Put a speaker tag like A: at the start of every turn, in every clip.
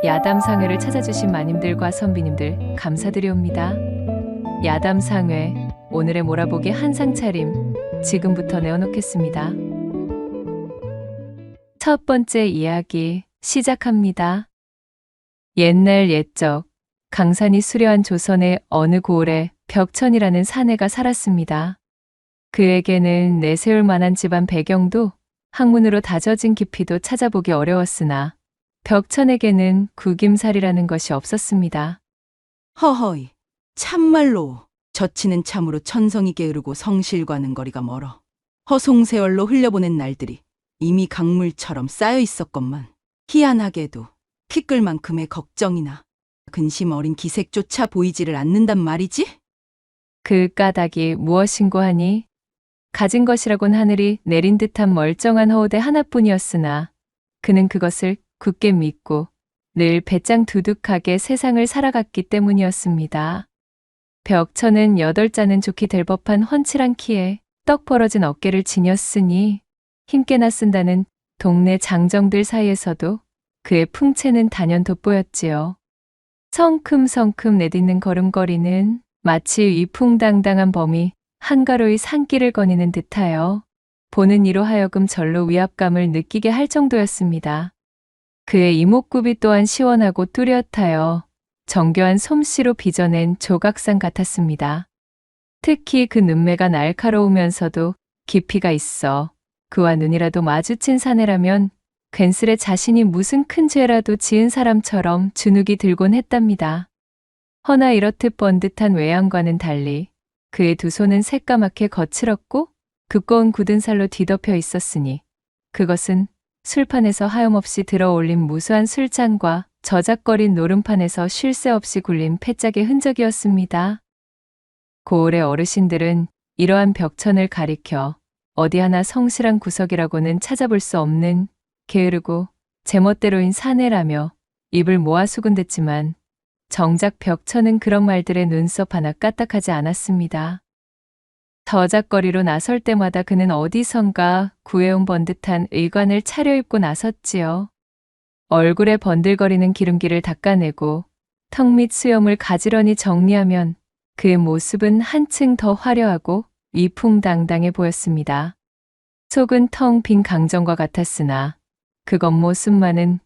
A: 야담상회를 찾아주신 마님들과 선비님들 감사드리옵니다. 야담상회, 오늘의 몰아보기 한상 차림 지금부터 내어놓겠습니다. 첫 번째 이야기 시작합니다. 옛날 옛적 강산이 수려한 조선의 어느 고을에 벽천이라는 사내가 살았습니다. 그에게는 내세울 만한 집안 배경도 학문으로 다져진 깊이도 찾아보기 어려웠으나 벽천에게는 구김살이라는 것이 없었습니다.
B: 허허이, 참말로 저치는 참으로 천성이 게으르고 성실과는 거리가 멀어. 허송세월로 흘려보낸 날들이 이미 강물처럼 쌓여 있었건만 희한하게도 피끌만큼의 걱정이나 근심 어린 기색조차 보이지를 않는단 말이지?
A: 그 까닭이 무엇인고 하니 가진 것이라곤 하늘이 내린 듯한 멀쩡한 허우대 하나뿐이었으나 그는 그것을 굳게 믿고 늘 배짱 두둑하게 세상을 살아갔기 때문이었습니다. 벽천은 8자는 좋게 될 법한 훤칠한 키에 떡 벌어진 어깨를 지녔으니 힘께나 쓴다는 동네 장정들 사이에서도 그의 풍채는 단연 돋보였지요. 성큼성큼 내딛는 걸음걸이는 마치 위풍당당한 범이 한가로이 산길을 거니는 듯하여 보는 이로 하여금 절로 위압감을 느끼게 할 정도였습니다. 그의 이목구비 또한 시원하고 뚜렷하여 정교한 솜씨로 빚어낸 조각상 같았습니다. 특히 그 눈매가 날카로우면서도 깊이가 있어 그와 눈이라도 마주친 사내라면 괜스레 자신이 무슨 큰 죄라도 지은 사람처럼 주눅이 들곤 했답니다. 허나 이렇듯 번듯한 외양과는 달리 그의 두 손은 새까맣게 거칠었고 두꺼운 굳은 살로 뒤덮여 있었으니 그것은 술판에서 하염없이 들어올린 무수한 술잔과 저작거린 노름판에서 쉴 새 없이 굴린 패짝의 흔적이었습니다. 고을의 어르신들은 이러한 벽천을 가리켜 어디 하나 성실한 구석이라고는 찾아볼 수 없는 게으르고 제멋대로인 사내라며 입을 모아 수군댔지만 정작 벽천은 그런 말들에 눈썹 하나 까딱하지 않았습니다. 저작거리로 나설 때마다 그는 어디선가 구해온 번듯한 의관을 차려입고 나섰지요. 얼굴에 번들거리는 기름기를 닦아내고 턱 밑 수염을 가지런히 정리하면 그의 모습은 한층 더 화려하고 위풍당당해 보였습니다. 속은 텅 빈 강정과 같았으나 그 겉모습만은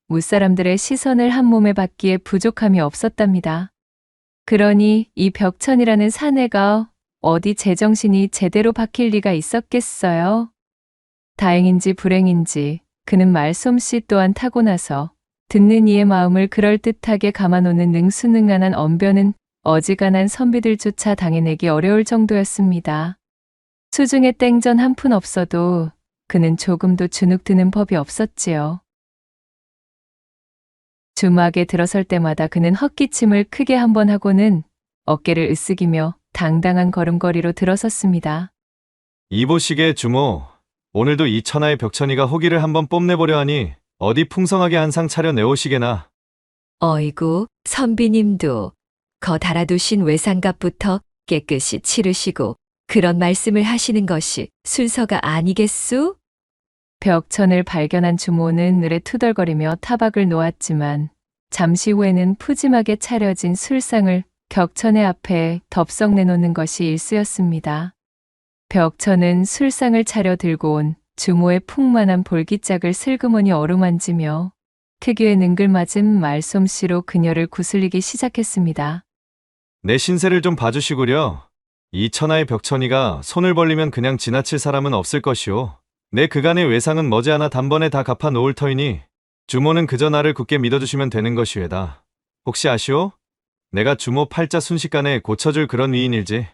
A: 무사람들의 시선을 한 몸에 받기에 부족함이 없었답니다. 그러니 이 벽천이라는 사내가 어디 제정신이 제대로 박힐 리가 있었겠어요. 다행인지 불행인지 그는 말솜씨 또한 타고나서 듣는 이의 마음을 그럴듯하게 감아놓는 능수능란한 언변은 어지간한 선비들조차 당해내기 어려울 정도였습니다. 수중에 땡전 한 푼 없어도 그는 조금도 주눅 드는 법이 없었지요. 주막에 들어설 때마다 그는 헛기침을 크게 한 번 하고는 어깨를 으쓱이며 당당한 걸음걸이로 들어섰습니다.
C: 이보시게 주모, 오늘도 이 천하의 벽천이가 호기를 한번 뽐내보려 하니 어디 풍성하게 한상 차려 내오시게나.
D: 어이구, 선비님도 거 달아두신 외상값부터 깨끗이 치르시고 그런 말씀을 하시는 것이 순서가 아니겠소?
A: 벽천을 발견한 주모는 늘에 투덜거리며 타박을 놓았지만 잠시 후에는 푸짐하게 차려진 술상을 벽천의 앞에 덥석 내놓는 것이 일쑤였습니다. 벽천은 술상을 차려 들고 온 주모의 풍만한 볼기짝을 슬그머니 어루만지며 특유의 능글맞은 말솜씨로 그녀를 구슬리기 시작했습니다.
C: 내 신세를 좀 봐주시구려. 이 천하의 벽천이가 손을 벌리면 그냥 지나칠 사람은 없을 것이오. 내 그간의 외상은 머지않아 단번에 다 갚아 놓을 터이니 주모는 그저 나를 굳게 믿어주시면 되는 것이외다. 혹시 아시오? 내가 주모 팔자 순식간에 고쳐줄 그런 위인일지.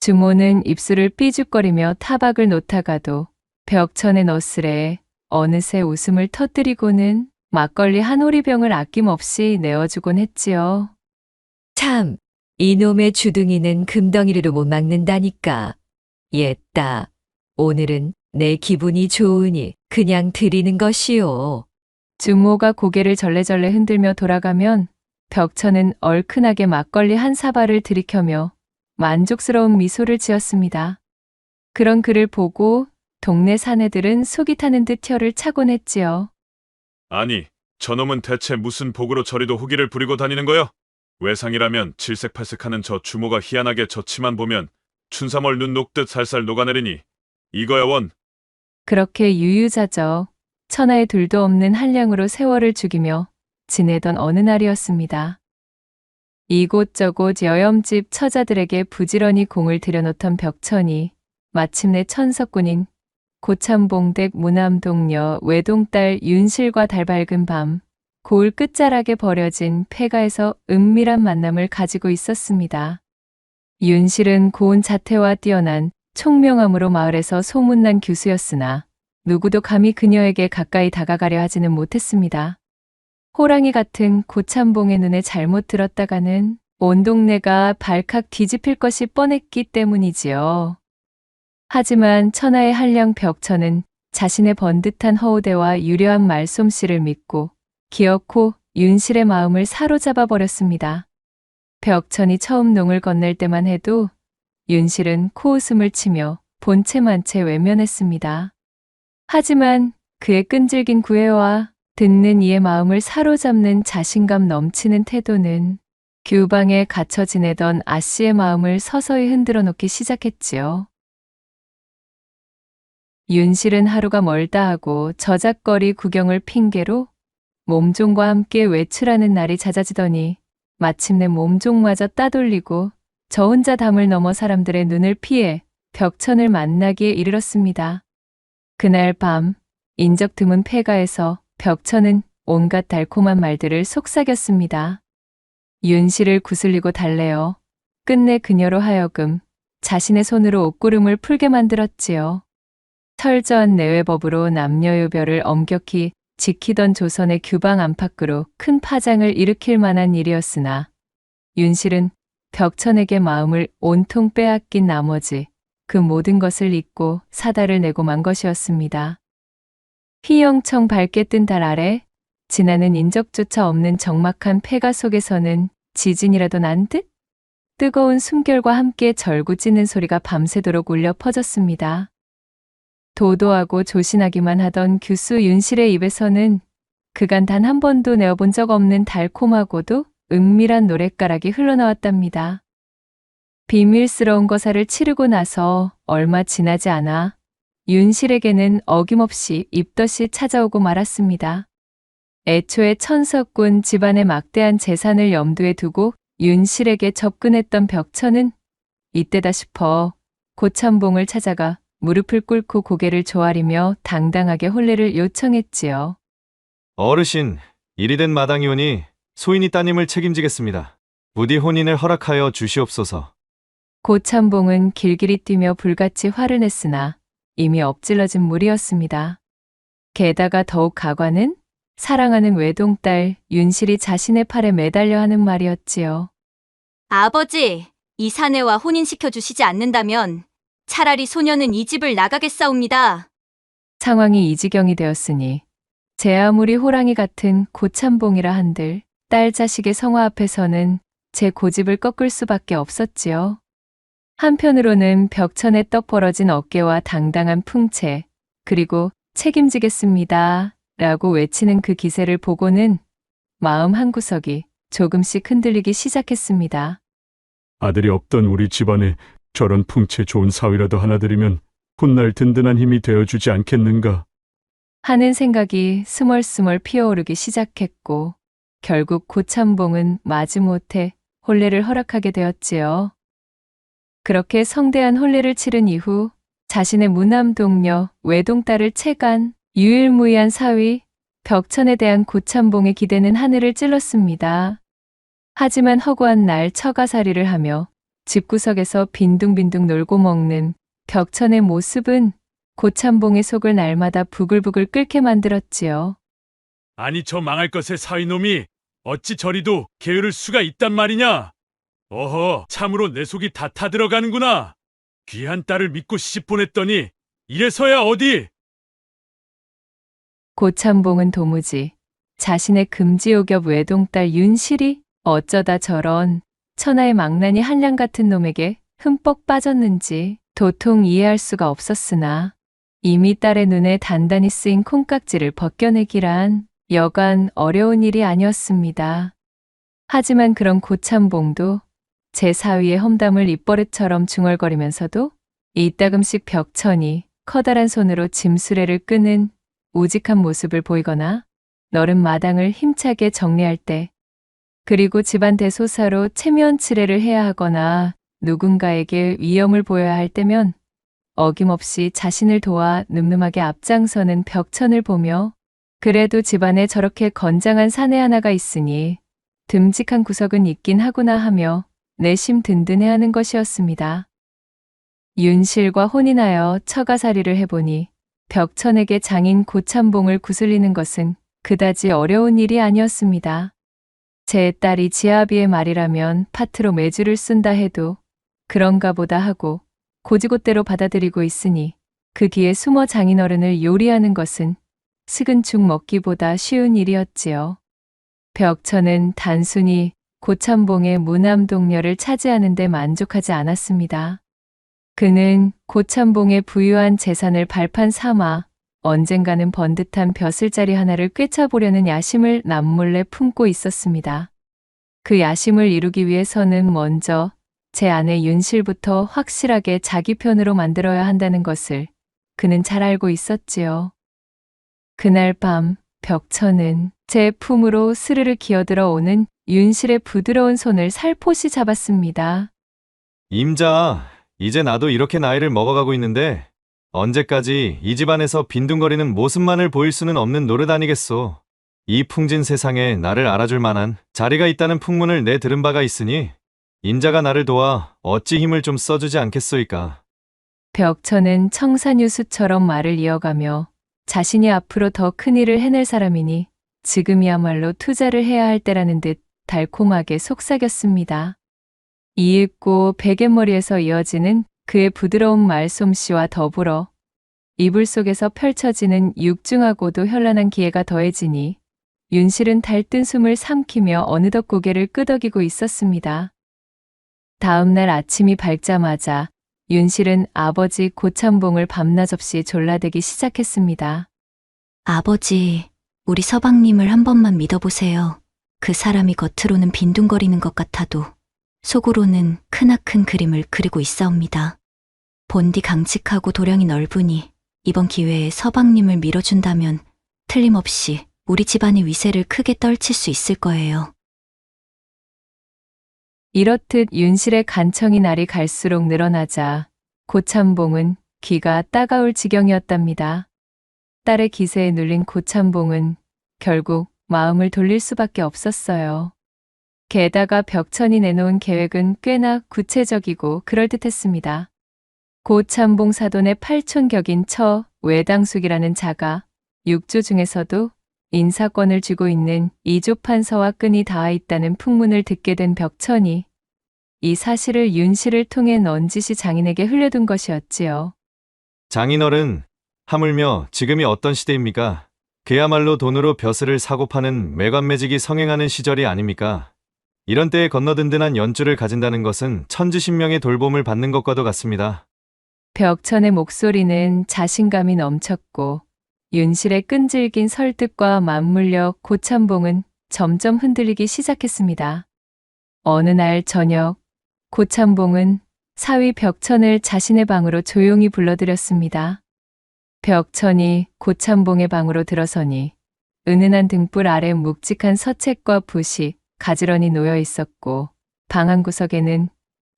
A: 주모는 입술을 삐죽거리며 타박을 놓다가도 벽천의 너스레에 어느새 웃음을 터뜨리고는 막걸리 한 오리병을 아낌없이 내어주곤 했지요.
D: 참, 이놈의 주둥이는 금덩이로 못 막는다니까. 옛다. 오늘은 내 기분이 좋으니 그냥 드리는 것이오.
A: 주모가 고개를 절레절레 흔들며 돌아가면 벽천은 얼큰하게 막걸리 한 사발을 들이켜며 만족스러운 미소를 지었습니다. 그런 그를 보고 동네 사내들은 속이 타는 듯 혀를 차곤 했지요.
E: 아니, 저놈은 대체 무슨 복으로 저리도 후기를 부리고 다니는 거요? 외상이라면 질색팔색하는 저 주모가 희한하게 저 치만 보면 춘삼월 눈 녹듯 살살 녹아내리니 이거야 원.
A: 그렇게 유유자적 천하에 둘도 없는 한량으로 세월을 죽이며 지내던 어느 날이었습니다. 이곳저곳 여염집 처자들에게 부지런히 공을 들여놓던 벽천이 마침내 천석군인 고참봉댁 무남동녀 외동딸 윤실과 달밝은 밤 고을 끝자락에 버려진 폐가에서 은밀한 만남을 가지고 있었습니다. 윤실은 고운 자태와 뛰어난 총명함으로 마을에서 소문난 교수였으나 누구도 감히 그녀에게 가까이 다가가려 하지는 못했습니다. 호랑이 같은 고참봉의 눈에 잘못 들었다가는 온 동네가 발칵 뒤집힐 것이 뻔했기 때문이지요. 하지만 천하의 한량 벽천은 자신의 번듯한 허우대와 유려한 말솜씨를 믿고 기어코 윤실의 마음을 사로잡아 버렸습니다. 벽천이 처음 농을 건넬 때만 해도 윤실은 코웃음을 치며 본체만체 외면했습니다. 하지만 그의 끈질긴 구애와 듣는 이의 마음을 사로잡는 자신감 넘치는 태도는 규방에 갇혀 지내던 아씨의 마음을 서서히 흔들어 놓기 시작했지요. 윤실은 하루가 멀다 하고 저작거리 구경을 핑계로 몸종과 함께 외출하는 날이 잦아지더니 마침내 몸종마저 따돌리고 저 혼자 담을 넘어 사람들의 눈을 피해 벽천을 만나기에 이르렀습니다. 그날 밤 인적 드문 폐가에서 벽천은 온갖 달콤한 말들을 속삭였습니다. 윤실을 구슬리고 달래어 끝내 그녀로 하여금 자신의 손으로 옷구름을 풀게 만들었지요. 철저한 내외법으로 남녀요별을 엄격히 지키던 조선의 규방 안팎으로 큰 파장을 일으킬 만한 일이었으나 윤실은 벽천에게 마음을 온통 빼앗긴 나머지 그 모든 것을 잊고 사달을 내고 만 것이었습니다. 휘영청 밝게 뜬 달 아래 지나는 인적조차 없는 적막한 폐가 속에서는 지진이라도 난 듯 뜨거운 숨결과 함께 절구찌는 소리가 밤새도록 울려 퍼졌습니다. 도도하고 조신하기만 하던 규수 윤실의 입에서는 그간 단 한 번도 내어본 적 없는 달콤하고도 은밀한 노랫가락이 흘러나왔답니다. 비밀스러운 거사를 치르고 나서 얼마 지나지 않아 윤실에게는 어김없이 입덧이 찾아오고 말았습니다. 애초에 천석군 집안의 막대한 재산을 염두에 두고 윤실에게 접근했던 벽천은 이때다 싶어 고참봉을 찾아가 무릎을 꿇고 고개를 조아리며 당당하게 혼례를 요청했지요.
C: 어르신, 일이 된 마당이 오니 소인이 따님을 책임지겠습니다. 부디 혼인을 허락하여 주시옵소서.
A: 고참봉은 길길이 뛰며 불같이 화를 냈으나 이미 엎질러진 물이었습니다. 게다가 더욱 가관은 사랑하는 외동딸 윤실이 자신의 팔에 매달려 하는 말이었지요.
F: 아버지, 이 사내와 혼인시켜 주시지 않는다면 차라리 소녀는 이 집을 나가겠사옵니다.
A: 상황이 이 지경이 되었으니 제 아무리 호랑이 같은 고참봉이라 한들 딸 자식의 성화 앞에서는 제 고집을 꺾을 수밖에 없었지요. 한편으로는 벽천에 떡 벌어진 어깨와 당당한 풍채, 그리고 책임지겠습니다 라고 외치는 그 기세를 보고는 마음 한구석이 조금씩 흔들리기 시작했습니다.
G: 아들이 없던 우리 집안에 저런 풍채 좋은 사위라도 하나 들이면 훗날 든든한 힘이 되어주지 않겠는가.
A: 하는 생각이 스멀스멀 피어오르기 시작했고 결국 고참봉은 마지못해 혼례를 허락하게 되었지요. 그렇게 성대한 혼례를 치른 이후 자신의 무남동녀 외동딸을 채간 유일무이한 사위 벽천에 대한 고참봉의 기대는 하늘을 찔렀습니다. 하지만 허구한 날 처가살이를 하며 집구석에서 빈둥빈둥 놀고 먹는 벽천의 모습은 고참봉의 속을 날마다 부글부글 끓게 만들었지요.
G: 아니 저 망할 것의 사위놈이 어찌 저리도 게으를 수가 있단 말이냐. 어허, 참으로 내 속이 다 타들어가는구나. 귀한 딸을 믿고 시집 보냈더니 이래서야 어디.
A: 고참봉은 도무지 자신의 금지옥엽 외동딸 윤실이 어쩌다 저런 천하의 망나니 한량 같은 놈에게 흠뻑 빠졌는지 도통 이해할 수가 없었으나 이미 딸의 눈에 단단히 쓰인 콩깍지를 벗겨내기란 여간 어려운 일이 아니었습니다. 하지만 그런 고참봉도 제 사위의 험담을 입버릇처럼 중얼거리면서도 이따금씩 벽천이 커다란 손으로 짐수레를 끄는 우직한 모습을 보이거나 너른 마당을 힘차게 정리할 때, 그리고 집안 대소사로 체면 칠해를 해야 하거나 누군가에게 위엄을 보여야 할 때면 어김없이 자신을 도와 늠름하게 앞장서는 벽천을 보며 그래도 집안에 저렇게 건장한 사내 하나가 있으니 듬직한 구석은 있긴 하구나 하며 내심 든든해하는 것이었습니다. 윤실과 혼인하여 처가살이를 해보니 벽천에게 장인 고참봉을 구슬리는 것은 그다지 어려운 일이 아니었습니다. 제 딸이 지아비의 말이라면 파트로 매주를 쓴다 해도 그런가 보다 하고 고지곳대로 받아들이고 있으니 그 뒤에 숨어 장인어른을 요리하는 것은 식은 죽 먹기보다 쉬운 일이었지요. 벽천은 단순히 고참봉의 무남동녀를 차지하는 데 만족하지 않았습니다. 그는 고참봉의 부유한 재산을 발판 삼아 언젠가는 번듯한 벼슬자리 하나를 꿰차보려는 야심을 남몰래 품고 있었습니다. 그 야심을 이루기 위해서는 먼저 제 아내 윤실부터 확실하게 자기 편으로 만들어야 한다는 것을 그는 잘 알고 있었지요. 그날 밤 벽천은 제 품으로 스르르 기어들어 오는 윤실의 부드러운 손을 살포시 잡았습니다.
C: 임자, 이제 나도 이렇게 나이를 먹어가고 있는데 언제까지 이 집안에서 빈둥거리는 모습만을 보일 수는 없는 노릇 아니겠소. 이 풍진 세상에 나를 알아줄 만한 자리가 있다는 풍문을 내 들은 바가 있으니 인자가 나를 도와 어찌 힘을 좀 써주지 않겠소이까.
A: 벽천은 청산유수처럼 말을 이어가며 자신이 앞으로 더 큰 일을 해낼 사람이니 지금이야말로 투자를 해야 할 때라는 듯 달콤하게 속삭였습니다. 이윽고 베갯머리에서 이어지는 그의 부드러운 말솜씨와 더불어 이불 속에서 펼쳐지는 육중하고도 현란한 기회가 더해지니 윤실은 달뜬 숨을 삼키며 어느덧 고개를 끄덕이고 있었습니다. 다음 날 아침이 밝자마자 윤실은 아버지 고참봉을 밤낮 없이 졸라대기 시작했습니다.
F: 아버지, 우리 서방님을 한 번만 믿어보세요. 그 사람이 겉으로는 빈둥거리는 것 같아도 속으로는 크나큰 그림을 그리고 있사옵니다. 본디 강직하고 도량이 넓으니 이번 기회에 서방님을 밀어준다면 틀림없이 우리 집안의 위세를 크게 떨칠 수 있을 거예요.
A: 이렇듯 윤실의 간청이 날이 갈수록 늘어나자 고참봉은 귀가 따가울 지경이었답니다. 딸의 기세에 눌린 고참봉은 결국 마음을 돌릴 수밖에 없었어요. 게다가 벽천이 내놓은 계획은 꽤나 구체적이고 그럴듯했습니다. 고참봉 사돈의 팔촌격인 처 외당숙이라는 자가 육조 중에서도 인사권을 쥐고 있는 이조판서와 끈이 닿아 있다는 풍문을 듣게 된 벽천이 이 사실을 윤실을 통해 넌지시 장인에게 흘려둔 것이었지요.
C: 장인어른, 하물며 지금이 어떤 시대입니까? 그야말로 돈으로 벼슬을 사고 파는 매관매직이 성행하는 시절이 아닙니까? 이런 때에 건너든든한 연주를 가진다는 것은 천지신명의 돌봄을 받는 것과도 같습니다.
A: 벽천의 목소리는 자신감이 넘쳤고 윤실의 끈질긴 설득과 맞물려 고참봉은 점점 흔들리기 시작했습니다. 어느 날 저녁, 고참봉은 사위 벽천을 자신의 방으로 조용히 불러들였습니다. 벽천이 고참봉의 방으로 들어서니 은은한 등불 아래 묵직한 서책과 붓이 가지런히 놓여 있었고 방 한 구석에는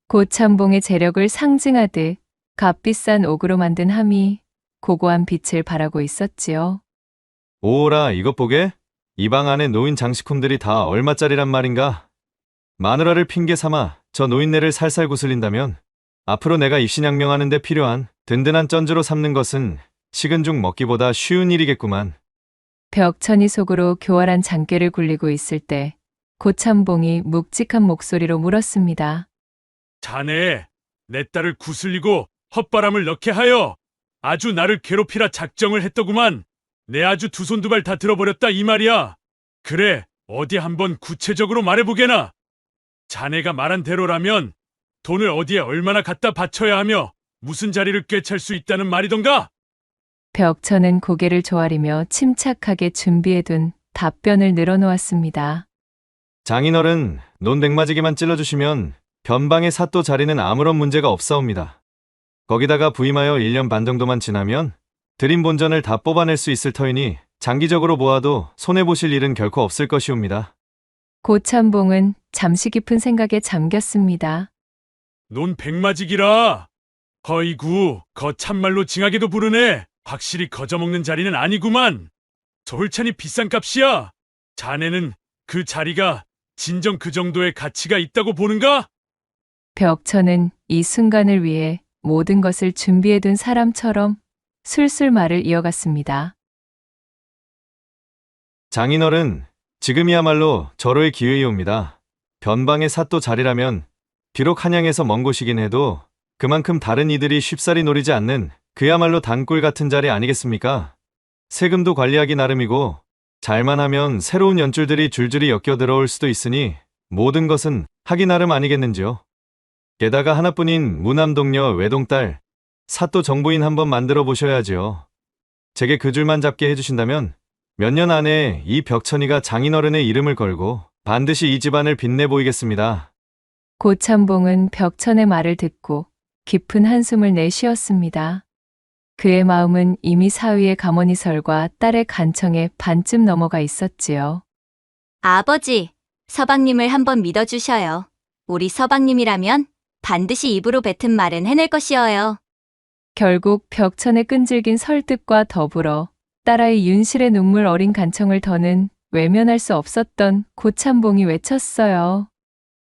A: 고참봉의 재력을 상징하듯 값비싼 옥으로 만든 함이 고고한 빛을 발하고 있었지요.
C: 오라, 이것 보게? 이 방 안에 노인 장식품들이 다 얼마짜리란 말인가? 마누라를 핑계 삼아 저 노인네를 살살 구슬린다면 앞으로 내가 입신양명하는 데 필요한 든든한 쩐주로 삼는 것은 식은 죽 먹기보다 쉬운 일이겠구만.
A: 벽천이 속으로 교활한 장깨를 굴리고 있을 때 고참봉이 묵직한 목소리로 물었습니다.
G: 자네, 내 딸을 구슬리고 헛바람을 넣게 하여 아주 나를 괴롭히라 작정을 했더구만. 내 아주 두 손 두 발 다 들어버렸다 이 말이야. 그래, 어디 한번 구체적으로 말해보게나. 자네가 말한 대로라면 돈을 어디에 얼마나 갖다 바쳐야 하며 무슨 자리를 꿰찰 수 있다는 말이던가?
A: 벽천은 고개를 조아리며 침착하게 준비해둔 답변을 늘어놓았습니다.
C: 장인어른, 논백마지기만 찔러주시면 변방의 사또 자리는 아무런 문제가 없사옵니다. 거기다가 부임하여 1년 반 정도만 지나면 드린 본전을 다 뽑아낼 수 있을 터이니 장기적으로 보아도 손해보실 일은 결코 없을 것이옵니다.
A: 고참봉은 잠시 깊은 생각에 잠겼습니다.
G: 논 백마직이라. 허이구, 거 참말로 징하게도 부르네. 확실히 거저먹는 자리는 아니구만. 저 홀찬이 비싼 값이야. 자네는 그 자리가 진정 그 정도의 가치가 있다고 보는가?
A: 벽천은 이 순간을 위해 모든 것을 준비해둔 사람처럼 술술 말을 이어갔습니다.
C: 장인어른, 지금이야말로 절호의 기회이옵니다. 변방의 사또 자리라면 비록 한양에서 먼 곳이긴 해도 그만큼 다른 이들이 쉽사리 노리지 않는 그야말로 단꿀 같은 자리 아니겠습니까? 세금도 관리하기 나름이고 잘만 하면 새로운 연줄들이 줄줄이 엮여 들어올 수도 있으니 모든 것은 하기 나름 아니겠는지요. 게다가 하나뿐인 무남동녀 외동딸 사또 정부인 한번 만들어 보셔야지요. 제게 그 줄만 잡게 해주신다면 몇 년 안에 이 벽천이가 장인어른의 이름을 걸고 반드시 이 집안을 빛내 보이겠습니다.
A: 고참봉은 벽천의 말을 듣고 깊은 한숨을 내쉬었습니다. 그의 마음은 이미 사위의 가모니설과 딸의 간청에 반쯤 넘어가 있었지요.
F: 아버지, 서방님을 한번 믿어주셔요. 우리 서방님이라면 반드시 입으로 뱉은 말은 해낼 것이어요.
A: 결국 벽천의 끈질긴 설득과 더불어 딸아이 윤실의 눈물 어린 간청을 더는 외면할 수 없었던 고참봉이 외쳤어요.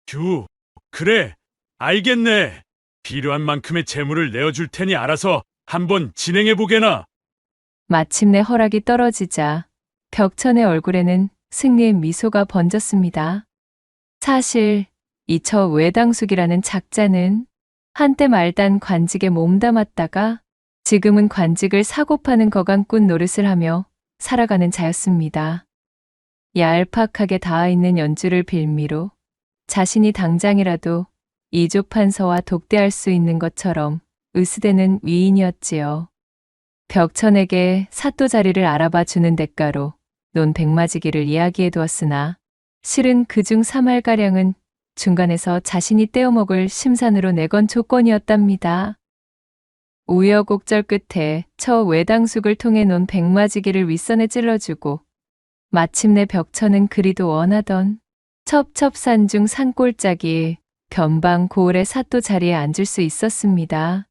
G: 규, 그래, 알겠네. 필요한 만큼의 재물을 내어줄 테니 알아서 한번 진행해보게나.
A: 마침내 허락이 떨어지자 벽천의 얼굴에는 승리의 미소가 번졌습니다. 사실 이 처 외당숙이라는 작자는 한때 말단 관직에 몸담았다가 지금은 관직을 사고 파는 거강꾼 노릇을 하며 살아가는 자였습니다. 얄팍하게 닿아있는 연주를 빌미로 자신이 당장이라도 이조판서와 독대할 수 있는 것처럼 으스대는 위인이었지요. 벽천에게 사또 자리를 알아봐 주는 대가로 논 백마지기를 이야기해 두었으나 실은 그중 3할가량은 중간에서 자신이 떼어먹을 심산으로 내건 조건이었답니다. 우여곡절 끝에 처 외당숙을 통해 논 백마지기를 윗선에 찔러주고 마침내 벽천은 그리도 원하던 첩첩산중 산골짜기 변방 고을의 사또 자리에 앉을 수 있었습니다.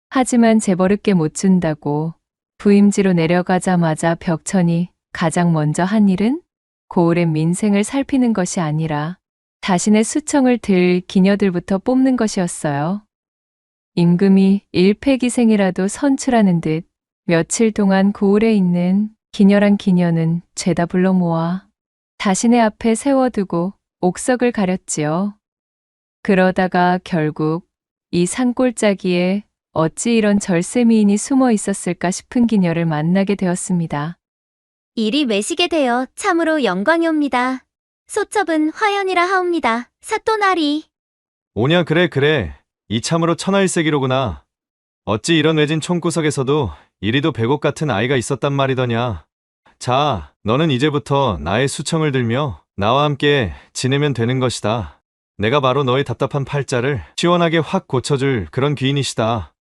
A: 하지만 재벌을게 못 준다고 부임지로 내려가자마자 벽천이 가장 먼저 한 일은 고을의 민생을 살피는 것이 아니라 자신의 수청을 들 기녀들부터 뽑는 것이었어요. 임금이 일패기생이라도 선출하는 듯 며칠 동안 고을에 있는 기녀란 기녀는 죄다 불러 모아 자신의 앞에 세워두고 옥석을 가렸지요. 그러다가 결국 이 산골짜기에 어찌 이런 절세미인이 숨어 있었을까 싶은 기녀를 만나게 되었습니다.
H: 이리 외시게 되어 참으로 영광이옵니다. 소첩은 화연이라 하옵니다. 사또나리.
C: 오냐, 그래. 이 참으로 천하일색이로구나. 어찌 이런 외진 총구석에서도 이리도 백옥 같은 아이가 있었단 말이더냐. 자, 너는 이제부터 나의 수청을 들며 나와 함께 지내면 되는 것이다. 내가 바로 너의 답답한 팔자를 시원하게 확 고쳐줄 그런 귀인이시다.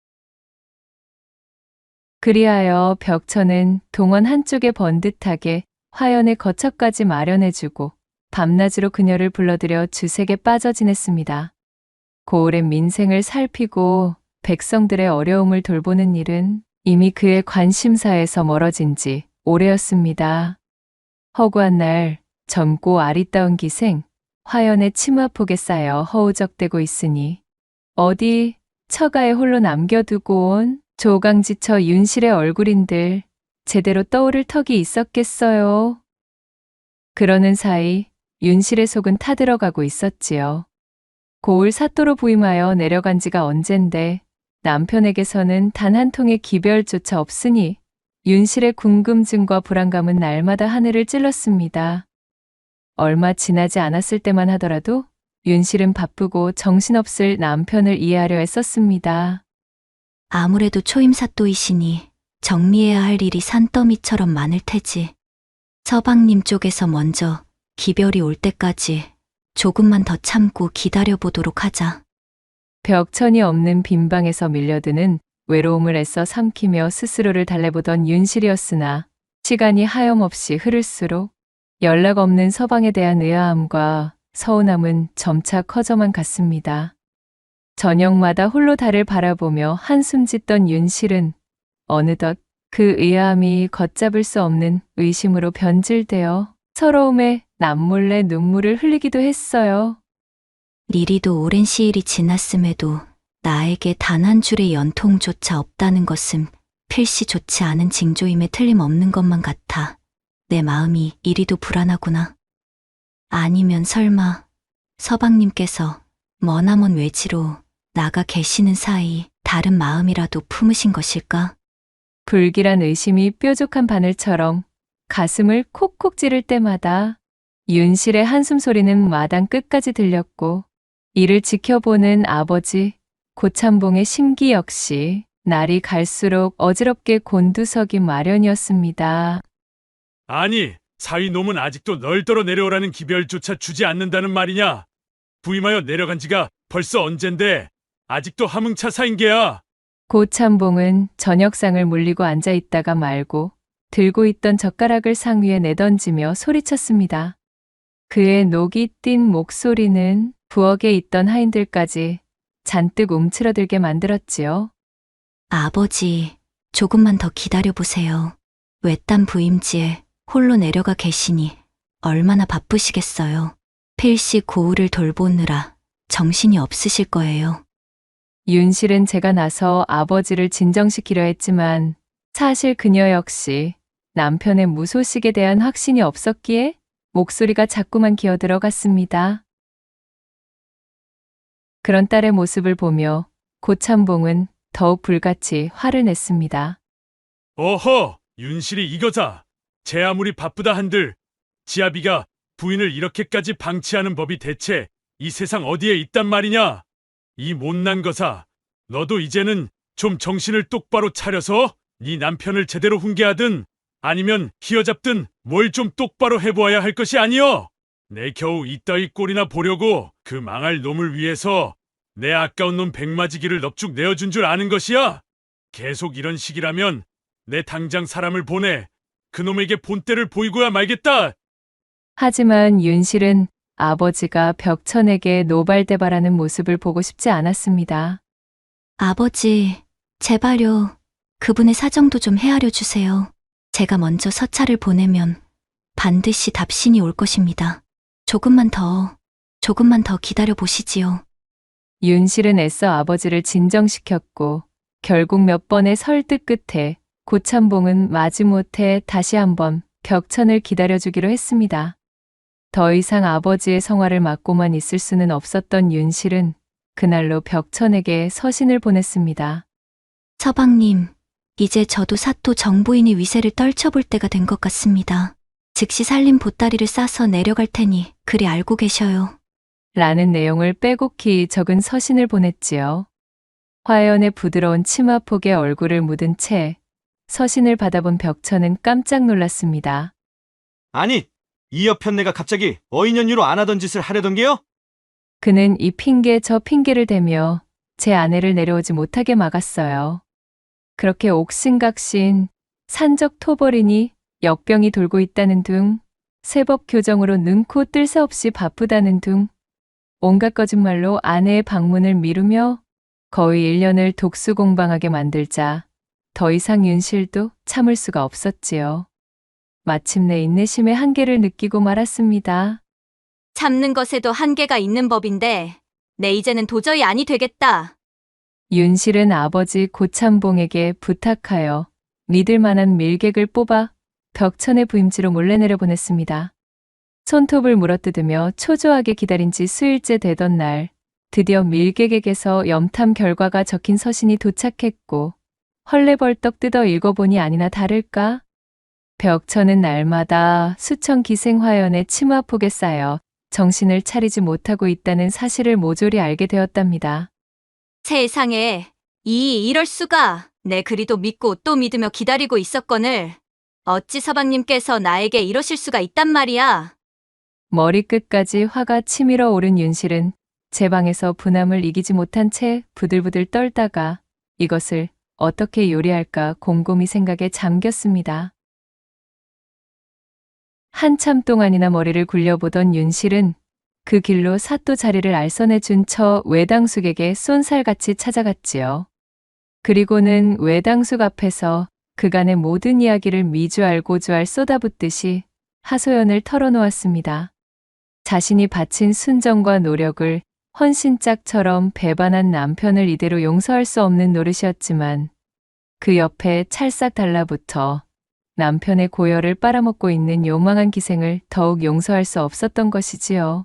A: 그리하여 벽천은 동원 한쪽에 번듯하게 화연의 거처까지 마련해주고 밤낮으로 그녀를 불러들여 주색에 빠져 지냈습니다. 고을의 민생을 살피고 백성들의 어려움을 돌보는 일은 이미 그의 관심사에서 멀어진 지 오래였습니다. 허구한 날 젊고 아리따운 기생 화연의 치마폭에 쌓여 허우적대고 있으니 어디 처가에 홀로 남겨두고 온 조강지처 윤실의 얼굴인들 제대로 떠오를 턱이 있었겠어요. 그러는 사이 윤실의 속은 타들어가고 있었지요. 고을 사또로 부임하여 내려간 지가 언젠데 남편에게서는 단 한 통의 기별조차 없으니 윤실의 궁금증과 불안감은 날마다 하늘을 찔렀습니다. 얼마 지나지 않았을 때만 하더라도 윤실은 바쁘고 정신없을 남편을 이해하려 애썼습니다.
F: 아무래도 초임사또이시니 정리해야 할 일이 산더미처럼 많을 테지. 서방님 쪽에서 먼저 기별이 올 때까지 조금만 더 참고 기다려보도록 하자.
A: 벽천이 없는 빈방에서 밀려드는 외로움을 애써 삼키며 스스로를 달래보던 윤실이었으나 시간이 하염없이 흐를수록 연락 없는 서방에 대한 의아함과 서운함은 점차 커져만 갔습니다. 저녁마다 홀로 달을 바라보며 한숨 짓던 윤실은 어느덧 그 의아함이 걷잡을 수 없는 의심으로 변질되어 서러움에 남몰래 눈물을 흘리기도 했어요.
F: 리리도 오랜 시일이 지났음에도 나에게 단 한 줄의 연통조차 없다는 것은 필시 좋지 않은 징조임에 틀림없는 것만 같아 내 마음이 이리도 불안하구나. 아니면 설마 서방님께서 머나먼 외지로 나가 계시는 사이 다른 마음이라도 품으신 것일까?
A: 불길한 의심이 뾰족한 바늘처럼 가슴을 콕콕 찌를 때마다 윤실의 한숨 소리는 마당 끝까지 들렸고 이를 지켜보는 아버지 고참봉의 심기 역시 날이 갈수록 어지럽게 곤두서기 마련이었습니다.
G: 아니, 사위놈은 아직도 널 떨어 내려오라는 기별조차 주지 않는다는 말이냐? 부임하여 내려간 지가 벌써 언젠데 아직도 하뭉차사인 게야.
A: 고참봉은 저녁상을 물리고 앉아 있다가 말고 들고 있던 젓가락을 상 위에 내던지며 소리쳤습니다. 그의 녹이 띈 목소리는 부엌에 있던 하인들까지 잔뜩 움츠러들게 만들었지요.
F: 아버지, 조금만 더 기다려보세요. 외딴 부임지에 홀로 내려가 계시니 얼마나 바쁘시겠어요. 필시 고우를 돌보느라 정신이 없으실 거예요.
A: 윤실은 제가 나서 아버지를 진정시키려 했지만 사실 그녀 역시 남편의 무소식에 대한 확신이 없었기에 목소리가 자꾸만 기어들어갔습니다. 그런 딸의 모습을 보며 고참봉은 더욱 불같이 화를 냈습니다.
G: 어허, 윤실이 이거자. 제 아무리 바쁘다 한들 지아비가 부인을 이렇게까지 방치하는 법이 대체 이 세상 어디에 있단 말이냐? 이 못난 거사, 너도 이제는 좀 정신을 똑바로 차려서 네 남편을 제대로 훈계하든 아니면 휘어잡든 뭘 좀 똑바로 해보아야 할 것이 아니여. 내 겨우 이따위 꼴이나 보려고 그 망할 놈을 위해서 내 아까운 놈 백마지기를 넙죽 내어준 줄 아는 것이야. 계속 이런 식이라면 내 당장 사람을 보내 그놈에게 본때를 보이고야 말겠다.
A: 하지만 윤실은 아버지가 벽천에게 노발대발하는 모습을 보고 싶지 않았습니다.
F: 아버지, 제발요. 그분의 사정도 좀 헤아려 주세요. 제가 먼저 서찰을 보내면 반드시 답신이 올 것입니다. 조금만 더 기다려 보시지요.
A: 윤실은 애써 아버지를 진정시켰고 결국 몇 번의 설득 끝에 고참봉은 마지못해 다시 한번 벽천을 기다려주기로 했습니다. 더 이상 아버지의 성화를 맡고만 있을 수는 없었던 윤실은 그날로 벽천에게 서신을 보냈습니다.
F: 서방님, 이제 저도 사또 정부인의 위세를 떨쳐볼 때가 된 것 같습니다. 즉시 살림 보따리를 싸서 내려갈 테니 그리 알고 계셔요.
A: 라는 내용을 빼곡히 적은 서신을 보냈지요. 화연의 부드러운 치마폭에 얼굴을 묻은 채 서신을 받아본 벽천은 깜짝 놀랐습니다.
C: 아니, 이 여편네가 갑자기 어인연유로 안 하던 짓을 하려던 게요?
A: 그는 이 핑계 저 핑계를 대며 제 아내를 내려오지 못하게 막았어요. 그렇게 옥신각신 산적 토벌이니 역병이 돌고 있다는 둥, 세법 교정으로 눈코 뜰 새 없이 바쁘다는 둥, 온갖 거짓말로 아내의 방문을 미루며 거의 1년을 독수공방하게 만들자 더 이상 윤실도 참을 수가 없었지요. 마침내 인내심의 한계를 느끼고 말았습니다.
F: 참는 것에도 한계가 있는 법인데 내 이제는 도저히 아니 되겠다.
A: 윤실은 아버지 고참봉에게 부탁하여 믿을 만한 밀객을 뽑아 벽천의 부임지로 몰래 내려보냈습니다. 손톱을 물어뜯으며 초조하게 기다린 지 수일째 되던 날, 드디어 밀객에게서 염탐 결과가 적힌 서신이 도착했고 헐레벌떡 뜯어 읽어보니 아니나 다를까? 벽천은 날마다 수천 기생화연의 치마폭에 쌓여 정신을 차리지 못하고 있다는 사실을 모조리 알게 되었답니다.
F: 세상에, 이럴 수가. 내 그리도 믿고 또 믿으며 기다리고 있었거늘. 어찌 서방님께서 나에게 이러실 수가 있단 말이야.
A: 머리끝까지 화가 치밀어 오른 윤실은 제 방에서 분함을 이기지 못한 채 부들부들 떨다가 이것을 어떻게 요리할까 곰곰이 생각에 잠겼습니다. 한참 동안이나 머리를 굴려보던 윤실은 그 길로 사또 자리를 알선해준 처 외당숙에게 쏜살같이 찾아갔지요. 그리고는 외당숙 앞에서 그간의 모든 이야기를 미주알 고주알 쏟아붓듯이 하소연을 털어놓았습니다. 자신이 바친 순정과 노력을 헌신짝처럼 배반한 남편을 이대로 용서할 수 없는 노릇이었지만 그 옆에 찰싹 달라붙어 남편의 고열을 빨아먹고 있는 요망한 기생을 더욱 용서할 수 없었던 것이지요.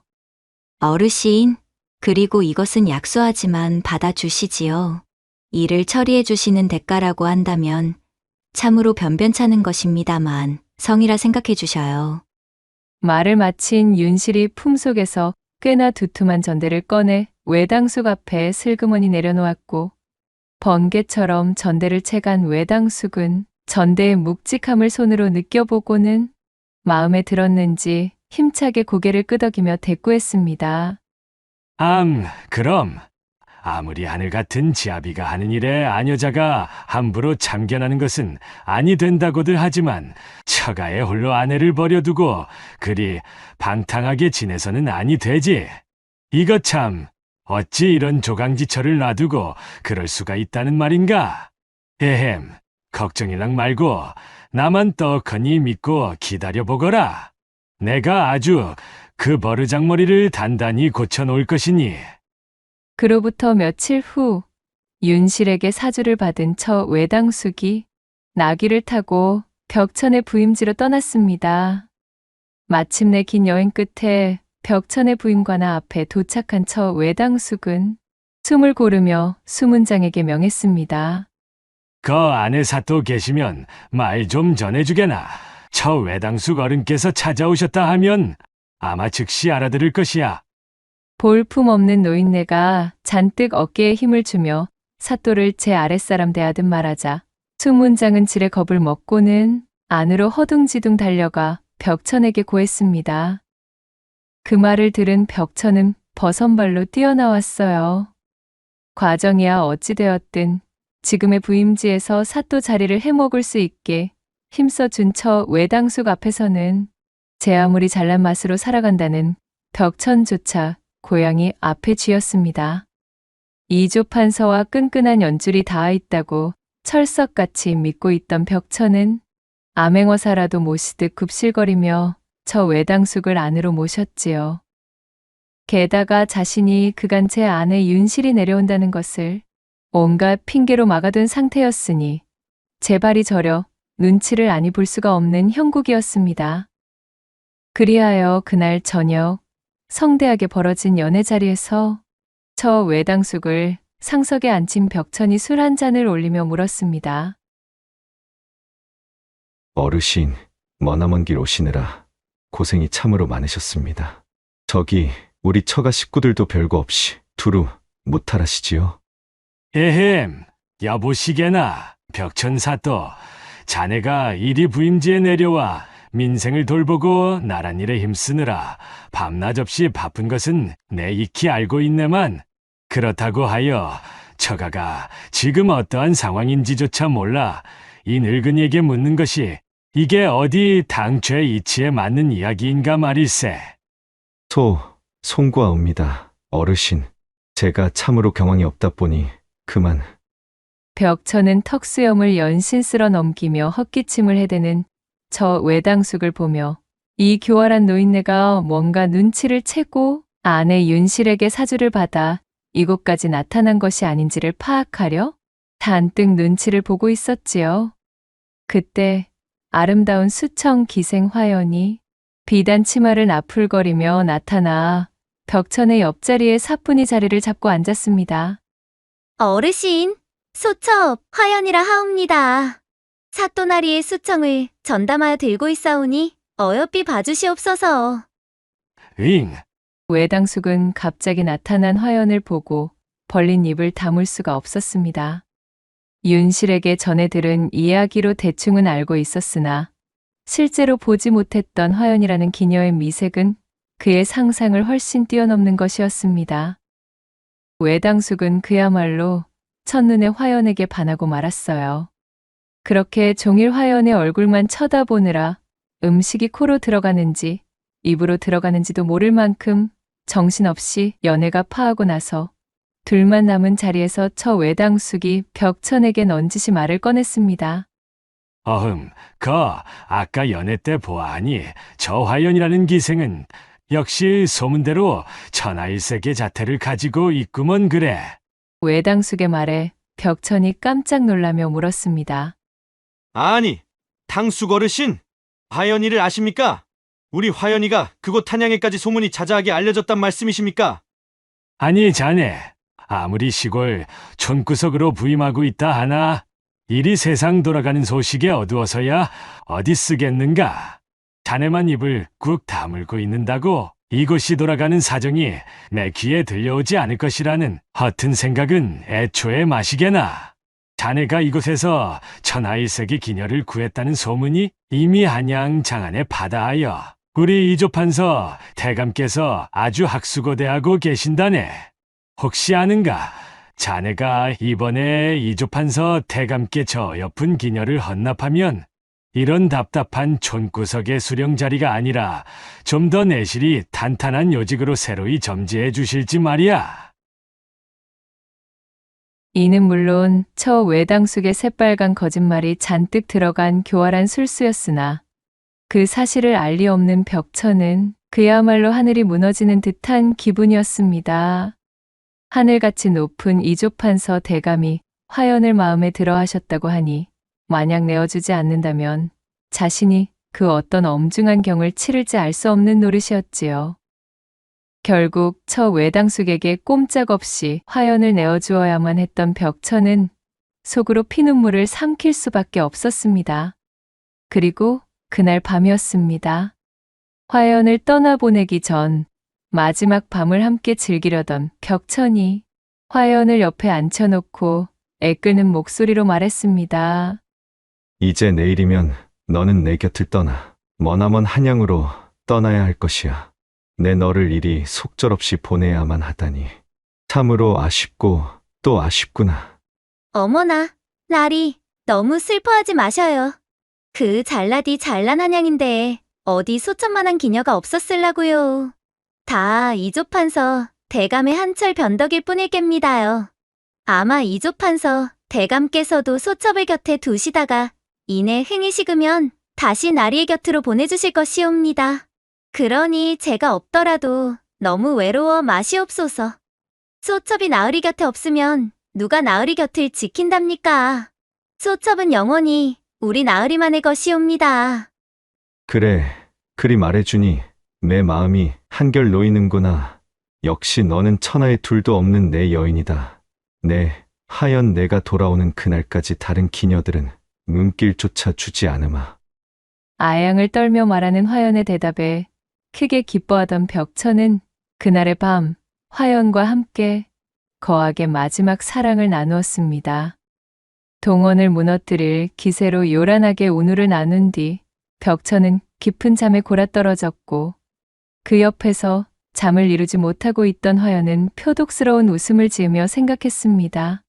F: 어르신, 그리고 이것은 약소하지만 받아주시지요. 일을 처리해 주시는 대가라고 한다면 참으로 변변찮은 것입니다만 성이라 생각해 주셔요.
A: 말을 마친 윤실이 품속에서 꽤나 두툼한 전대를 꺼내 외당숙 앞에 슬그머니 내려놓았고 번개처럼 전대를 채간 외당숙은 전대의 묵직함을 손으로 느껴보고는 마음에 들었는지 힘차게 고개를 끄덕이며 대꾸했습니다.
G: 그럼 아무리 하늘 같은 지아비가 하는 일에 아녀자가 함부로 참견하는 것은 아니 된다고들 하지만 처가에 홀로 아내를 버려두고 그리 방탕하게 지내서는 아니 되지. 이거 참 어찌 이런 조강지처를 놔두고 그럴 수가 있다는 말인가? 에헴, 걱정이랑 말고 나만 떡하니 믿고 기다려보거라. 내가 아주 그 버르장머리를 단단히 고쳐놓을 것이니.
A: 그로부터 며칠 후 윤실에게 사주를 받은 처 외당숙이 나귀를 타고 벽천의 부임지로 떠났습니다. 마침내 긴 여행 끝에 벽천의 부임관아 앞에 도착한 처 외당숙은 숨을 고르며 수문장에게 명했습니다.
G: 그 안에 사또 계시면 말 좀 전해주게나. 저 외당숙 어른께서 찾아오셨다 하면 아마 즉시 알아들을 것이야.
A: 볼품 없는 노인네가 잔뜩 어깨에 힘을 주며 사또를 제 아랫사람 대하듯 말하자 수문장은 지레 겁을 먹고는 안으로 허둥지둥 달려가 벽천에게 고했습니다. 그 말을 들은 벽천은 버선발로 뛰어나왔어요. 과정이야 어찌되었든 지금의 부임지에서 사또 자리를 해먹을 수 있게 힘써준 처 외당숙 앞에서는 제 아무리 잘난 맛으로 살아간다는 벽천조차 고향이 앞에 쥐었습니다. 이조판서와 끈끈한 연줄이 닿아 있다고 철석같이 믿고 있던 벽천은 암행어사라도 모시듯 굽실거리며 저 외당숙을 안으로 모셨지요. 게다가 자신이 그간 제 아내 윤실이 내려온다는 것을 온갖 핑계로 막아둔 상태였으니 제 발이 저려 눈치를 아니 볼 수가 없는 형국이었습니다. 그리하여 그날 저녁 성대하게 벌어진 연애 자리에서 저 외당숙을 상석에 앉힌 벽천이 술 한 잔을 올리며 물었습니다.
C: 어르신, 머나먼 길 오시느라 고생이 참으로 많으셨습니다. 저기 우리 처가 식구들도 별거 없이 두루 무탈하시지요.
G: 에헴, 여보시게나 벽천사또, 자네가 이리 부임지에 내려와 민생을 돌보고 나란 일에 힘쓰느라 밤낮 없이 바쁜 것은 내 익히 알고 있네만, 그렇다고 하여 처가가 지금 어떠한 상황인지조차 몰라 이 늙은이에게 묻는 것이 이게 어디 당최 이치에 맞는 이야기인가 말일세.
C: 송구하옵니다. 어르신, 제가 참으로 경황이 없다 보니 그만.
A: 벽천은 턱수염을 연신 쓸어 넘기며 헛기침을 해대는 저 외당숙을 보며 이 교활한 노인네가 뭔가 눈치를 채고 아내 윤실에게 사주를 받아 이곳까지 나타난 것이 아닌지를 파악하려 잔뜩 눈치를 보고 있었지요. 그때 아름다운 수청 기생 화연이 비단 치마를 나풀거리며 나타나 벽천의 옆자리에 사뿐히 자리를 잡고 앉았습니다.
H: 어르신, 소첩 화연이라 하옵니다. 사또나리의 수청을 전담하여 들고 있사오니 어여삐 봐주시옵소서.
G: 응,
A: 외당숙은 갑자기 나타난 화연을 보고 벌린 입을 다물 수가 없었습니다. 윤실에게 전해 들은 이야기로 대충은 알고 있었으나 실제로 보지 못했던 화연이라는 기녀의 미색은 그의 상상을 훨씬 뛰어넘는 것이었습니다. 외당숙은 그야말로 첫눈에 화연에게 반하고 말았어요. 그렇게 종일 화연의 얼굴만 쳐다보느라 음식이 코로 들어가는지 입으로 들어가는지도 모를 만큼 정신없이 연애가 파하고 나서 둘만 남은 자리에서 처 외당숙이 벽천에게 넌지시 말을 꺼냈습니다.
G: 아까 연애 때 보아하니 저 화연이라는 기생은 역시 소문대로 천하일색의 자태를 가지고 있구먼 그래.
A: 외당숙의 말에 벽천이 깜짝 놀라며 물었습니다.
C: 아니, 당숙 어르신, 화연이를 아십니까? 우리 화연이가 그곳 탄양에까지 소문이 자자하게 알려졌단 말씀이십니까?
G: 아니 자네, 아무리 시골 촌구석으로 부임하고 있다 하나 일이 세상 돌아가는 소식에 어두워서야 어디 쓰겠는가. 자네만 입을 꾹 다물고 있는다고 이곳이 돌아가는 사정이 내 귀에 들려오지 않을 것이라는 허튼 생각은 애초에 마시게나. 자네가 이곳에서 천하일색의 기녀를 구했다는 소문이 이미 한양 장안에 바다하여 우리 이조판서 대감께서 아주 학수고대하고 계신다네. 혹시 아는가? 자네가 이번에 이조판서 대감께 저 옆은 기녀를 헌납하면 이런 답답한 촌구석의 수령 자리가 아니라 좀 더 내실이 탄탄한 요직으로 새로이 점지해 주실지 말이야.
A: 이는 물론 처 외당숙의 새빨간 거짓말이 잔뜩 들어간 교활한 술수였으나 그 사실을 알 리 없는 벽천은 그야말로 하늘이 무너지는 듯한 기분이었습니다. 하늘같이 높은 이조판서 대감이 화연을 마음에 들어 하셨다고 하니 만약 내어주지 않는다면 자신이 그 어떤 엄중한 경을 치를지 알 수 없는 노릇이었지요. 결국 처 외당숙에게 꼼짝없이 화연을 내어주어야만 했던 벽천은 속으로 피눈물을 삼킬 수밖에 없었습니다. 그리고 그날 밤이었습니다. 화연을 떠나보내기 전 마지막 밤을 함께 즐기려던 벽천이 화연을 옆에 앉혀놓고 애끓는 목소리로 말했습니다.
C: 이제 내일이면 너는 내 곁을 떠나 머나먼 한양으로 떠나야 할 것이야. 내 너를 이리 속절없이 보내야만 하다니 참으로 아쉽고 또 아쉽구나.
H: 어머나, 나리, 너무 슬퍼하지 마셔요. 그 잘나디 잘난 한양인데 어디 소천만한 기녀가 없었을라고요. 다 이조판서 대감의 한철 변덕일 뿐일 겝니다요. 아마 이조판서 대감께서도 소첩을 곁에 두시다가 이내 흥이 식으면 다시 나리의 곁으로 보내주실 것이옵니다. 그러니 제가 없더라도 너무 외로워 마시옵소서. 소첩이 나으리 곁에 없으면 누가 나으리 곁을 지킨답니까? 소첩은 영원히 우리 나으리만의 것이옵니다.
C: 그래, 그리 말해주니 내 마음이 한결 놓이는구나. 역시 너는 천하에 둘도 없는 내 여인이다. 하연 내가 돌아오는 그날까지 다른 기녀들은 눈길조차 주지 않으마.
A: 아양을 떨며 말하는 화연의 대답에 크게 기뻐하던 벽천은 그날의 밤 화연과 함께 거하게 마지막 사랑을 나누었습니다. 동원을 무너뜨릴 기세로 요란하게 운우를 나눈 뒤 벽천은 깊은 잠에 골아떨어졌고 그 옆에서 잠을 이루지 못하고 있던 화연은 표독스러운 웃음을 지으며 생각했습니다.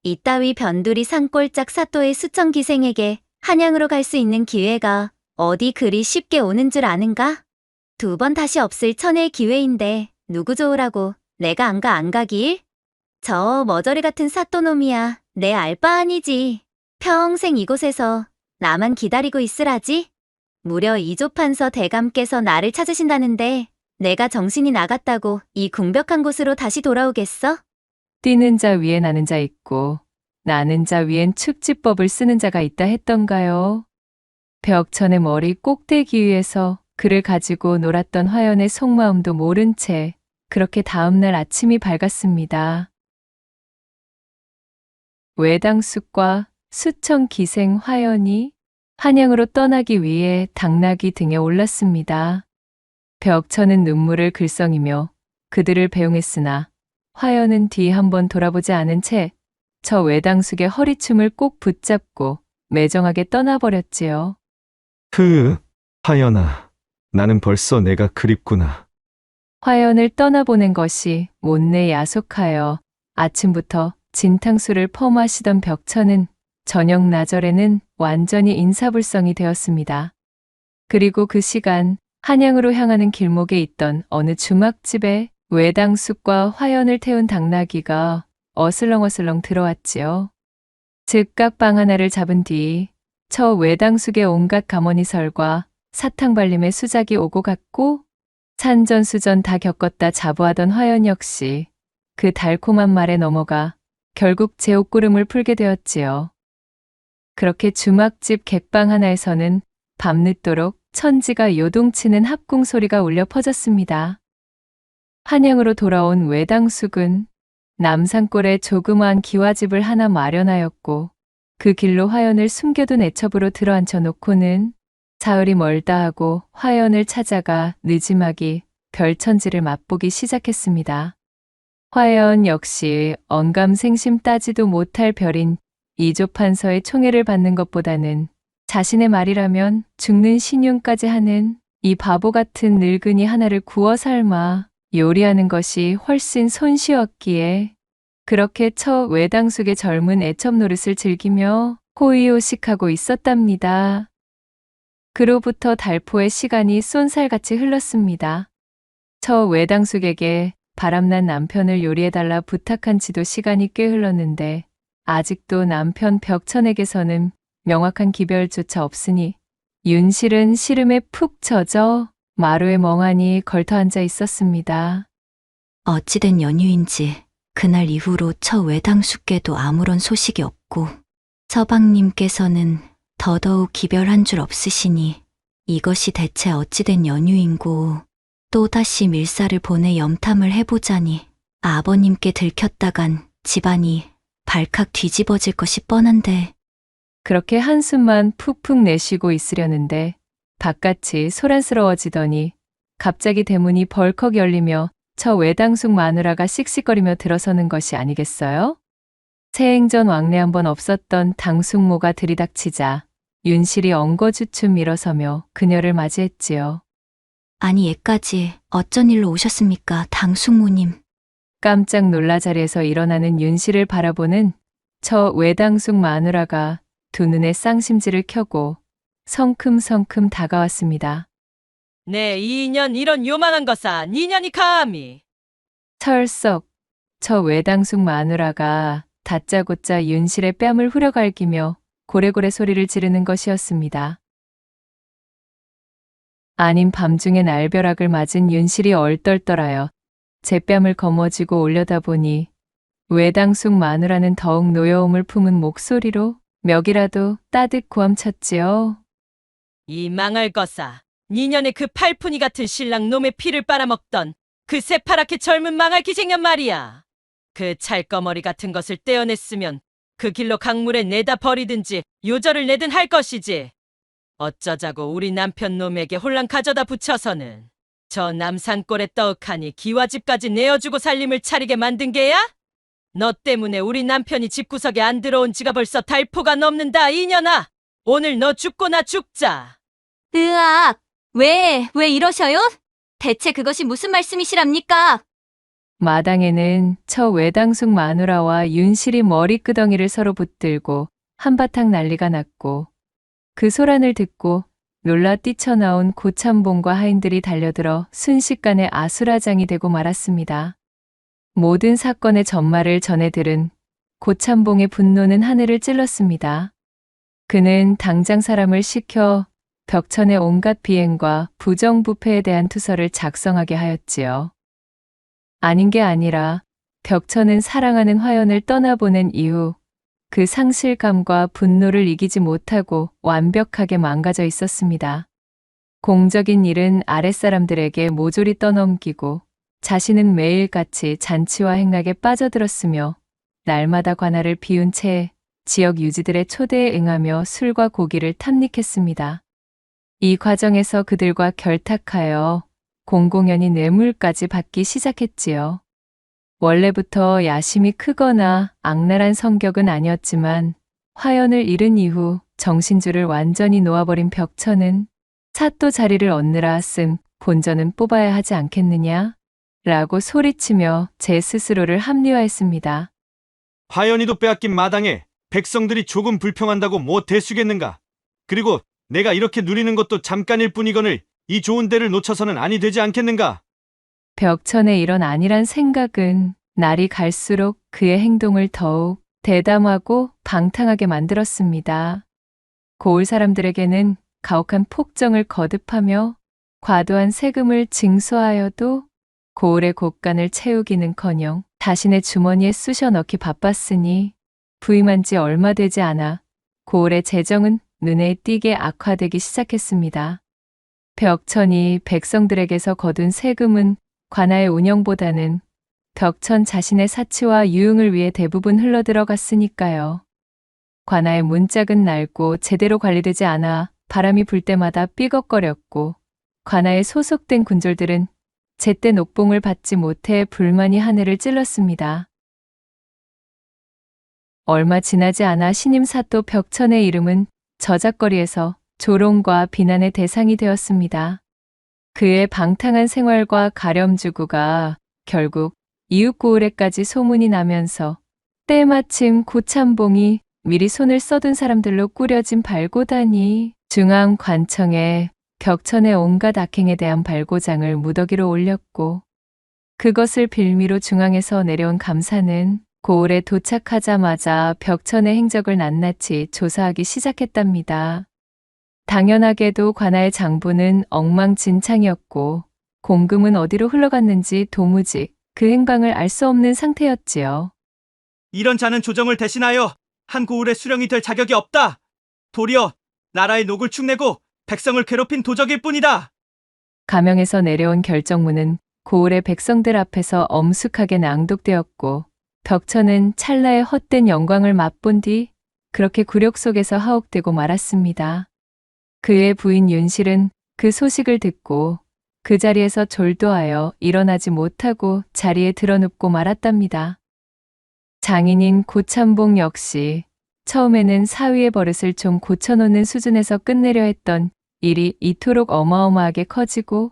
H: 이따위 변두리 산골짝 사또의 수천 기생에게 한양으로 갈 수 있는 기회가 어디 그리 쉽게 오는 줄 아는가? 2번 다시 없을 천혜의 기회인데 누구 좋으라고 내가 안 가길? 저 머저리 같은 사또놈이야 내 알바 아니지. 평생 이곳에서 나만 기다리고 있으라지? 무려 이조판서 대감께서 나를 찾으신다는데 내가 정신이 나갔다고 이 궁벽한 곳으로 다시 돌아오겠어?
A: 뛰는 자 위에 나는 자 있고 나는 자 위엔 축지법을 쓰는 자가 있다 했던가요? 벽천의 머리 꼭대기 위에서 그를 가지고 놀았던 화연의 속마음도 모른 채 그렇게 다음날 아침이 밝았습니다. 외당숙과 수천 기생 화연이 한양으로 떠나기 위해 당나귀 등에 올랐습니다. 벽천은 눈물을 글썽이며 그들을 배웅했으나 화연은 뒤 한번 돌아보지 않은 채 저 외당숙의 허리춤을 꼭 붙잡고 매정하게 떠나버렸지요.
C: 하연아, 나는 벌써 내가 그립구나.
A: 화연을 떠나보낸 것이 못내 야속하여 아침부터 진탕수를 퍼마시던 벽천은 저녁 나절에는 완전히 인사불성이 되었습니다. 그리고 그 시간 한양으로 향하는 길목에 있던 어느 주막집에 외당숙과 화연을 태운 당나귀가 어슬렁어슬렁 들어왔지요. 즉각 방 하나를 잡은 뒤 처 외당숙의 온갖 가머니설과 사탕발림의 수작이 오고 갔고 산전수전 다 겪었다 자부하던 화연 역시 그 달콤한 말에 넘어가 결국 제옥구름을 풀게 되었지요. 그렇게 주막집 객방 하나에서는 밤늦도록 천지가 요동치는 합궁 소리가 울려 퍼졌습니다. 한양으로 돌아온 외당숙은 남산골에 조그마한 기와집을 하나 마련하였고 그 길로 화연을 숨겨둔 애첩으로 들어앉혀 놓고는 사흘이 멀다 하고 화연을 찾아가 느지막이 별천지를 맛보기 시작했습니다. 화연 역시 언감생심 따지도 못할 별인 이조판서의 총애를 받는 것보다는 자신의 말이라면 죽는 신용까지 하는 이 바보 같은 늙은이 하나를 구워 삶아 요리하는 것이 훨씬 손쉬웠기에 그렇게 처 외당숙의 젊은 애첩 노릇을 즐기며 호의호식하고 있었답니다. 그로부터 달포의 시간이 쏜살같이 흘렀습니다. 처 외당숙에게 바람난 남편을 요리해달라 부탁한 지도 시간이 꽤 흘렀는데 아직도 남편 벽천에게서는 명확한 기별조차 없으니 윤실은 시름에 푹 젖어 마루에 멍하니 걸터앉아 있었습니다.
F: 어찌된 연유인지 그날 이후로 처 외당숙께도 아무런 소식이 없고 서방님께서는 더더욱 기별한 줄 없으시니 이것이 대체 어찌된 연유인고 또다시 밀사를 보내 염탐을 해보자니 아버님께 들켰다간 집안이 발칵 뒤집어질 것이 뻔한데
A: 그렇게 한숨만 푹푹 내쉬고 있으려는데 바깥이 소란스러워지더니 갑자기 대문이 벌컥 열리며 처 외당숙 마누라가 씩씩거리며 들어서는 것이 아니겠어요? 새행전 왕래 한번 없었던 당숙모가 들이닥치자 윤실이 엉거주춤 일어서며 그녀를 맞이했지요.
F: 아니 얘까지 어쩐 일로 오셨습니까, 당숙모님?
A: 깜짝 놀라 자리에서 일어나는 윤실을 바라보는 처 외당숙 마누라가 두 눈에 쌍심지를 켜고 성큼성큼 다가왔습니다.
I: 네, 2년 이런 요만한 것아, 2년이 감히.
A: 철썩 처 외당숙 마누라가 다짜고짜 윤실의 뺨을 후려갈기며 고래고래 소리를 지르는 것이었습니다. 아닌 밤중에 날벼락을 맞은 윤실이 얼떨떨하여 제 뺨을 거머쥐고 올려다보니 외당숙 마누라는 더욱 노여움을 품은 목소리로 멱이라도 따뜻 고함쳤지요.
I: 이 망할 것아, 2년의 그 팔푼이 같은 신랑 놈의 피를 빨아먹던 그 새파랗게 젊은 망할 기생년 말이야. 그 찰거머리 같은 것을 떼어냈으면 그 길로 강물에 내다 버리든지 요절을 내든 할 것이지. 어쩌자고 우리 남편 놈에게 홀랑 가져다 붙여서는 저 남산골에 떡하니 기와집까지 내어주고 살림을 차리게 만든 게야? 너 때문에 우리 남편이 집구석에 안 들어온 지가 벌써 달포가 넘는다, 이년아. 오늘 너 죽고 나 죽자.
F: 으악! 왜 이러셔요? 대체 그것이 무슨 말씀이시랍니까?
A: 마당에는 처 외당숙 마누라와 윤실이 머리끄덩이를 서로 붙들고 한바탕 난리가 났고 그 소란을 듣고 놀라 뛰쳐나온 고참봉과 하인들이 달려들어 순식간에 아수라장이 되고 말았습니다. 모든 사건의 전말을 전해 들은 고참봉의 분노는 하늘을 찔렀습니다. 그는 당장 사람을 시켜 벽천의 온갖 비행과 부정부패에 대한 투서를 작성하게 하였지요. 아닌 게 아니라 벽천은 사랑하는 화연을 떠나보낸 이후 그 상실감과 분노를 이기지 못하고 완벽하게 망가져 있었습니다. 공적인 일은 아랫사람들에게 모조리 떠넘기고 자신은 매일같이 잔치와 행락에 빠져들었으며 날마다 관할을 비운 채 지역 유지들의 초대에 응하며 술과 고기를 탐닉했습니다. 이 과정에서 그들과 결탁하여 공공연히 뇌물까지 받기 시작했지요. 원래부터 야심이 크거나 악랄한 성격은 아니었지만 화연을 잃은 이후 정신줄을 완전히 놓아버린 벽천은 사또 자리를 얻느라 쓴 본전은 뽑아야 하지 않겠느냐? 라고 소리치며 제 스스로를 합리화했습니다.
C: 화연이도 빼앗긴 마당에 백성들이 조금 불평한다고 뭐 대수겠는가? 그리고 내가 이렇게 누리는 것도 잠깐일 뿐이거늘 이 좋은 데를 놓쳐서는 아니 되지 않겠는가?
A: 벽천의 이런 안일한 생각은 날이 갈수록 그의 행동을 더욱 대담하고 방탕하게 만들었습니다. 고을 사람들에게는 가혹한 폭정을 거듭하며 과도한 세금을 징수하여도 고을의 곳간을 채우기는커녕 자신의 주머니에 쑤셔 넣기 바빴으니 부임한 지 얼마 되지 않아 고을의 재정은 눈에 띄게 악화되기 시작했습니다. 벽천이 백성들에게서 거둔 세금은 관아의 운영보다는 벽천 자신의 사치와 유흥을 위해 대부분 흘러들어갔으니까요. 관아의 문짝은 낡고 제대로 관리되지 않아 바람이 불 때마다 삐걱거렸고 관아에 소속된 군졸들은 제때 녹봉을 받지 못해 불만이 하늘을 찔렀습니다. 얼마 지나지 않아 신임 사또 벽천의 이름은 저작거리에서 조롱과 비난의 대상이 되었습니다. 그의 방탕한 생활과 가렴주구가 결국 이웃 고을에까지 소문이 나면서 때마침 고참봉이 미리 손을 써둔 사람들로 꾸려진 발고단이 중앙관청에 벽천의 온갖 악행에 대한 발고장을 무더기로 올렸고 그것을 빌미로 중앙에서 내려온 감사는 고을에 도착하자마자 벽천의 행적을 낱낱이 조사하기 시작했답니다. 당연하게도 관아의 장부는 엉망진창이었고 공금은 어디로 흘러갔는지 도무지 그 행방을 알 수 없는 상태였지요.
J: 이런 자는 조정을 대신하여 한 고을의 수령이 될 자격이 없다. 도리어 나라의 녹을 축내고 백성을 괴롭힌 도적일 뿐이다.
A: 가명에서 내려온 결정문은 고을의 백성들 앞에서 엄숙하게 낭독되었고 벽천은 찰나의 헛된 영광을 맛본 뒤 그렇게 굴욕 속에서 하옥되고 말았습니다. 그의 부인 윤실은 그 소식을 듣고 그 자리에서 졸도하여 일어나지 못하고 자리에 드러눕고 말았답니다. 장인인 고참봉 역시 처음에는 사위의 버릇을 좀 고쳐놓는 수준에서 끝내려 했던 일이 이토록 어마어마하게 커지고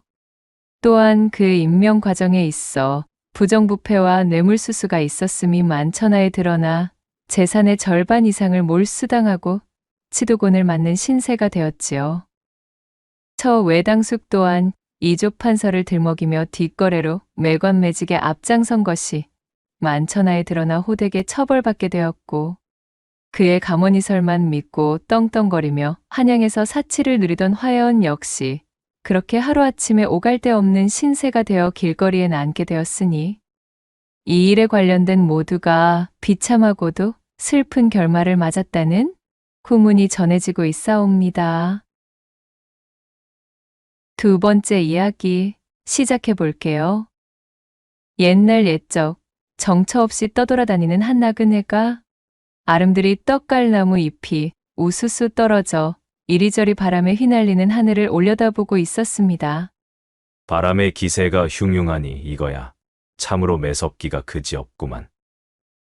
A: 또한 그 임명 과정에 있어 부정부패와 뇌물수수가 있었음이 만천하에 드러나 재산의 절반 이상을 몰수당하고 치도곤을 맞는 신세가 되었지요. 처 외당숙 또한 이조 판서를 들먹이며 뒷거래로 매관매직에 앞장선 것이 만천하에 드러나 호되게 처벌받게 되었고 그의 가모니설만 믿고 떵떵거리며 한양에서 사치를 누리던 화연 역시 그렇게 하루아침에 오갈 데 없는 신세가 되어 길거리에 앉게 되었으니 이 일에 관련된 모두가 비참하고도 슬픈 결말을 맞았다는 후문이 전해지고 있사옵니다. 두 번째 이야기 시작해 볼게요. 옛날 옛적 정처 없이 떠돌아다니는 한 나그네가 아름드리 떡갈나무 잎이 우수수 떨어져 이리저리 바람에 휘날리는 하늘을 올려다보고 있었습니다.
K: 바람의 기세가 흉흉하니 이거야. 참으로 매섭기가 그지없구만.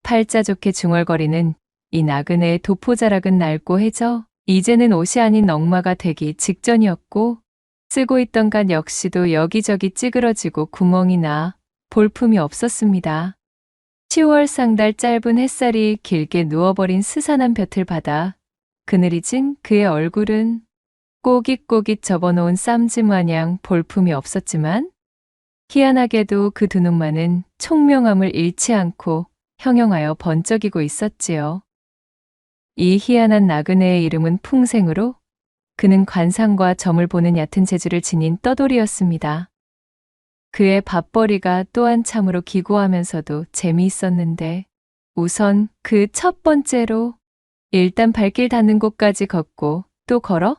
A: 팔자 좋게 중얼거리는 이 나그네의 도포자락은 낡고 해져 이제는 옷이 아닌 넝마가 되기 직전이었고 쓰고 있던 간 역시도 여기저기 찌그러지고 구멍이 나 볼품이 없었습니다. 10월 상달 짧은 햇살이 길게 누워버린 스산한 볕을 받아 그늘이 진 그의 얼굴은 꼬깃꼬깃 접어놓은 쌈지 마냥 볼품이 없었지만 희한하게도 그 두 눈만은 총명함을 잃지 않고 형형하여 번쩍이고 있었지요. 이 희한한 나그네의 이름은 풍생으로 그는 관상과 점을 보는 얕은 재주를 지닌 떠돌이였습니다. 그의 밥벌이가 또한 참으로 기고하면서도 재미있었는데 우선 그 첫 번째로 일단 발길 닿는 곳까지 걷고 또 걸어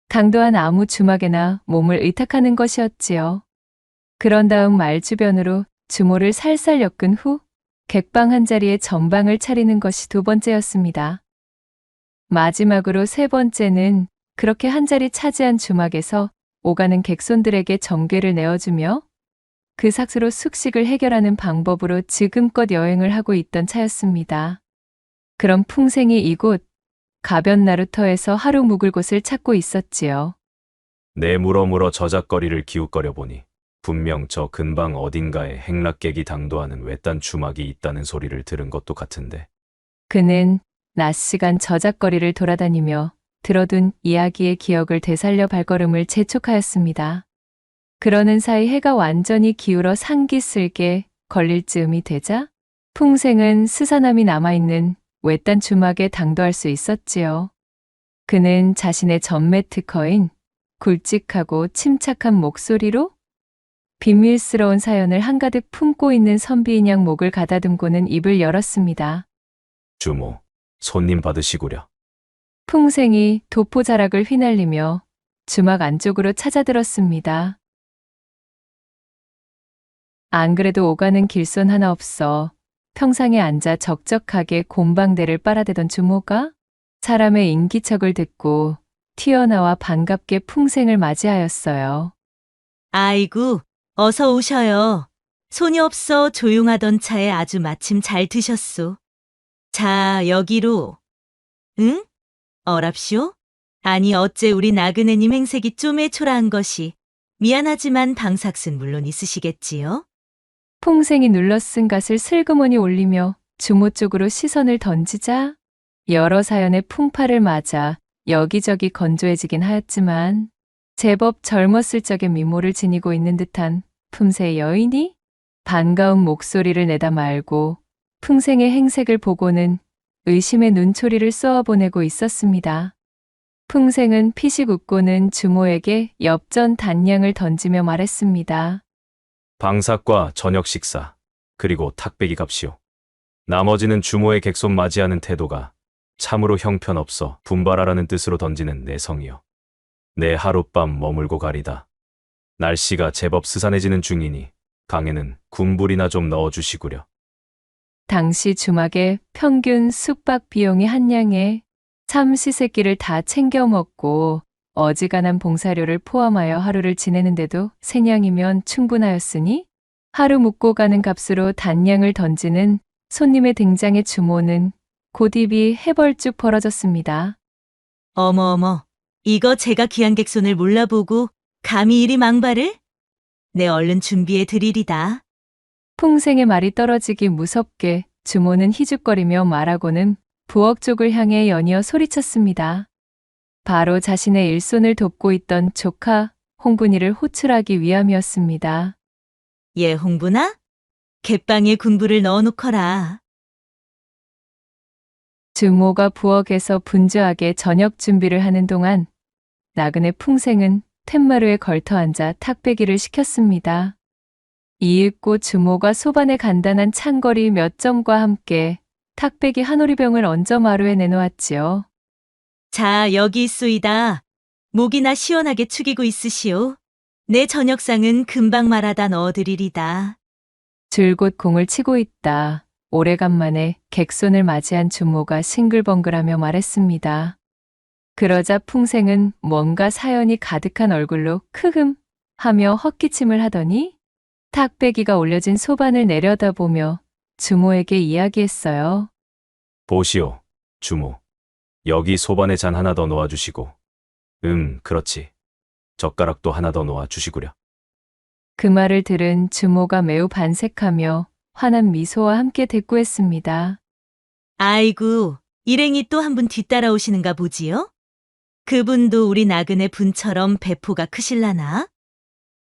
A: 강도한 아무 주막에나 몸을 의탁하는 것이었지요. 그런 다음 말주변으로 주모를 살살 엮은 후 객방 한 자리에 전방을 차리는 것이 두 번째였습니다. 마지막으로 세 번째는 그렇게 한 자리 차지한 주막에서 오가는 객손들에게 정궤를 내어주며 그 삭스로 숙식을 해결하는 방법으로 지금껏 여행을 하고 있던 차였습니다. 그럼 풍생이 이곳 가변 나루터에서 하루 묵을 곳을 찾고 있었지요.
K: 내 물어물어 저작거리를 기웃거려 보니 분명 저 근방 어딘가에 행락객이 당도하는 외딴 주막이 있다는 소리를 들은 것도 같은데.
A: 그는 낮 시간 저작거리를 돌아다니며 들어둔 이야기의 기억을 되살려 발걸음을 재촉하였습니다. 그러는 사이 해가 완전히 기울어 상기슬게 걸릴 즈음이 되자 풍생은 스산함이 남아있는 외딴 주막에 당도할 수 있었지요. 그는 자신의 전매 특허인 굵직하고 침착한 목소리로 비밀스러운 사연을 한가득 품고 있는 선비인 양 목을 가다듬고는 입을 열었습니다.
K: 주모, 손님 받으시구려.
A: 풍생이 도포자락을 휘날리며 주막 안쪽으로 찾아들었습니다. 안 그래도 오가는 길손 하나 없어 평상에 앉아 적적하게 곰방대를 빨아대던 주모가 사람의 인기척을 듣고 튀어나와 반갑게 풍생을 맞이하였어요.
L: 아이고, 어서 오셔요. 손이 없어 조용하던 차에 아주 마침 잘 드셨소. 자, 여기로. 응? 어랍쇼? 아니, 어째 우리 나그네님 행색이 쪼매초라한 것이. 미안하지만 방삭순 물론 있으시겠지요?
A: 풍생이 눌러쓴 갓을 슬그머니 올리며 주모 쪽으로 시선을 던지자 여러 사연의 풍파를 맞아 여기저기 건조해지긴 하였지만 제법 젊었을 적의 미모를 지니고 있는 듯한 품새의 여인이 반가운 목소리를 내다 말고 풍생의 행색을 보고는 의심의 눈초리를 쏘아보내고 있었습니다. 풍생은 피식 웃고는 주모에게 엽전 단량을 던지며 말했습니다.
K: 방삭과 저녁 식사, 그리고 탁배기 값이오. 나머지는 주모의 객손 맞이하는 태도가 참으로 형편없어 분발하라는 뜻으로 던지는 내 성이요. 내 하룻밤 머물고 가리다. 날씨가 제법 스산해지는 중이니 강에는 군불이나 좀 넣어주시구려.
A: 당시 주막의 평균 숙박 비용이 한 냥에 참시세끼를 다 챙겨 먹고 어지간한 봉사료를 포함하여 하루를 지내는데도 세 냥이면 충분하였으니 하루 묵고 가는 값으로 단량을 던지는 손님의 등장에 주모는 곧입이 해벌쭉 벌어졌습니다.
L: 어머어머, 이거 제가 귀한 객손을 몰라보고 감히 이리 망발을? 네, 얼른 준비해 드리리다.
A: 풍생의 말이 떨어지기 무섭게 주모는 희죽거리며 말하고는 부엌 쪽을 향해 연이어 소리쳤습니다. 바로 자신의 일손을 돕고 있던 조카 홍분이를 호출하기 위함이었습니다.
L: 예, 홍분아? 갯방에 군불을 넣어놓거라.
A: 주모가 부엌에서 분주하게 저녁 준비를 하는 동안 나그네 풍생은 툇마루에 걸터앉아 탁배기를 시켰습니다. 이윽고 주모가 소반에 간단한 찬거리 몇 점과 함께 탁배기 한 오리병을 얹어 마루에 내놓았지요.
L: 자, 여기 있소이다. 목이나 시원하게 축이고 있으시오. 내 저녁상은 금방 말아다 넣어드리리다.
A: 줄곧 공을 치고 있다. 오래간만에 객손을 맞이한 주모가 싱글벙글하며 말했습니다. 그러자 풍생은 뭔가 사연이 가득한 얼굴로 크흠 하며 헛기침을 하더니 탁배기가 올려진 소반을 내려다보며 주모에게 이야기했어요.
K: 보시오, 주모. 여기 소반에 잔 하나 더 놓아주시고. 그렇지. 젓가락도 하나 더 놓아주시구려.
A: 그 말을 들은 주모가 매우 반색하며 환한 미소와 함께 대꾸했습니다.
L: 아이고, 일행이 또 한 분 뒤따라오시는가 보지요? 그분도 우리 나그네 분처럼 배포가 크실라나?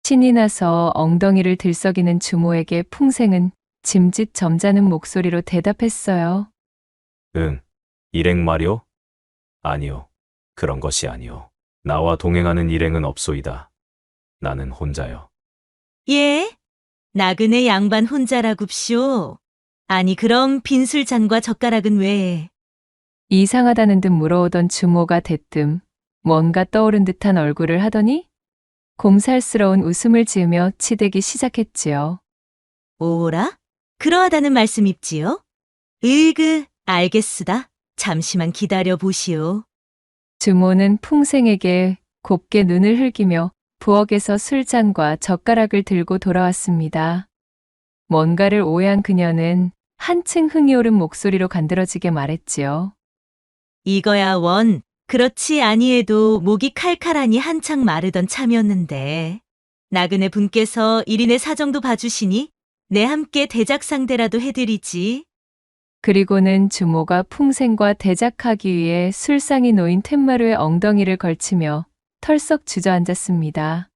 A: 신이 나서 엉덩이를 들썩이는 주모에게 풍생은 짐짓 점잖은 목소리로 대답했어요.
K: 일행 말이오? 아니오. 그런 것이 아니오. 나와 동행하는 일행은 없소이다. 나는 혼자요.
L: 예? 나그네 양반 혼자라굽쇼. 아니, 그럼 빈술잔과 젓가락은 왜?
A: 이상하다는 듯 물어오던 주모가 대뜸 뭔가 떠오른 듯한 얼굴을 하더니 곰살스러운 웃음을 지으며 치대기 시작했지요.
L: 오라? 그러하다는 말씀입지요? 알겠으다. 잠시만 기다려 보시오.
A: 주모는 풍생에게 곱게 눈을 흘기며 부엌에서 술잔과 젓가락을 들고 돌아왔습니다. 뭔가를 오해한 그녀는 한층 흥이 오른 목소리로 간드러지게 말했지요.
L: 이거야 원. 그렇지 아니해도 목이 칼칼하니 한창 마르던 참이었는데. 나그네 분께서 1인의 사정도 봐주시니 내 함께 대작상대라도 해드리지.
A: 그리고는 주모가 풍생과 대작하기 위해 술상이 놓인 텐마루에 엉덩이를 걸치며 털썩 주저앉았습니다.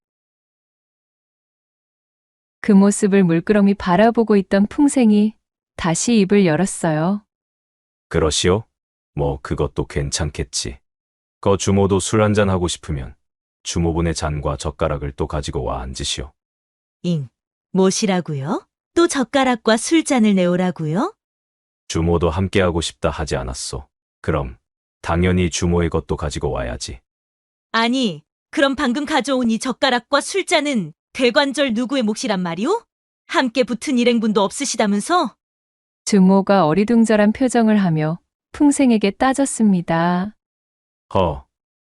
A: 그 모습을 물끄러미 바라보고 있던 풍생이 다시 입을 열었어요.
K: 그러시오? 뭐 그것도 괜찮겠지. 거 주모도 술 한잔 하고 싶으면 주모분의 잔과 젓가락을 또 가지고 와 앉으시오.
L: 뭐시라고요? 또 젓가락과 술잔을 내오라고요?
K: 주모도 함께하고 싶다 하지 않았소. 그럼 당연히 주모의 것도 가지고 와야지.
L: 아니, 그럼 방금 가져온 이 젓가락과 술잔은 대관절 누구의 몫이란 말이오? 함께 붙은 일행분도 없으시다면서?
A: 주모가 어리둥절한 표정을 하며 풍생에게 따졌습니다.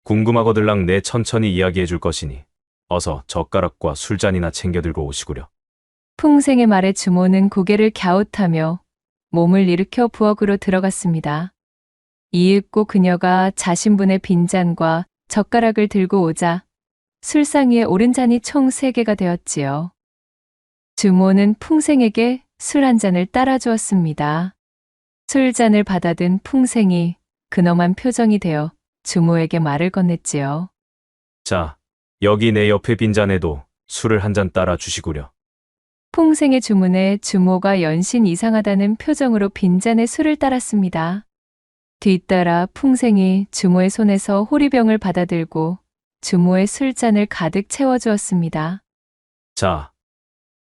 K: 궁금하거들랑 내 천천히 이야기해 줄 것이니 어서 젓가락과 술잔이나 챙겨 들고 오시구려.
A: 풍생의 말에 주모는 고개를 갸웃하며 몸을 일으켜 부엌으로 들어갔습니다. 이윽고 그녀가 자신분의 빈잔과 젓가락을 들고 오자 술상 위에 오른 잔이 총 3개가 되었지요. 주모는 풍생에게 술 한 잔을 따라 주었습니다. 술잔을 받아든 풍생이 근엄한 표정이 되어 주모에게 말을 건넸지요.
K: 자, 여기 내 옆에 빈잔에도 술을 한 잔 따라 주시구려.
A: 풍생의 주문에 주모가 연신 이상하다는 표정으로 빈잔에 술을 따랐습니다. 뒤따라 풍생이 주모의 손에서 호리병을 받아들고 주모의 술잔을 가득 채워주었습니다.
K: 자,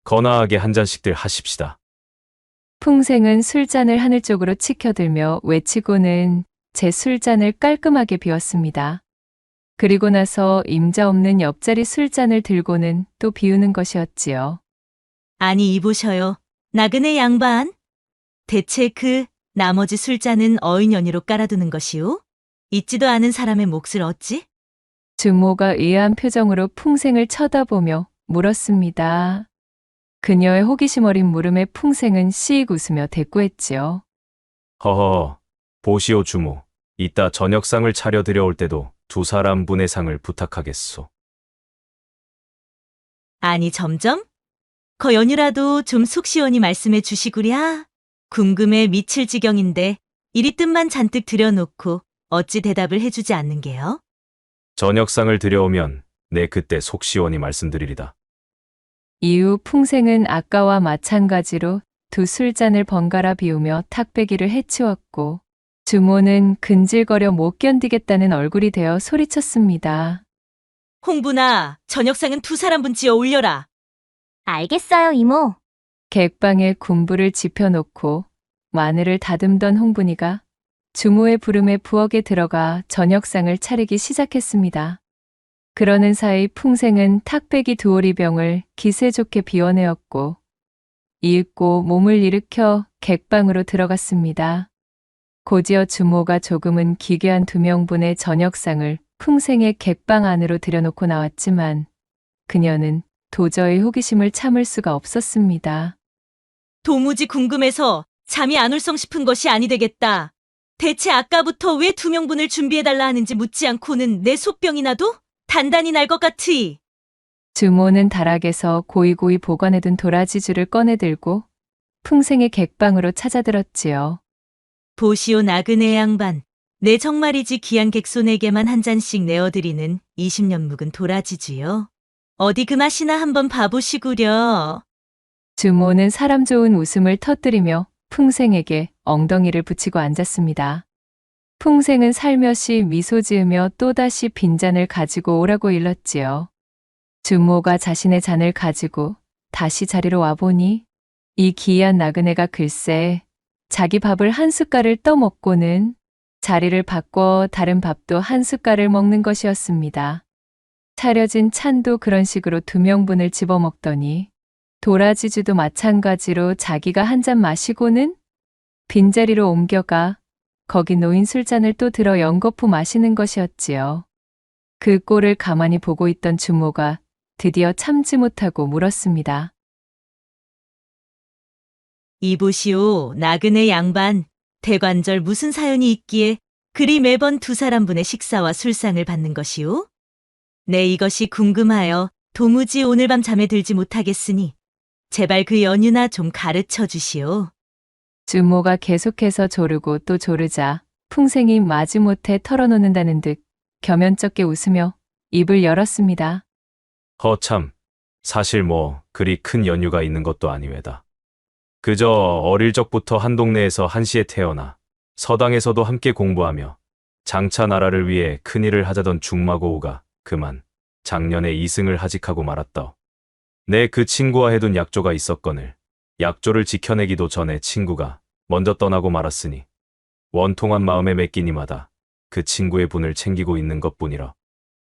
K: 거나하게 한 잔씩들 하십시다.
A: 풍생은 술잔을 하늘 쪽으로 치켜들며 외치고는 제 술잔을 깔끔하게 비웠습니다. 그리고 나서 임자 없는 옆자리 술잔을 들고는 또 비우는 것이었지요.
L: 아니 이보셔요. 나그네 양반. 대체 그 나머지 술잔은 어인 연유로 깔아두는 것이오? 있지도 않은 사람의 몫을 얻지?
A: 주모가 의아한 표정으로 풍생을 쳐다보며 물었습니다. 그녀의 호기심 어린 물음에 풍생은 씩 웃으며 대꾸했지요.
K: 허허, 보시오 주모. 이따 저녁상을 차려 드려올 때도 2사람분의 상을 부탁하겠소.
L: 아니 점점? 거 연유라도 좀 속 시원히 말씀해 주시구랴. 궁금해 미칠 지경인데 이리 뜻만 잔뜩 들여놓고 어찌 대답을 해주지 않는 게요?
K: 저녁상을 드려오면 내 그때 속 시원히 말씀드리리다.
A: 이후 풍생은 아까와 마찬가지로 2 술잔을 번갈아 비우며 탁배기를 해치웠고 주모는 근질거려 못 견디겠다는 얼굴이 되어 소리쳤습니다.
L: 홍분아, 저녁상은 2사람분 지어 올려라.
H: 알겠어요, 이모.
A: 객방에 군부를 지펴놓고 마늘을 다듬던 홍분이가 주모의 부름에 부엌에 들어가 저녁상을 차리기 시작했습니다. 그러는 사이 풍생은 탁배기 2오리병을 기세 좋게 비워내었고 이윽고 몸을 일으켜 객방으로 들어갔습니다. 곧이어 주모가 조금은 기괴한 2명분의 저녁상을 풍생의 객방 안으로 들여놓고 나왔지만 그녀는 도저히 호기심을 참을 수가 없었습니다.
L: 도무지 궁금해서 잠이 안 올성 싶은 것이 아니 되겠다. 대체 아까부터 왜 2명분을 준비해달라 하는지 묻지 않고는 내 소병이 나도 단단히 날 것 같으이.
A: 주모는 다락에서 고이고이 보관해둔 도라지주를 꺼내들고 풍생의 객방으로 찾아들었지요.
L: 보시오 나그네 양반. 내 정말이지 귀한 객손에게만 한 잔씩 내어드리는 20년 묵은 도라지주요. 어디 그 맛이나 한번 봐보시구려.
A: 주모는 사람 좋은 웃음을 터뜨리며 풍생에게 엉덩이를 붙이고 앉았습니다. 풍생은 살며시 미소 지으며 또다시 빈잔을 가지고 오라고 일렀지요. 주모가 자신의 잔을 가지고 다시 자리로 와보니 이 기이한 나그네가 글쎄 자기 밥을 한 숟갈을 떠먹고는 자리를 바꿔 다른 밥도 한 숟갈을 먹는 것이었습니다. 차려진 찬도 그런 식으로 2명분을 집어먹더니 도라지주도 마찬가지로 자기가 한 잔 마시고는 빈자리로 옮겨가 거기 놓인 술잔을 또 들어 연거푸 마시는 것이었지요. 그 꼴을 가만히 보고 있던 주모가 드디어 참지 못하고 물었습니다.
L: 이보시오 나그네 양반. 대관절 무슨 사연이 있기에 그리 매번 두 사람분의 식사와 술상을 받는 것이오? 내 이것이 궁금하여 도무지 오늘 밤 잠에 들지 못하겠으니 제발 그 연유나 좀 가르쳐 주시오.
A: 주모가 계속해서 조르고 또 조르자 풍생이 마지못해 털어놓는다는 듯 겸연쩍게 웃으며 입을 열었습니다.
K: 허참, 사실 뭐 그리 큰 연유가 있는 것도 아니외다. 그저 어릴 적부터 한 동네에서 한시에 태어나 서당에서도 함께 공부하며 장차 나라를 위해 큰일을 하자던 중마고우가 그만 작년에 이승을 하직하고 말았다. 내 그 친구와 해둔 약조가 있었거늘 약조를 지켜내기도 전에 친구가 먼저 떠나고 말았으니 원통한 마음에 맡기니마다 그 친구의 분을 챙기고 있는 것뿐이라.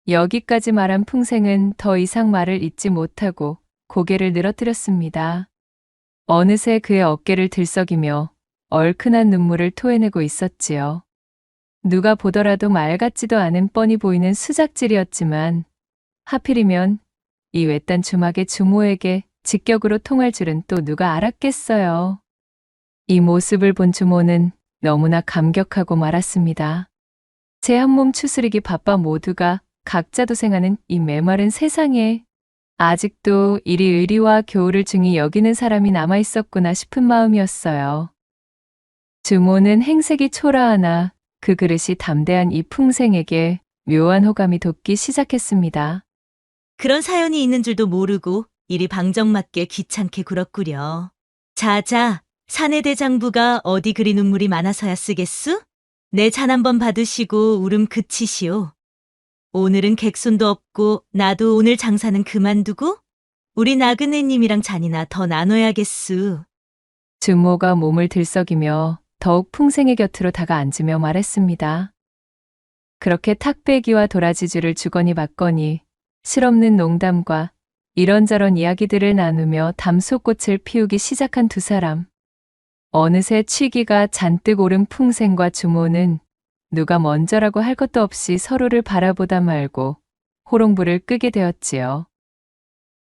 A: 여기까지 말한 풍생은 더 이상 말을 잇지 못하고 고개를 늘어뜨렸습니다. 어느새 그의 어깨를 들썩이며 얼큰한 눈물을 토해내고 있었지요. 누가 보더라도 말 같지도 않은 뻔히 보이는 수작질이었지만 하필이면 이 외딴 주막의 주모에게 직격으로 통할 줄은 또 누가 알았겠어요. 이 모습을 본 주모는 너무나 감격하고 말았습니다. 제 한 몸 추스리기 바빠 모두가 각자 도생하는 이 메마른 세상에 아직도 이리 의리와 교우를 중히 여기는 사람이 남아있었구나 싶은 마음이었어요. 주모는 행색이 초라하나 그 그릇이 담대한 이 풍생에게 묘한 호감이 돋기 시작했습니다.
L: 그런 사연이 있는 줄도 모르고 이리 방정맞게 귀찮게 굴었구려. 자자, 사내 대장부가 어디 그리 눈물이 많아서야 쓰겠수? 내 잔 한번 받으시고 울음 그치시오. 오늘은 객손도 없고 나도 오늘 장사는 그만두고 우리 나그네님이랑 잔이나 더 나눠야겠수.
A: 주모가 몸을 들썩이며 더욱 풍생의 곁으로 다가앉으며 말했습니다. 그렇게 탁배기와 도라지주를 주거니 받거니 실없는 농담과 이런저런 이야기들을 나누며 담소꽃을 피우기 시작한 두 사람. 어느새 취기가 잔뜩 오른 풍생과 주모는 누가 먼저라고 할 것도 없이 서로를 바라보다 말고 호롱불을 끄게 되었지요.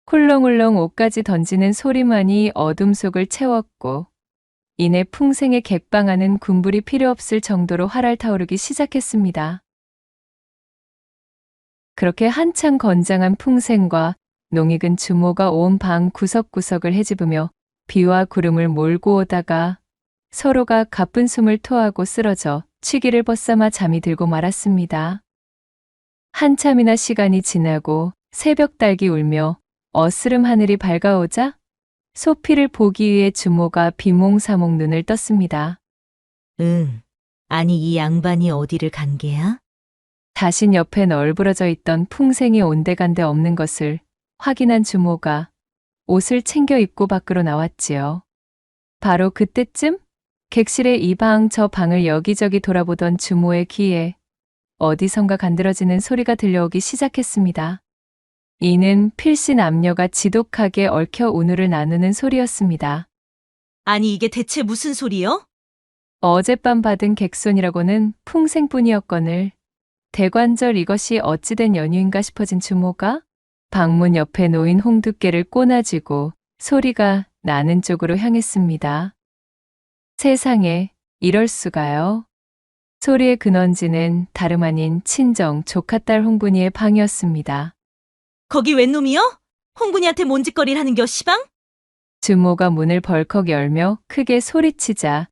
A: 훌렁훌렁 옷까지 던지는 소리만이 어둠 속을 채웠고 이내 풍생의 객방하는 군불이 필요 없을 정도로 활활 타오르기 시작했습니다. 그렇게 한창 건장한 풍생과 농익은 주모가 온 방 구석구석을 헤집으며 비와 구름을 몰고 오다가 서로가 가쁜 숨을 토하고 쓰러져 취기를 벗삼아 잠이 들고 말았습니다. 한참이나 시간이 지나고 새벽 달기 울며 어스름 하늘이 밝아오자 소피를 보기 위해 주모가 비몽사몽 눈을 떴습니다.
L: 아니 이 양반이 어디를 간 게야?
A: 자신 옆에 널브러져 있던 풍생이 온데간데 없는 것을 확인한 주모가 옷을 챙겨 입고 밖으로 나왔지요. 바로 그때쯤 객실의 이 방 저 방을 여기저기 돌아보던 주모의 귀에 어디선가 간드러지는 소리가 들려오기 시작했습니다. 이는 필시 남녀가 지독하게 얽혀 운우를 나누는 소리였습니다.
L: 아니 이게 대체 무슨 소리요?
A: 어젯밤 받은 객손이라고는 풍생뿐이었거늘 대관절 이것이 어찌된 연유인가 싶어진 주모가 방문 옆에 놓인 홍두깨를 꼬나쥐고 소리가 나는 쪽으로 향했습니다. 세상에 이럴 수가요. 소리의 근원지는 다름 아닌 친정 조카딸 홍분이의 방이었습니다.
L: 거기 웬 놈이요? 홍군이한테 뭔 짓거리를 하는겨 시방?
A: 주모가 문을 벌컥 열며 크게 소리치자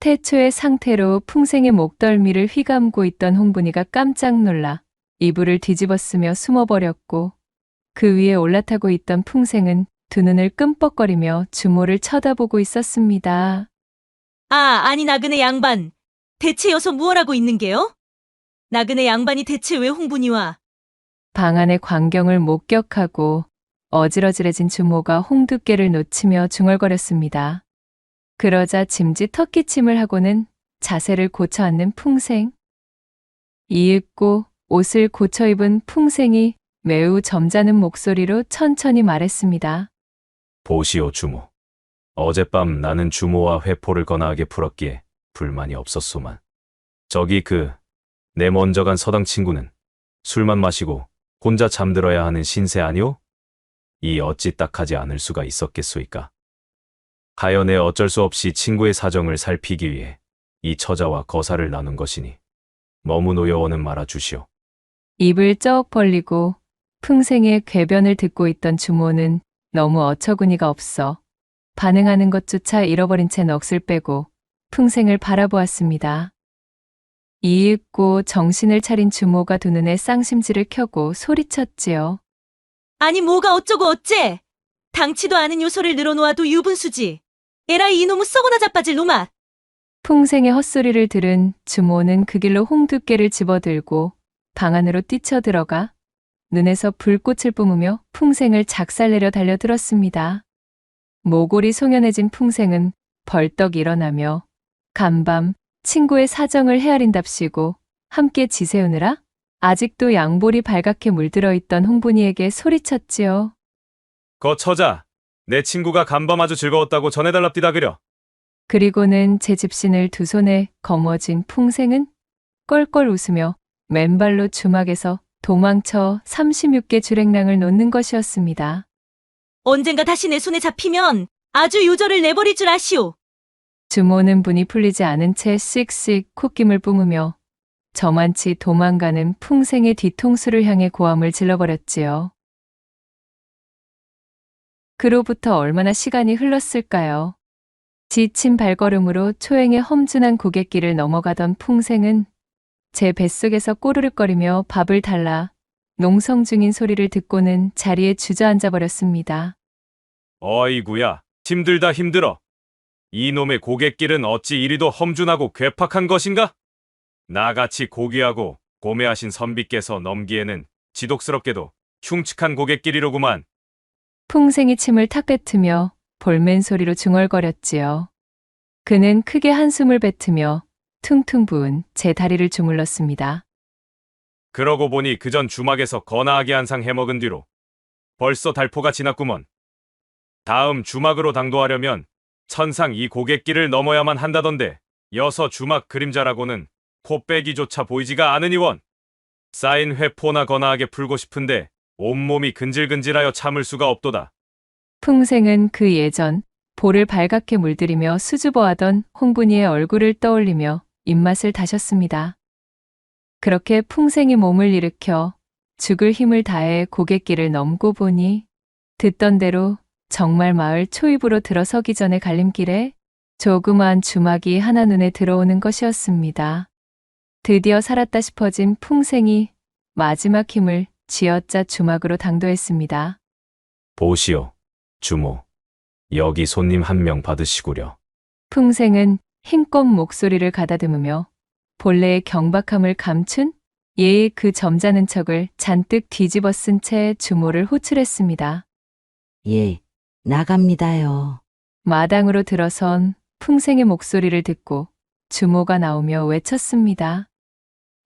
A: 태초의 상태로 풍생의 목덜미를 휘감고 있던 홍분이가 깜짝 놀라 이불을 뒤집어쓰며 숨어버렸고 그 위에 올라타고 있던 풍생은 두 눈을 끔뻑거리며 주모를 쳐다보고 있었습니다.
L: 아니 나그네 양반. 대체 여서 무얼하고 있는 게요? 나그네 양반이 대체 왜 홍분이와?
A: 방 안의 광경을 목격하고 어지러질해진 주모가 홍두깨를 놓치며 중얼거렸습니다. 그러자 짐짓 턱기침을 하고는 자세를 고쳐 앉는 풍생. 이윽고 옷을 고쳐 입은 풍생이 매우 점잖은 목소리로 천천히 말했습니다.
K: 보시오 주모. 어젯밤 나는 주모와 회포를 거나하게 풀었기에 불만이 없었소만. 저기 내 먼저 간 서당 친구는 술만 마시고 혼자 잠들어야 하는 신세 아니오? 이 어찌 딱하지 않을 수가 있었겠소이까. 하여내 어쩔 수 없이 친구의 사정을 살피기 위해 이 처자와 거사를 나눈 것이니 너무 노여워는 말아 주시오.
A: 입을 쩍 벌리고 풍생의 궤변을 듣고 있던 주모는 너무 어처구니가 없어 반응하는 것조차 잃어버린 채 넋을 빼고 풍생을 바라보았습니다. 이윽고 정신을 차린 주모가 두 눈에 쌍심지를 켜고 소리쳤지요.
L: 아니 뭐가 어쩌고 어째? 당치도 않은 요소를 늘어놓아도 유분수지. 에라이 이놈의 썩어나 자빠질 놈아.
A: 풍생의 헛소리를 들은 주모는 그 길로 홍두깨를 집어들고 방 안으로 뛰쳐들어가 눈에서 불꽃을 뿜으며 풍생을 작살내려 달려들었습니다. 모골이 송연해진 풍생은 벌떡 일어나며 간밤 친구의 사정을 헤아린답시고 함께 지새우느라 아직도 양볼이 발갛게 물들어 있던 홍분이에게 소리쳤지요.
K: 거 처자, 내 친구가 간밤 아주 즐거웠다고 전해달랍디다 그려.
A: 그리고는 제 집신을 두 손에 거머쥔 풍생은 껄껄 웃으며 맨발로 주막에서 도망쳐 36개 주랭랑을 놓는 것이었습니다.
L: 언젠가 다시 내 손에 잡히면 아주 요절을 내버릴 줄 아시오.
A: 주모는 분이 풀리지 않은 채 씩씩 콧김을 뿜으며 저만치 도망가는 풍생의 뒤통수를 향해 고함을 질러버렸지요. 그로부터 얼마나 시간이 흘렀을까요? 지친 발걸음으로 초행의 험준한 고갯길을 넘어가던 풍생은 제 뱃속에서 꼬르륵거리며 밥을 달라 농성 중인 소리를 듣고는 자리에 주저앉아 버렸습니다.
K: 어이구야, 힘들다 힘들어. 이놈의 고갯길은 어찌 이리도 험준하고 괴팍한 것인가? 나같이 고귀하고 고매하신 선비께서 넘기에는 지독스럽게도 흉측한 고갯길이로구만.
A: 풍생이 침을 탁 뱉으며 볼멘 소리로 중얼거렸지요. 그는 크게 한숨을 뱉으며 퉁퉁 부은 제 다리를 주물렀습니다.
K: 그러고 보니 그전 주막에서 거나하게 한 상 해먹은 뒤로 벌써 달포가 지났구먼. 다음 주막으로 당도하려면 천상 이 고갯길을 넘어야만 한다던데 여서 주막 그림자라고는 코빼기조차 보이지가 않으니원. 쌓인 회포나 거나하게 풀고 싶은데 온몸이 근질근질하여 참을 수가 없도다.
A: 풍생은 그 예전 볼을 발갛게 물들이며 수줍어하던 홍분이의 얼굴을 떠올리며 입맛을 다셨습니다. 그렇게 풍생이 몸을 일으켜 죽을 힘을 다해 고갯길을 넘고 보니 듣던 대로 정말 마을 초입으로 들어서기 전에 갈림길에 조그마한 주막이 하나 눈에 들어오는 것이었습니다. 드디어 살았다 싶어진 풍생이 마지막 힘을 쥐어짜 주막으로 당도했습니다.
K: 보시오, 주모. 여기 손님 한 명 받으시구려.
A: 풍생은 힘껏 목소리를 가다듬으며 본래의 경박함을 감춘 예의 그 점잖은 척을 잔뜩 뒤집어 쓴 채 주모를 호출했습니다.
M: 예, 나갑니다요.
A: 마당으로 들어선 풍생의 목소리를 듣고 주모가 나오며 외쳤습니다.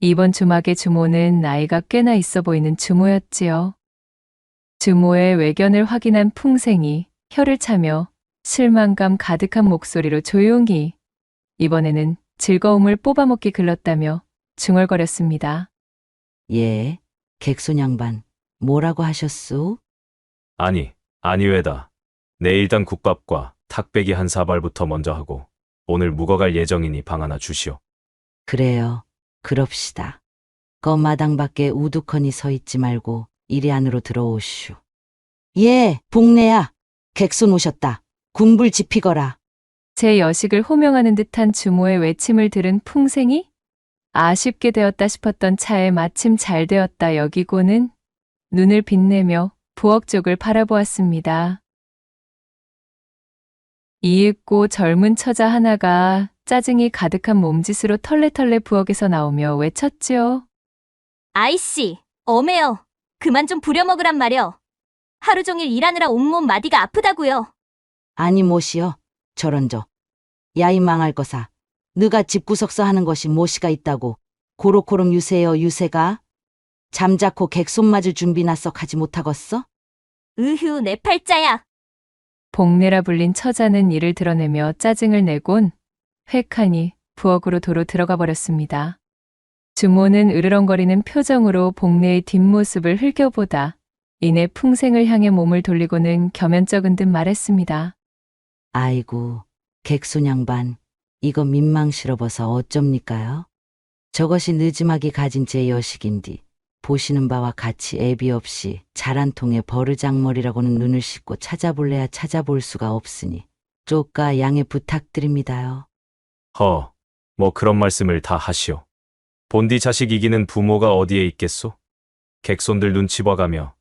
A: 이번 주막의 주모는 나이가 꽤나 있어 보이는 주모였지요. 주모의 외견을 확인한 풍생이 혀를 차며 실망감 가득한 목소리로 조용히 이번에는 즐거움을 뽑아먹기 글렀다며 중얼거렸습니다.
M: 예, 객손 양반, 뭐라고 하셨소?
K: 아니 왜다. 내 일단 국밥과 탁배기 한 사발부터 먼저 하고 오늘 묵어갈 예정이니 방 하나 주시오.
M: 그래요, 그럽시다. 마당 밖에 우두커니 서 있지 말고 이리 안으로 들어오시오. 예, 복내야. 객손 오셨다. 군불 지피거라.
A: 제 여식을 호명하는 듯한 주모의 외침을 들은 풍생이 아쉽게 되었다 싶었던 차에 마침 잘 되었다 여기고는 눈을 빛내며 부엌 쪽을 바라보았습니다. 이윽고 젊은 처자 하나가 짜증이 가득한 몸짓으로 털레털레 부엌에서 나오며 외쳤지요.
H: 아이씨, 엄해요. 그만 좀 부려먹으란 말이여. 하루 종일 일하느라 온몸 마디가 아프다고요.
M: 아니 못이여. 저런저. 야이 망할 거사. 너가 집구석서 하는 것이 못이가 있다고. 고로코름 유세여 유세가. 잠자코 객손 맞을 준비나 썩 하지 못하겠어?
H: 으휴, 내 팔자야.
A: 복내라 불린 처자는 이를 드러내며 짜증을 내곤 획하니 부엌으로 도로 들어가 버렸습니다. 주모는 으르렁거리는 표정으로 복내의 뒷모습을 흘겨보다 이내 풍생을 향해 몸을 돌리고는 겸연쩍은 듯 말했습니다.
M: 아이고, 객손 양반. 이거 민망 실어버서 어쩝니까요? 저것이 늦음하게 가진 제 여식인디 보시는 바와 같이 애비 없이 잘 한 통에 버르장머리라고는 눈을 씻고 찾아볼래야 찾아볼 수가 없으니 쪼까 양해 부탁드립니다요.
K: 뭐 그런 말씀을 다 하시오. 본디 자식 이기는 부모가 어디에 있겠소? 객손들 눈치 봐가며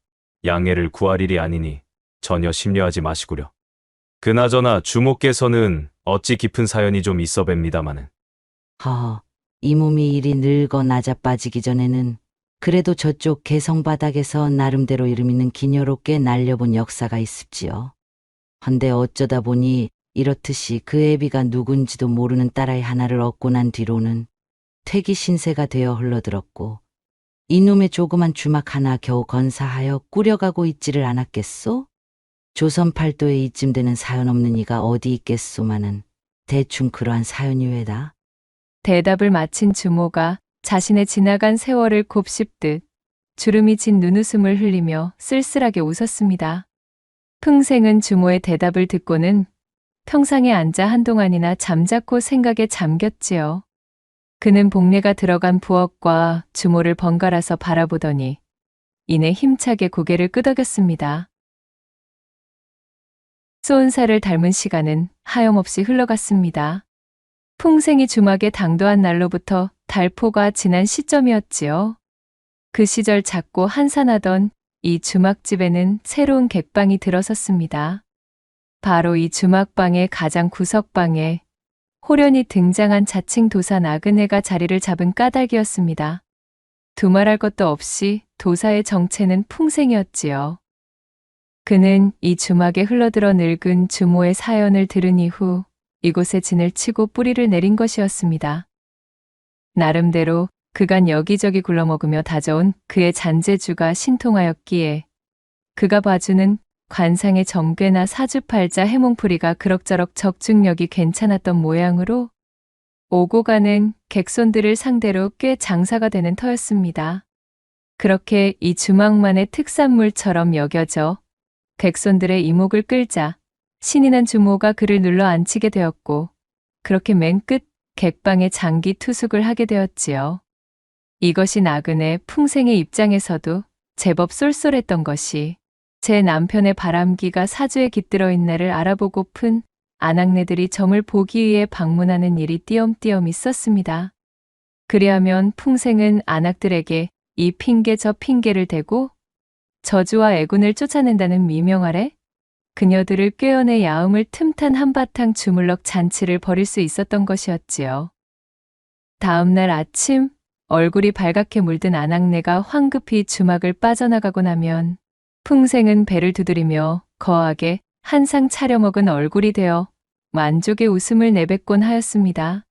K: 양해를 구할 일이 아니니 전혀 심려하지 마시구려. 그나저나 주모께서는 어찌 깊은 사연이 좀 있어 뵙니다마는.
M: 이 몸이 이리 늙어 낮아빠지기 전에는 그래도 저쪽 개성바닥에서 나름대로 이름 있는 기녀로 꽤 날려본 역사가 있습지요. 헌데 어쩌다 보니 이렇듯이 그 애비가 누군지도 모르는 딸아이 하나를 얻고 난 뒤로는 퇴기 신세가 되어 흘러들었고 이놈의 조그만 주막 하나 겨우 건사하여 꾸려가고 있지를 않았겠소? 조선 팔도에 이쯤 되는 사연 없는 이가 어디 있겠소마는 대충 그러한 사연이 왜다?
A: 대답을 마친 주모가 자신의 지나간 세월을 곱씹듯 주름이 진 눈웃음을 흘리며 쓸쓸하게 웃었습니다. 풍생은 주모의 대답을 듣고는 평상에 앉아 한동안이나 잠자코 생각에 잠겼지요. 그는 복례가 들어간 부엌과 주모를 번갈아서 바라보더니 이내 힘차게 고개를 끄덕였습니다. 쏜살을 닮은 시간은 하염없이 흘러갔습니다. 풍생이 주막에 당도한 날로부터 달포가 지난 시점이었지요. 그 시절 작고 한산하던 이 주막집에는 새로운 객방이 들어섰습니다. 바로 이 주막방의 가장 구석방에 호련히 등장한 자칭 도사 나그네가 자리를 잡은 까닭이었습니다. 두말할 것도 없이 도사의 정체는 풍생이었지요. 그는 이 주막에 흘러들어 늙은 주모의 사연을 들은 이후 이곳에 진을 치고 뿌리를 내린 것이었습니다. 나름대로 그간 여기저기 굴러먹으며 다져온 그의 잔재주가 신통하였기에 그가 봐주는 관상의 점괘나 사주팔자 해몽풀이가 그럭저럭 적중력이 괜찮았던 모양으로 오고 가는 객손들을 상대로 꽤 장사가 되는 터였습니다. 그렇게 이 주막만의 특산물처럼 여겨져 객손들의 이목을 끌자 신이 난 주모가 그를 눌러 앉히게 되었고 그렇게 맨 끝 객방의 장기 투숙을 하게 되었지요. 이것이 나그네 풍생의 입장에서도 제법 쏠쏠했던 것이 제 남편의 바람기가 사주에 깃들어 있나를 알아보고픈 아낙네들이 점을 보기 위해 방문하는 일이 띄엄띄엄 있었습니다. 그리하면 풍생은 아낙들에게 이 핑계 저 핑계를 대고 저주와 애군을 쫓아낸다는 미명 아래 그녀들을 꿰어내 야음을 틈탄 한바탕 주물럭 잔치를 벌일 수 있었던 것이었지요. 다음 날 아침 얼굴이 발갛게 물든 아낙네가 황급히 주막을 빠져나가고 나면 풍생은 배를 두드리며 거하게 한상 차려먹은 얼굴이 되어 만족의 웃음을 내뱉곤 하였습니다.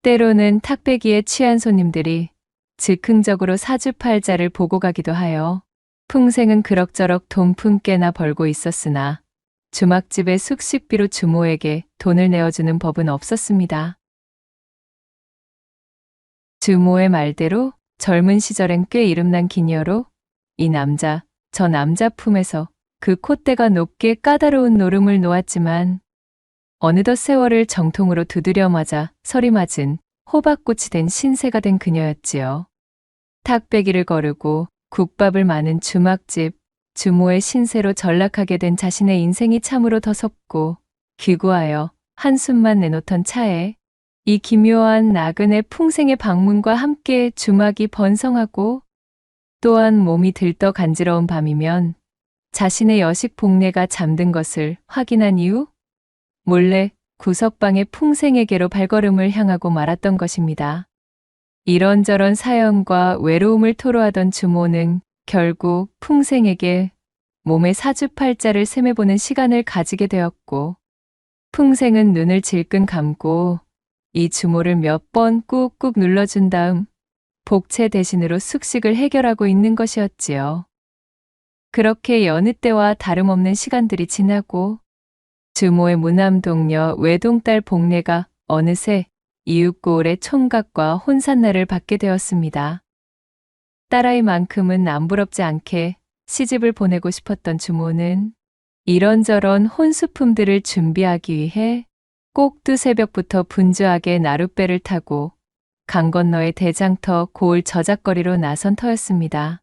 A: 때로는 탁배기에 취한 손님들이 즉흥적으로 사주팔자를 보고 가기도 하여 풍생은 그럭저럭 돈푼 꽤나 벌고 있었으나 주막집의 숙식비로 주모에게 돈을 내어주는 법은 없었습니다. 주모의 말대로 젊은 시절엔 꽤 이름난 기녀로 이 남자 저 남자 품에서 그 콧대가 높게 까다로운 노름을 놓았지만 어느덧 세월을 정통으로 두드려 맞아 설이 맞은 호박꽃이 된 신세가 된 그녀였지요. 탁배기를 거르고 국밥을 마는 주막집 주모의 신세로 전락하게 된 자신의 인생이 참으로 더섭고 귀구하여 한숨만 내놓던 차에 이 기묘한 나그네 풍생의 방문과 함께 주막이 번성하고 또한 몸이 들떠 간지러운 밤이면 자신의 여식 복례가 잠든 것을 확인한 이후 몰래 구석방의 풍생에게로 발걸음을 향하고 말았던 것입니다. 이런저런 사연과 외로움을 토로하던 주모는 결국 풍생에게 몸의 사주팔자를 셈해보는 시간을 가지게 되었고 풍생은 눈을 질끈 감고 이 주모를 몇 번 꾹꾹 눌러준 다음 복채 대신으로 숙식을 해결하고 있는 것이었지요. 그렇게 여느 때와 다름없는 시간들이 지나고 주모의 무남동녀 외동딸 복례가 어느새 이윽고을의 총각과 혼산날을 받게 되었습니다. 딸아이만큼은 남부럽지 않게 시집을 보내고 싶었던 주모는 이런저런 혼수품들을 준비하기 위해 꼭두 새벽부터 분주하게 나룻배를 타고 강 건너의 대장터 고을 저작거리로 나선 터였습니다.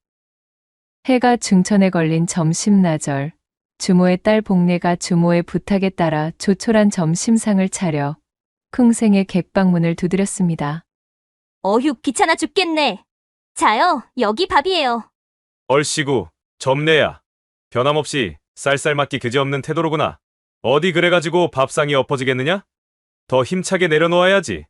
A: 해가 중천에 걸린 점심나절, 주모의 딸 복례가 주모의 부탁에 따라 조촐한 점심상을 차려 풍생의 객방문을 두드렸습니다.
H: 어휴, 귀찮아 죽겠네. 자요, 여기 밥이에요.
K: 얼씨구, 점내야. 변함없이 쌀쌀맞기 그지없는 태도로구나. 어디 그래가지고 밥상이 엎어지겠느냐? 더 힘차게 내려놓아야지.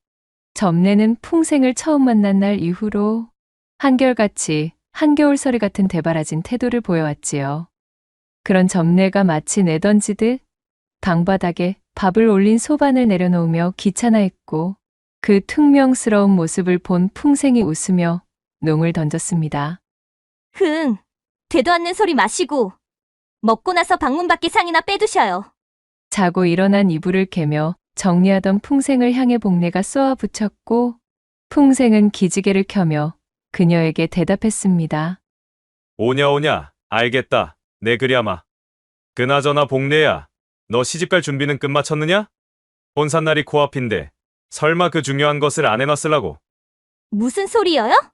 A: 점례는 풍생을 처음 만난 날 이후로 한결같이 한겨울서리 같은 대바라진 태도를 보여왔지요. 그런 점례가 마치 내던지듯 방바닥에 밥을 올린 소반을 내려놓으며 귀찮아했고 그 퉁명스러운 모습을 본 풍생이 웃으며 농을 던졌습니다.
H: 되도 않는 소리 마시고 먹고 나서 방문 밖에 상이나 빼두셔요.
A: 자고 일어난 이불을 개며 정리하던 풍생을 향해 복례가 쏘아 붙였고 풍생은 기지개를 켜며 그녀에게 대답했습니다.
K: 오냐, 알겠다. 내 그랴마. 그나저나 복례야, 너 시집갈 준비는 끝마쳤느냐? 혼산날이 코앞인데 설마 그 중요한 것을 안 해놨으려고.
H: 무슨 소리여요?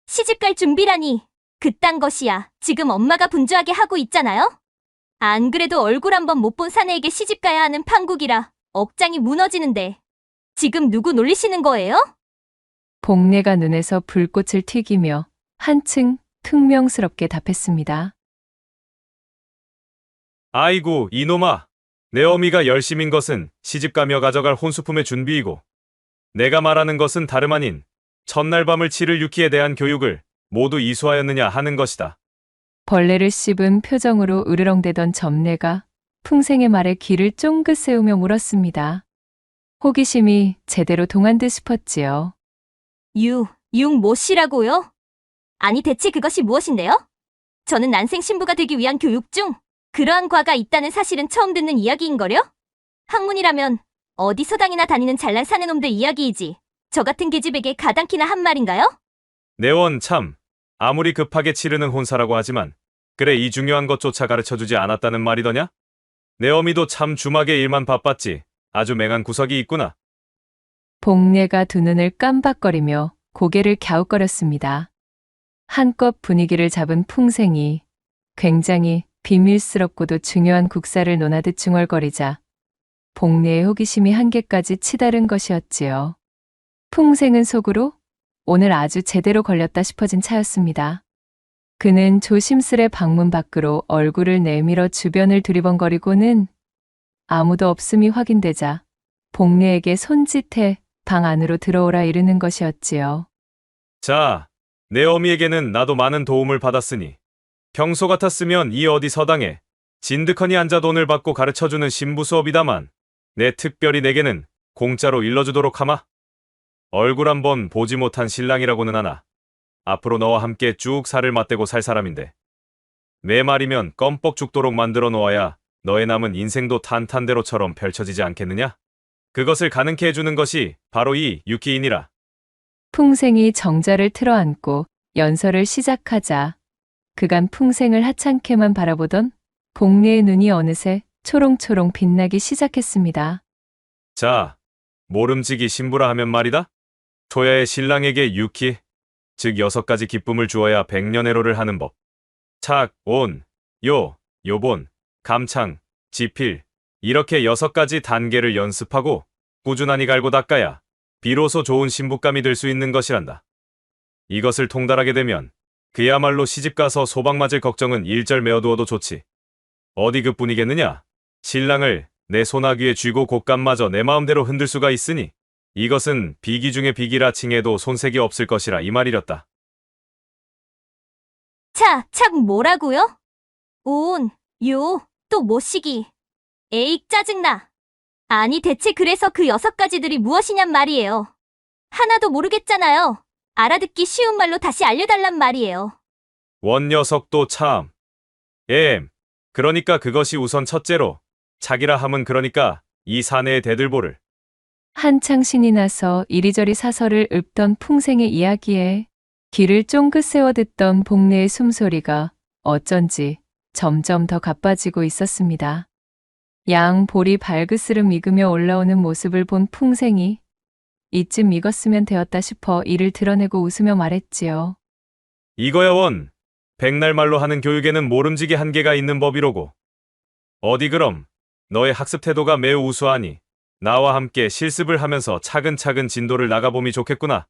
H: 시집갈 준비라니. 그딴 것이야. 지금 엄마가 분주하게 하고 있잖아요. 안 그래도 얼굴 한번 못 본 사내에게 시집가야 하는 판국이라 억장이 무너지는데 지금 누구 놀리시는 거예요?
A: 복례가 눈에서 불꽃을 튀기며 한층 퉁명스럽게 답했습니다.
K: 아이고, 이놈아. 내 어미가 열심인 것은 시집가며 가져갈 혼수품의 준비이고 내가 말하는 것은 다름 아닌 첫날 밤을 치를 유키에 대한 교육을 모두 이수하였느냐 하는 것이다.
A: 벌레를 씹은 표정으로 으르렁대던 점례가 풍생의 말에 귀를 쫑긋 세우며 물었습니다. 호기심이 제대로 동한 듯 싶었지요.
H: 뭐시라고요? 아니 대체 그것이 무엇인데요? 저는 난생 신부가 되기 위한 교육 중 그러한 과가 있다는 사실은 처음 듣는 이야기인거려? 학문이라면 어디 서당이나 다니는 잘난 사내놈들 이야기이지 저 같은 계집에게 가당키나 한 말인가요?
K: 내원 참, 아무리 급하게 치르는 혼사라고 하지만 그래 이 중요한 것조차 가르쳐주지 않았다는 말이더냐? 내 어미도 참 주막에 일만 바빴지 아주 맹한 구석이 있구나.
A: 복례가 두 눈을 깜박거리며 고개를 갸웃거렸습니다. 한껏 분위기를 잡은 풍생이 굉장히 비밀스럽고도 중요한 국사를 논하듯 중얼거리자 복례의 호기심이 한계까지 치달은 것이었지요. 풍생은 속으로 오늘 아주 제대로 걸렸다 싶어진 차였습니다. 그는 조심스레 방문 밖으로 얼굴을 내밀어 주변을 두리번거리고는 아무도 없음이 확인되자 복례에게 손짓해 방 안으로 들어오라 이르는 것이었지요.
K: 자, 내 어미에게는 나도 많은 도움을 받았으니 평소 같았으면 이 어디 서당에 진득하니 앉아 돈을 받고 가르쳐주는 신부 수업이다만 내 특별히 내게는 공짜로 일러주도록 하마. 얼굴 한번 보지 못한 신랑이라고는 하나 앞으로 너와 함께 쭉 살을 맞대고 살 사람인데 내 말이면 껌뻑 죽도록 만들어 놓아야 너의 남은 인생도 탄탄대로처럼 펼쳐지지 않겠느냐? 그것을 가능케 해주는 것이 바로 이 유키이니라.
A: 풍생이 정자를 틀어안고 연설을 시작하자 그간 풍생을 하찮게만 바라보던 복례의 눈이 어느새 초롱초롱 빛나기 시작했습니다.
K: 자, 모름지기 신부라 하면 말이다. 초야의 신랑에게 유키, 즉 6가지 기쁨을 주어야 백년해로를 하는 법. 착, 온, 요, 요본, 감창, 지필 이렇게 6가지 단계를 연습하고 꾸준하니 갈고 닦아야 비로소 좋은 신부감이 될 수 있는 것이란다. 이것을 통달하게 되면 그야말로 시집가서 소방 맞을 걱정은 일절 메어두어도 좋지. 어디 그뿐이겠느냐? 신랑을 내 손아귀에 쥐고 곶감마저 내 마음대로 흔들 수가 있으니 이것은 비기 중의 비기라 칭해도 손색이 없을 것이라 이 말이렸다.
H: 착 뭐라고요? 온, 요, 또 뭐시기. 에익 짜증나. 아니 대체 그래서 그 6가지들이 무엇이냔 말이에요. 하나도 모르겠잖아요. 알아듣기 쉬운 말로 다시 알려달란 말이에요.
K: 원 녀석도 참. 그러니까 그것이 우선 첫째로 자기라 함은 그러니까 이 사내의 대들보를.
A: 한창 신이 나서 이리저리 사설을 읊던 풍생의 이야기에 귀를 쫑긋 세워 듣던 복례의 숨소리가 어쩐지 점점 더 가빠지고 있었습니다. 양 볼이 발그스름 익으며 올라오는 모습을 본 풍생이 이쯤 익었으면 되었다 싶어 이를 드러내고 웃으며 말했지요.
K: 이거야 원. 백날 말로 하는 교육에는 모름지기 한계가 있는 법이로고. 어디 그럼 너의 학습 태도가 매우 우수하니 나와 함께 실습을 하면서 차근차근 진도를 나가봄이 좋겠구나.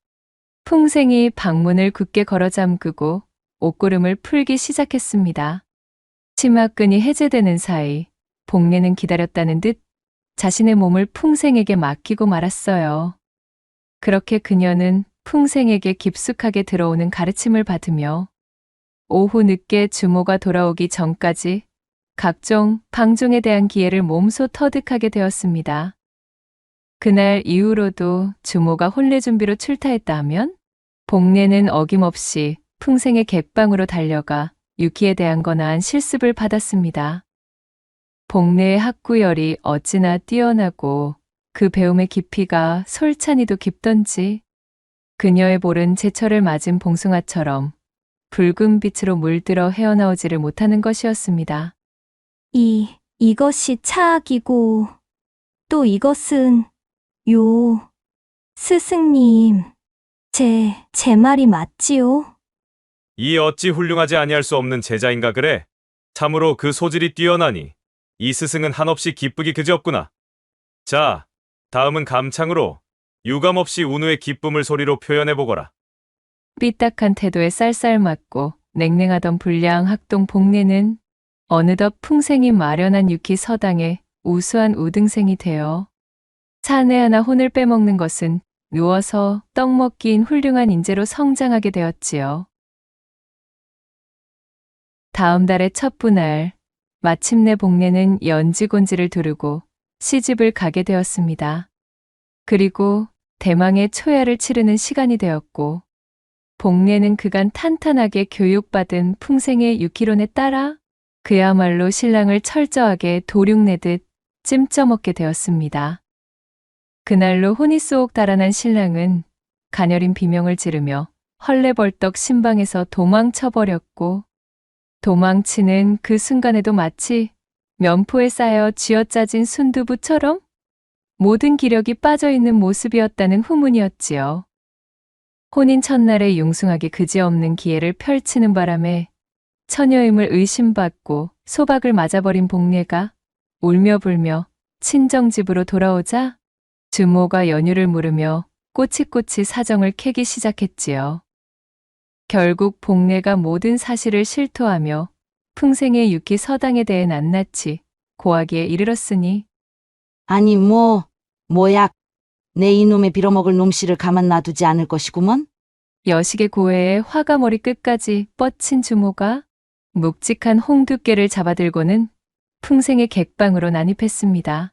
A: 풍생이 방문을 굳게 걸어 잠그고 옷고름을 풀기 시작했습니다. 치마끈이 해제되는 사이 복례는 기다렸다는 듯 자신의 몸을 풍생에게 맡기고 말았어요. 그렇게 그녀는 풍생에게 깊숙하게 들어오는 가르침을 받으며 오후 늦게 주모가 돌아오기 전까지 각종 방종에 대한 기회를 몸소 터득하게 되었습니다. 그날 이후로도 주모가 혼례 준비로 출타했다 하면 복례는 어김없이 풍생의 객방으로 달려가 유키에 대한 거나한 실습을 받았습니다. 복례의 학구열이 어찌나 뛰어나고 그 배움의 깊이가 솔찬히도 깊던지 그녀의 볼은 제철을 맞은 봉숭아처럼 붉은 빛으로 물들어 헤어나오지를 못하는 것이었습니다.
H: 이것이 차악이고, 또 이것은, 스승님, 제 말이 맞지요?
K: 이 어찌 훌륭하지 아니할 수 없는 제자인가 그래? 참으로 그 소질이 뛰어나니 이 스승은 한없이 기쁘기 그지없구나. 자, 다음은 감창으로 유감없이 운우의 기쁨을 소리로 표현해보거라.
A: 삐딱한 태도에 쌀쌀맞고 냉랭하던 불량 학동 복례는 어느덧 풍생이 마련한 유키 서당에 우수한 우등생이 되어 사내 하나 혼을 빼먹는 것은 누워서 떡 먹기인 훌륭한 인재로 성장하게 되었지요. 다음 달의 첫 분할, 마침내 복례는 연지곤지를 두르고 시집을 가게 되었습니다. 그리고 대망의 초야를 치르는 시간이 되었고, 복례는 그간 탄탄하게 교육받은 풍생의 유키론에 따라 그야말로 신랑을 철저하게 도륙내듯 찜쪄먹게 되었습니다. 그날로 혼이 쏙 달아난 신랑은 가녀린 비명을 지르며 헐레벌떡 신방에서 도망쳐버렸고, 도망치는 그 순간에도 마치 면포에 쌓여 쥐어짜진 순두부처럼 모든 기력이 빠져있는 모습이었다는 후문이었지요. 혼인 첫날에 융숭하게 그지없는 기회를 펼치는 바람에 처녀임을 의심받고 소박을 맞아버린 복례가 울며 불며 친정집으로 돌아오자 주모가 연유를 물으며 꼬치꼬치 사정을 캐기 시작했지요. 결국 복례가 모든 사실을 실토하며 풍생의 유키 서당에 대해 낱낱이 고하기에 이르렀으니
M: 아니 뭐야. 내 이놈의 빌어먹을 놈씨를 가만 놔두지 않을 것이구먼.
A: 여식의 고해에 화가 머리 끝까지 뻗친 주모가 묵직한 홍두깨를 잡아들고는 풍생의 객방으로 난입했습니다.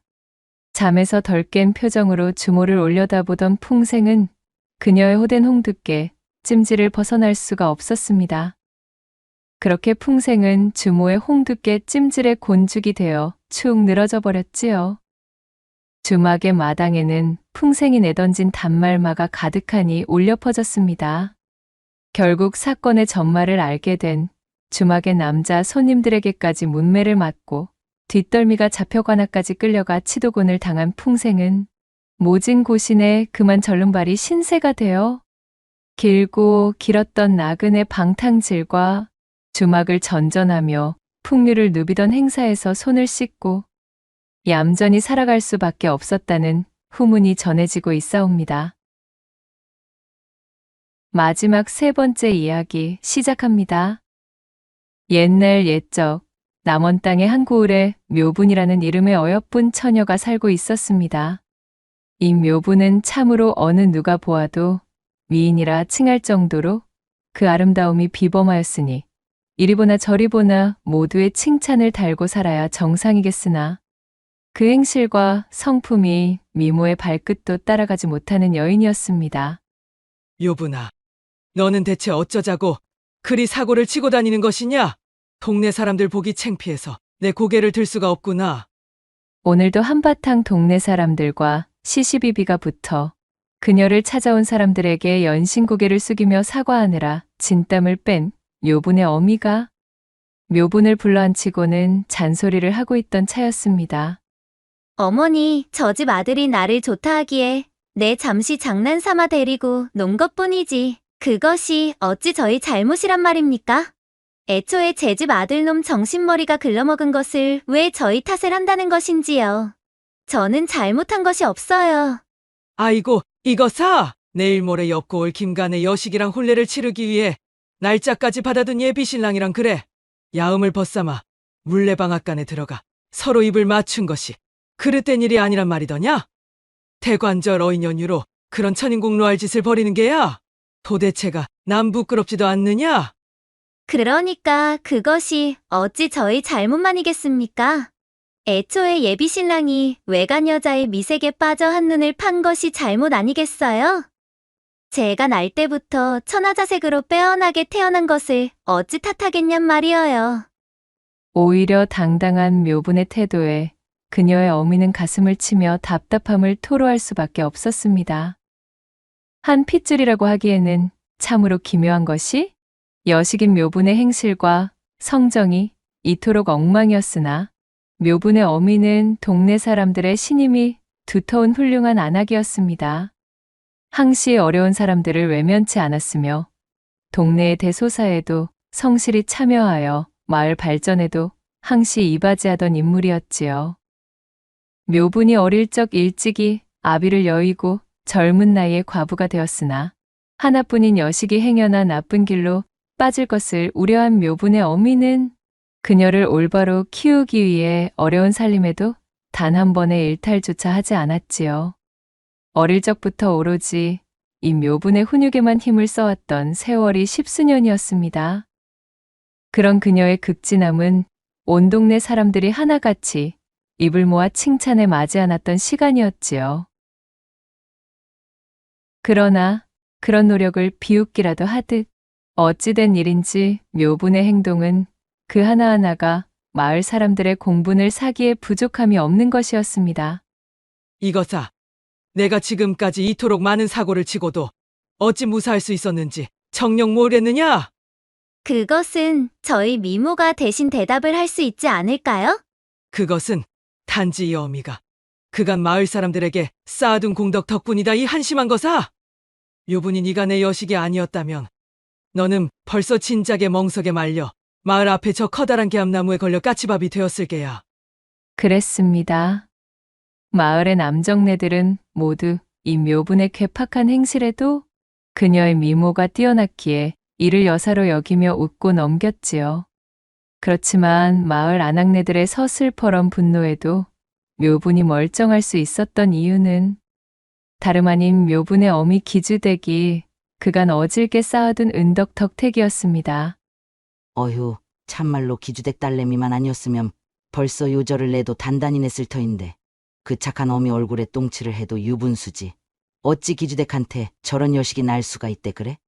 A: 잠에서 덜 깬 표정으로 주모를 올려다보던 풍생은 그녀의 호된 홍두깨 찜질을 벗어날 수가 없었습니다. 그렇게 풍생은 주모의 홍두깨 찜질에 곤죽이 되어 축 늘어져 버렸지요. 주막의 마당에는 풍생이 내던진 단말마가 가득하니 울려 퍼졌습니다. 결국 사건의 전말을 알게 된 주막의 남자 손님들에게까지 문매를 맞고 뒷덜미가 잡혀관아까지 끌려가 치도곤을 당한 풍생은 모진 고신에 그만 절름발이 신세가 되어 길고 길었던 나그네 방탕질과 주막을 전전하며 풍류를 누비던 행사에서 손을 씻고 얌전히 살아갈 수밖에 없었다는 후문이 전해지고 있사옵니다. 마지막 세 번째 이야기 시작합니다. 옛날 옛적 남원 땅의 한 고을에 묘분이라는 이름의 어여쁜 처녀가 살고 있었습니다. 이 묘분은 참으로 어느 누가 보아도 미인이라 칭할 정도로 그 아름다움이 비범하였으니 이리 보나 저리 보나 모두의 칭찬을 달고 살아야 정상이겠으나 그 행실과 성품이 미모의 발끝도 따라가지 못하는 여인이었습니다.
B: 요분아, 너는 대체 어쩌자고 그리 사고를 치고 다니는 것이냐? 동네 사람들 보기 창피해서 내 고개를 들 수가 없구나.
A: 오늘도 한바탕 동네 사람들과 시시비비가 붙어 그녀를 찾아온 사람들에게 연신고개를 숙이며 사과하느라 진땀을 뺀 묘분의 어미가 묘분을 불러앉히고는 잔소리를 하고 있던 차였습니다.
H: 어머니, 저 집 아들이 나를 좋다 하기에 내 잠시 장난삼아 데리고 논 것뿐이지. 그것이 어찌 저희 잘못이란 말입니까? 애초에 제 집 아들놈 정신머리가 글러먹은 것을 왜 저희 탓을 한다는 것인지요. 저는 잘못한 것이 없어요.
B: 아이고, 이거사! 내일 모레 엮고 올 김간의 여식이랑 혼례를 치르기 위해 날짜까지 받아둔 예비신랑이랑 그래. 야음을 벗삼아 물레방앗간에 들어가 서로 입을 맞춘 것이 그릇된 일이 아니란 말이더냐? 대관절 어인 연유로 그런 천인공노할 짓을 벌이는 게야? 도대체가 남 부끄럽지도 않느냐?
H: 그러니까 그것이 어찌 저희 잘못만이겠습니까? 애초에 예비신랑이 외간 여자의 미색에 빠져 한눈을 판 것이 잘못 아니겠어요? 제가 날 때부터 천하자색으로 빼어나게 태어난 것을 어찌 탓하겠냔 말이어요.
A: 오히려 당당한 묘분의 태도에 그녀의 어미는 가슴을 치며 답답함을 토로할 수밖에 없었습니다. 한 핏줄이라고 하기에는 참으로 기묘한 것이 여식인 묘분의 행실과 성정이 이토록 엉망이었으나 묘분의 어미는 동네 사람들의 신임이 두터운 훌륭한 안악이었습니다. 항시 어려운 사람들을 외면치 않았으며 동네의 대소사에도 성실히 참여하여 마을 발전에도 항시 이바지하던 인물이었지요. 묘분이 어릴 적 일찍이 아비를 여의고 젊은 나이에 과부가 되었으나 하나뿐인 여식이 행여나 나쁜 길로 빠질 것을 우려한 묘분의 어미는 그녀를 올바로 키우기 위해 어려운 살림에도 단 한 번의 일탈조차 하지 않았지요. 어릴 적부터 오로지 이 묘분의 훈육에만 힘을 써왔던 세월이 십수년이었습니다. 그런 그녀의 극진함은 온 동네 사람들이 하나같이 입을 모아 칭찬에 맞이 않았던 시간이었지요. 그러나 그런 노력을 비웃기라도 하듯 어찌된 일인지 묘분의 행동은 그 하나하나가 마을 사람들의 공분을 사기에 부족함이 없는 것이었습니다.
B: 이거사, 내가 지금까지 이토록 많은 사고를 치고도 어찌 무사할 수 있었는지 정녕 모르겠느냐?
H: 그것은 저희 미모가 대신 대답을 할 수 있지 않을까요?
B: 그것은 단지 이 어미가 그간 마을 사람들에게 쌓아둔 공덕 덕분이다 이 한심한 거사. 묘분이 네가 내 여식이 아니었다면 너는 벌써 진작에 멍석에 말려 마을 앞에 저 커다란 개암나무에 걸려 까치밥이 되었을 게야.
A: 그랬습니다. 마을의 남정네들은 모두 이 묘분의 괴팍한 행실에도 그녀의 미모가 뛰어났기에 이를 여사로 여기며 웃고 넘겼지요. 그렇지만 마을 아낙네들의 서슬퍼런 분노에도 묘분이 멀쩡할 수 있었던 이유는 다름 아닌 묘분의 어미 기주댁이 그간 어질게 쌓아둔 은덕덕택이었습니다.
M: 어휴, 참말로 기주댁 딸내미만 아니었으면 벌써 요절을 내도 단단히 냈을 터인데 그 착한 어미 얼굴에 똥칠을 해도 유분수지. 어찌 기주댁한테 저런 여식이 날 수가 있대 그래?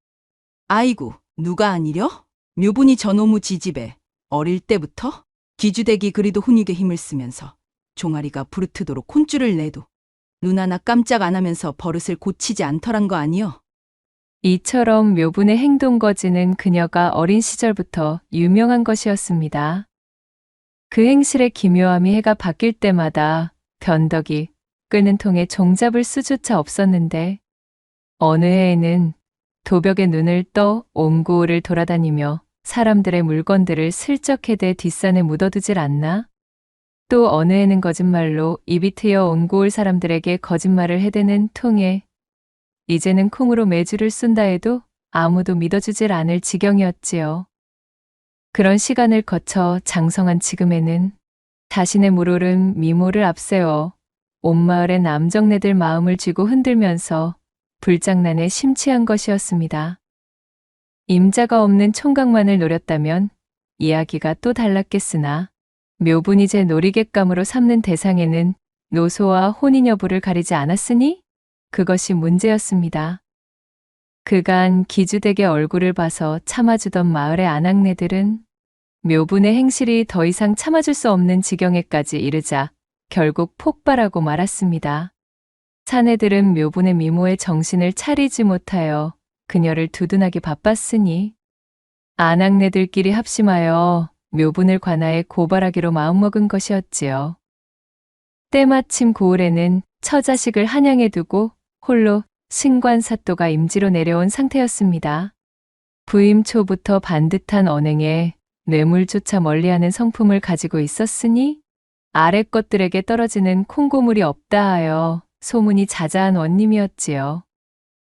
N: 아이고, 누가 아니려? 묘분이 저놈의 지집에 어릴 때부터 기주댁이 그리도 훈육에 힘을 쓰면서 종아리가 부르트도록 혼줄을 내도 눈 하나 깜짝 안 하면서 버릇을 고치지 않더란 거 아니여?
A: 이처럼 묘분의 행동거지는 그녀가 어린 시절부터 유명한 것이었습니다. 그 행실의 기묘함이 해가 바뀔 때마다 변덕이 끓는 통에 종잡을 수조차 없었는데 어느 해에는 도벽에 눈을 떠 옹고을을 돌아다니며 사람들의 물건들을 슬쩍 해대 뒷산에 묻어두질 않나? 또 어느 해는 거짓말로 입이 트여 옹고을 사람들에게 거짓말을 해대는 통에 이제는 콩으로 매주를 쏜다 해도 아무도 믿어주질 않을 지경이었지요. 그런 시간을 거쳐 장성한 지금에는 자신의 물오른 미모를 앞세워 온 마을의 남정네들 마음을 쥐고 흔들면서 불장난에 심취한 것이었습니다. 임자가 없는 총각만을 노렸다면 이야기가 또 달랐겠으나 묘분이 제 놀이객감으로 삼는 대상에는 노소와 혼인 여부를 가리지 않았으니 그것이 문제였습니다. 그간 기주댁의 얼굴을 봐서 참아주던 마을의 아낙네들은 묘분의 행실이 더 이상 참아줄 수 없는 지경에까지 이르자 결국 폭발하고 말았습니다. 사내들은 묘분의 미모에 정신을 차리지 못하여 그녀를 두둔하기 바빴으니 아낙네들끼리 합심하여 묘분을 관하에 고발하기로 마음먹은 것이었지요. 때마침 고을에는 처자식을 한양에 두고 홀로 신관 사또가 임지로 내려온 상태였습니다. 부임 초부터 반듯한 언행에 뇌물조차 멀리하는 성품을 가지고 있었으니 아래 것들에게 떨어지는 콩고물이 없다 하여 소문이 자자한 원님이었지요.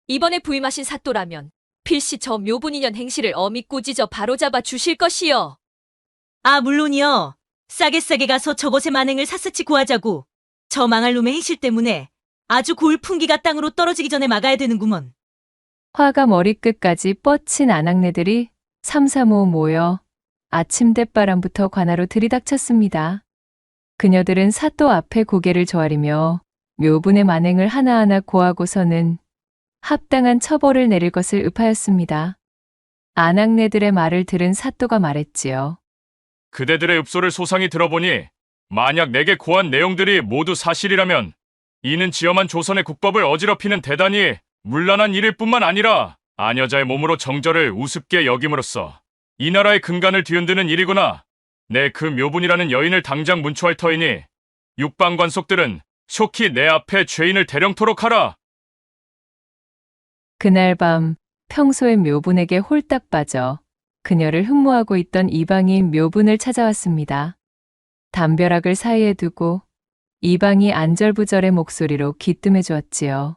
D: 이번에 부임하신 사또라면 필시 저 묘분인연 행실을 엄히 꾸짖어 바로잡아 주실 것이요.
L: 아, 물론이요. 싸게 가서 저곳의 만행을 샅샅이 구하자고. 저 망할 놈의 행실 때문에 아주 고을 풍기가 땅으로 떨어지기 전에 막아야 되는구먼.
A: 화가 머리끝까지 뻗친 아낙네들이 삼삼오오 모여 아침 대바람부터 관하로 들이닥쳤습니다. 그녀들은 사또 앞에 고개를 조아리며 묘분의 만행을 하나하나 고하고서는 합당한 처벌을 내릴 것을 읍하였습니다. 아낙네들의 말을 들은 사또가 말했지요.
E: 그대들의 읍소를 소상히 들어보니 만약 내게 고한 내용들이 모두 사실이라면 이는 지엄한 조선의 국법을 어지럽히는 대단히 문란한 일일 뿐만 아니라 아녀자의 몸으로 정절을 우습게 여김으로써 이 나라의 근간을 뒤흔드는 일이구나. 내 그 묘분이라는 여인을 당장 문초할 터이니 육방관속들은 속히 내 앞에 죄인을 대령토록 하라.
A: 그날 밤 평소의 묘분에게 홀딱 빠져 그녀를 흠모하고 있던 이방이 묘분을 찾아왔습니다. 담벼락을 사이에 두고 이방이 안절부절의 목소리로 귀뜸해 주었지요.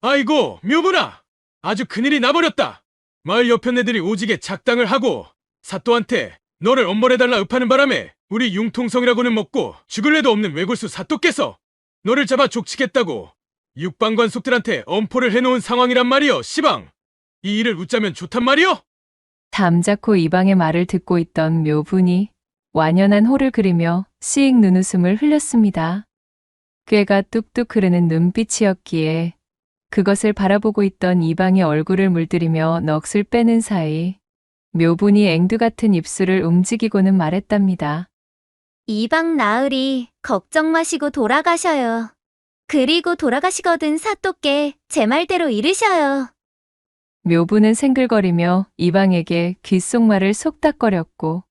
G: 아이고, 묘분아! 아주 큰일이 나버렸다. 마을 여편네들이 오지게 작당을 하고 사또한테 너를 엄벌해달라 읍하는 바람에 우리 융통성이라고는 먹고 죽을 애도 없는 외골수 사또께서 너를 잡아 족치겠다고 육방관속들한테 엄포를 해놓은 상황이란 말이여, 시방! 이 일을 웃자면 좋단 말이여?
A: 담자코 이방의 말을 듣고 있던 묘분이 완연한 호를 그리며 씩 눈웃음을 흘렸습니다. 꾀가 뚝뚝 흐르는 눈빛이었기에 그것을 바라보고 있던 이방의 얼굴을 물들이며 넋을 빼는 사이 묘분이 앵두 같은 입술을 움직이고는 말했답니다.
H: 이방 나으리 걱정 마시고 돌아가셔요. 그리고 돌아가시거든 사또께 제 말대로 이르셔요.
A: 묘분은 생글거리며 이방에게 귓속말을 속닥거렸고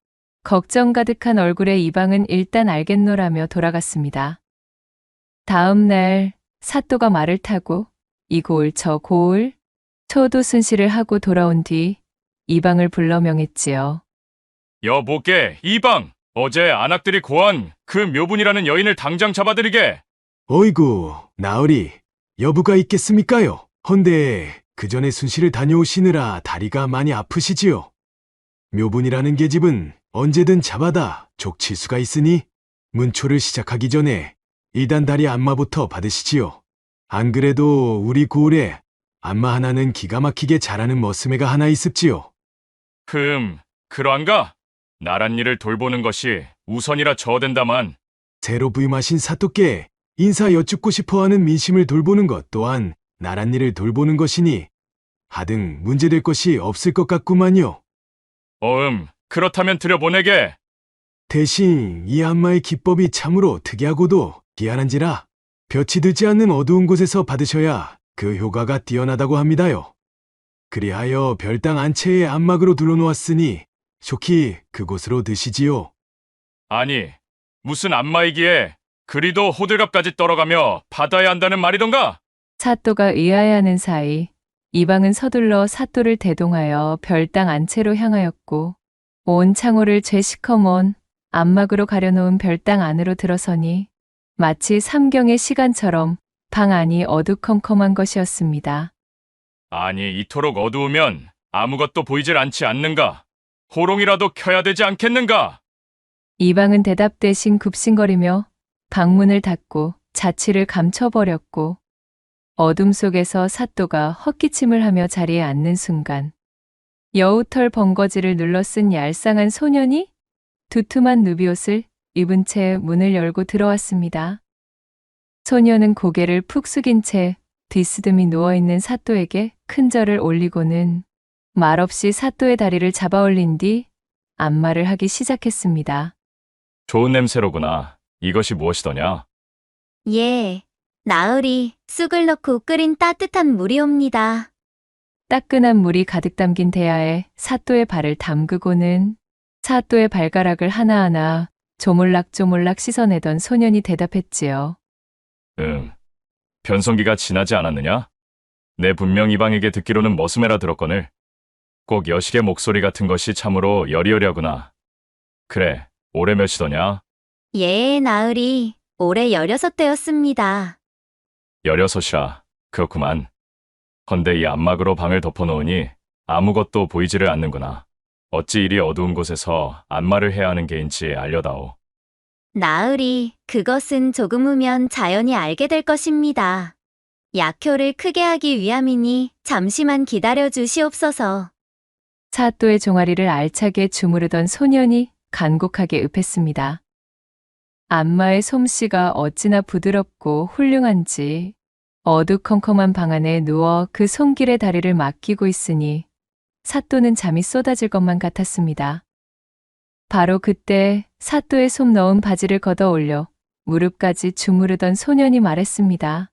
A: 걱정 가득한 얼굴의 이방은 일단 알겠노라며 돌아갔습니다. 다음 날 사또가 말을 타고 이 고을 저 고을 초도순시를 하고 돌아온 뒤 이방을 불러 명했지요.
E: 여보께 이방, 어제 안악들이 고한 그 묘분이라는 여인을 당장 잡아들이게.
O: 어이구, 나으리, 여부가 있겠습니까요? 헌데 그 전에 순시를 다녀오시느라 다리가 많이 아프시지요? 묘분이라는 계집은 언제든 잡아다 족칠 수가 있으니 문초를 시작하기 전에 일단 다리 안마부터 받으시지요. 안 그래도 우리 고을에 안마 하나는 기가 막히게 잘하는 머스매가 하나 있습지요.
E: 그러한가? 나란 일을 돌보는 것이 우선이라 저어된다만.
O: 새로 부임하신 사또께 인사 여쭙고 싶어하는 민심을 돌보는 것 또한 나란 일을 돌보는 것이니 하등 문제될 것이 없을 것 같구만요.
E: 그렇다면 들여보내게.
O: 대신 이 안마의 기법이 참으로 특이하고도 희한한지라 볕이 들지 않는 어두운 곳에서 받으셔야 그 효과가 뛰어나다고 합니다요. 그리하여 별당 안채에 안막으로 둘러놓았으니 속히 그곳으로 드시지요.
E: 아니, 무슨 안마이기에 그리도 호들갑까지 떨어가며 받아야 한다는 말이던가?
A: 사또가 의아해하는 사이 이방은 서둘러 사또를 대동하여 별당 안채로 향하였고 온 창호를 죄시커먼 안막으로 가려놓은 별당 안으로 들어서니 마치 삼경의 시간처럼 방 안이 어두컴컴한 것이었습니다.
E: 아니, 이토록 어두우면 아무것도 보이질 않지 않는가? 호롱이라도 켜야 되지 않겠는가?
A: 이방은 대답 대신 굽신거리며 방문을 닫고 자취를 감춰버렸고 어둠 속에서 사또가 헛기침을 하며 자리에 앉는 순간 여우털 번거지를 눌러 쓴 얄쌍한 소년이 두툼한 누비옷을 입은 채 문을 열고 들어왔습니다. 소녀는 고개를 푹 숙인 채 뒤스듬히 누워있는 사또에게 큰 절을 올리고는 말없이 사또의 다리를 잡아 올린 뒤 안마를 하기 시작했습니다.
E: 좋은 냄새로구나. 이것이 무엇이더냐?
H: 예, 나으리 쑥을 넣고 끓인 따뜻한 물이옵니다.
A: 따끈한 물이 가득 담긴 대야에 사또의 발을 담그고는 사또의 발가락을 하나하나 조물락조물락 씻어내던 소년이 대답했지요.
E: 변성기가 지나지 않았느냐? 내 분명 이방에게 듣기로는 머스매라 들었거늘. 꼭 여식의 목소리 같은 것이 참으로 여리여리하구나. 그래, 올해 몇이더냐?
H: 예, 나으리. 올해 16대였습니다.
E: 16이라. 그렇구만. 헌데 이 암막으로 방을 덮어놓으니 아무것도 보이지를 않는구나. 어찌 이리 어두운 곳에서 안마를 해야 하는 게인지 알려다오.
H: 나으리, 그것은 조금 후면 자연히 알게 될 것입니다. 약효를 크게 하기 위함이니 잠시만 기다려 주시옵소서.
A: 사또의 종아리를 알차게 주무르던 소년이 간곡하게 읍했습니다. 안마의 솜씨가 어찌나 부드럽고 훌륭한지 어두컴컴한 방 안에 누워 그 손길의 다리를 맡기고 있으니 사또는 잠이 쏟아질 것만 같았습니다. 바로 그때 사또의 솜 넣은 바지를 걷어 올려 무릎까지 주무르던 소년이 말했습니다.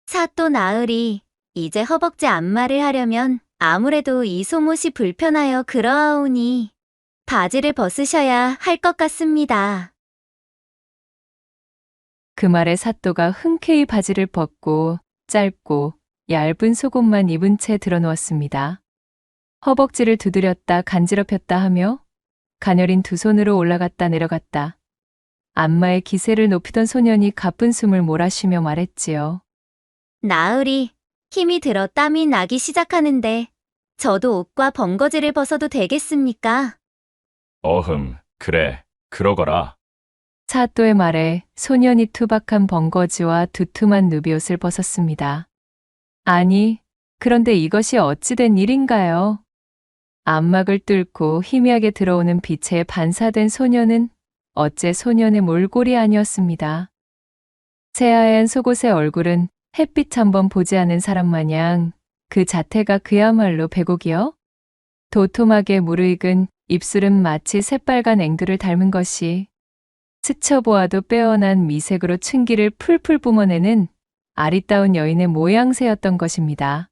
H: 사또 나으리, 이제 허벅지 안마를 하려면 아무래도 이 속옷이 불편하여 그러하오니 바지를 벗으셔야 할 것 같습니다.
A: 그 말에 사또가 흔쾌히 바지를 벗고 짧고 얇은 속옷만 입은 채 드러누웠습니다. 허벅지를 두드렸다 간지럽혔다 하며 가녀린 두 손으로 올라갔다 내려갔다. 안마의 기세를 높이던 소년이 가쁜 숨을 몰아쉬며 말했지요.
H: 나으리, 힘이 들어 땀이 나기 시작하는데 저도 옷과 번거지를 벗어도 되겠습니까?
E: 그래, 그러거라.
A: 사또의 말에 소년이 투박한 번거지와 두툼한 누비옷을 벗었습니다. 아니, 그런데 이것이 어찌 된 일인가요? 안막을 뚫고 희미하게 들어오는 빛에 반사된 소년은 어째 소년의 몰골이 아니었습니다. 새하얀 속옷의 얼굴은 햇빛 한번 보지 않은 사람 마냥 그 자태가 그야말로 백옥이요? 도톰하게 무르익은 입술은 마치 새빨간 앵두를 닮은 것이 스쳐보아도 빼어난 미색으로 층기를 풀풀 뿜어내는 아리따운 여인의 모양새였던 것입니다.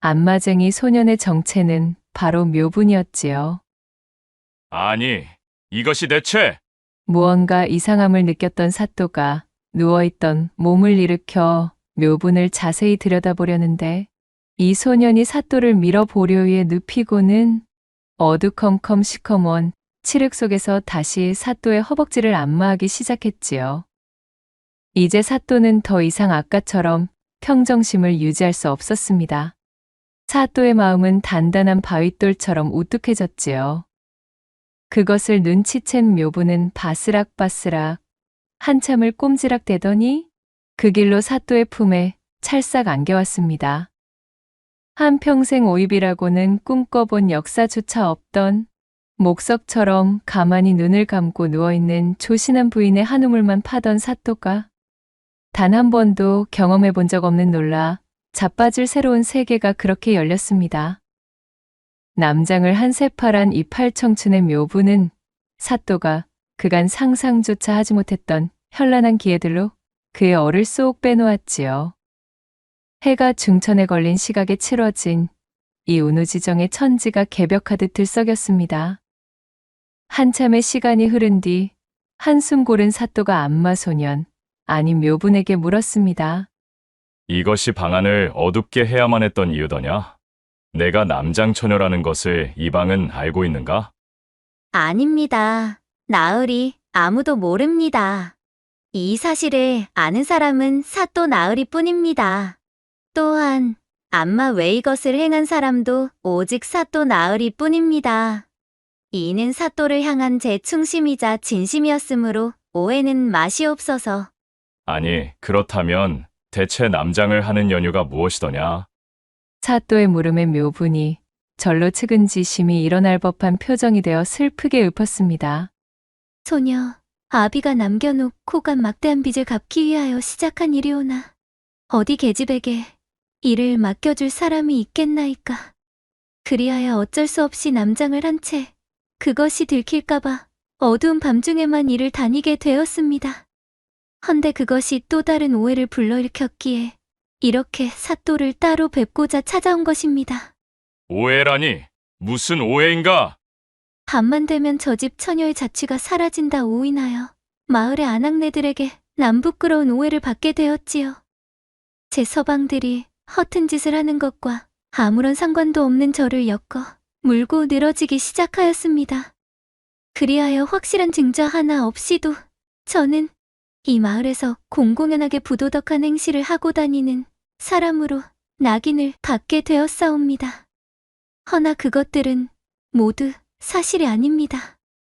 A: 안마쟁이 소년의 정체는 바로 묘분이었지요.
E: 아니, 이것이 대체...
A: 무언가 이상함을 느꼈던 사또가 누워있던 몸을 일으켜 묘분을 자세히 들여다보려는데 이 소년이 사또를 밀어보려위에 눕히고는 어두컴컴 시커먼 칠흑 속에서 다시 사또의 허벅지를 안마하기 시작했지요. 이제 사또는 더 이상 아까처럼 평정심을 유지할 수 없었습니다. 사또의 마음은 단단한 바윗돌처럼 우뚝해졌지요. 그것을 눈치챈 묘부는 바스락바스락 한참을 꼼지락대더니 그 길로 사또의 품에 찰싹 안겨왔습니다. 한평생 오입이라고는 꿈꿔본 역사조차 없던 목석처럼 가만히 눈을 감고 누워있는 조신한 부인의 한 우물만 파던 사또가 단 한 번도 경험해 본 적 없는 놀라 자빠질 새로운 세계가 그렇게 열렸습니다. 남장을 한 새파란 이 팔청춘의 묘부는 사또가 그간 상상조차 하지 못했던 현란한 기회들로 그의 얼을 쏙 빼놓았지요. 해가 중천에 걸린 시각에 치러진 이 운우지정의 천지가 개벽하듯 들썩였습니다. 한참의 시간이 흐른 뒤 한숨 고른 사또가 안마소년, 아니 묘분에게 물었습니다.
E: 이것이 방안을 어둡게 해야만 했던 이유더냐? 내가 남장처녀라는 것을 이 방은 알고 있는가?
H: 아닙니다. 나으리, 아무도 모릅니다. 이 사실을 아는 사람은 사또 나으리 뿐입니다. 또한 안마 외 이것을 행한 사람도 오직 사또 나으리 뿐입니다. 이는 사또를 향한 제 충심이자 진심이었으므로 오해는 마시옵소서.
E: 아니, 그렇다면 대체 남장을 하는 연유가 무엇이더냐?
A: 사또의 물음에 묘분이 절로 측은지심이 일어날 법한 표정이 되어 슬프게 읊었습니다.
H: 소녀, 아비가 남겨놓고 간 막대한 빚을 갚기 위하여 시작한 일이오나 어디 계집에게 이를 맡겨줄 사람이 있겠나이까. 그리하여 어쩔 수 없이 남장을 한 채 그것이 들킬까봐 어두운 밤중에만 이를 다니게 되었습니다. 헌데 그것이 또 다른 오해를 불러일으켰기에 이렇게 사또를 따로 뵙고자 찾아온 것입니다.
E: 오해라니, 무슨 오해인가?
H: 밤만 되면 저 집 처녀의 자취가 사라진다 오인하여 마을의 아낙네들에게 남부끄러운 오해를 받게 되었지요. 제 서방들이 허튼 짓을 하는 것과 아무런 상관도 없는 저를 엮어 물고 늘어지기 시작하였습니다. 그리하여 확실한 증거 하나 없이도 저는 이 마을에서 공공연하게 부도덕한 행실을 하고 다니는 사람으로 낙인을 받게 되었사옵니다. 허나 그것들은 모두 사실이 아닙니다.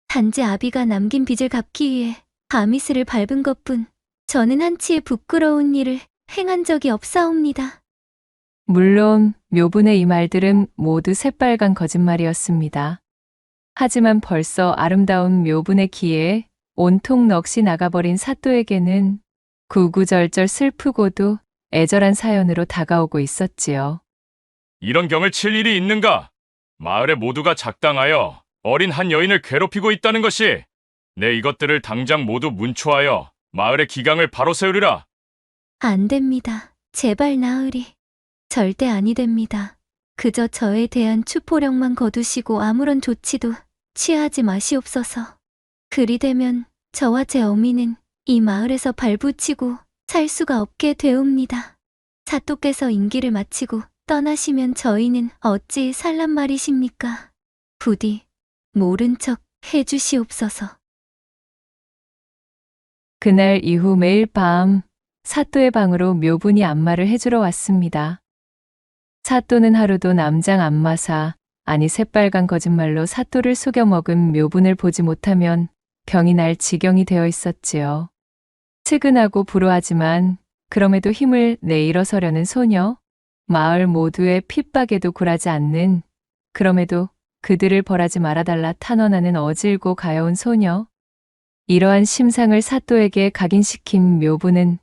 H: 단지 아비가 남긴 빚을 갚기 위해 아미스를 밟은 것뿐 저는 한치의 부끄러운 일을 행한 적이 없사옵니다.
A: 물론 묘분의 이 말들은 모두 새빨간 거짓말이었습니다. 하지만 벌써 아름다운 묘분의 기에 온통 넋이 나가버린 사또에게는 구구절절 슬프고도 애절한 사연으로 다가오고 있었지요.
E: 이런 경을 칠 일이 있는가? 마을의 모두가 작당하여 어린 한 여인을 괴롭히고 있다는 것이 내 이것들을 당장 모두 문초하여 마을의 기강을 바로 세우리라.
H: 안 됩니다. 제발 나으리. 절대 아니 됩니다. 그저 저에 대한 추포령만 거두시고 아무런 조치도 취하지 마시옵소서. 그리 되면 저와 제 어미는 이 마을에서 발붙이고 살 수가 없게 되옵니다. 사또께서 임기를 마치고 떠나시면 저희는 어찌 살란 말이십니까? 부디 모른 척 해주시옵소서.
A: 그날 이후 매일 밤 사또의 방으로 묘분이 안마를 해주러 왔습니다. 사또는 하루도 남장 안마사, 아니 새빨간 거짓말로 사또를 속여 먹은 묘분을 보지 못하면 병이 날 지경이 되어 있었지요. 측은하고 불우하지만 그럼에도 힘을 내 일어서려는 소녀, 마을 모두의 핍박에도 굴하지 않는, 그럼에도 그들을 벌하지 말아달라 탄원하는 어질고 가여운 소녀. 이러한 심상을 사또에게 각인시킨 묘분은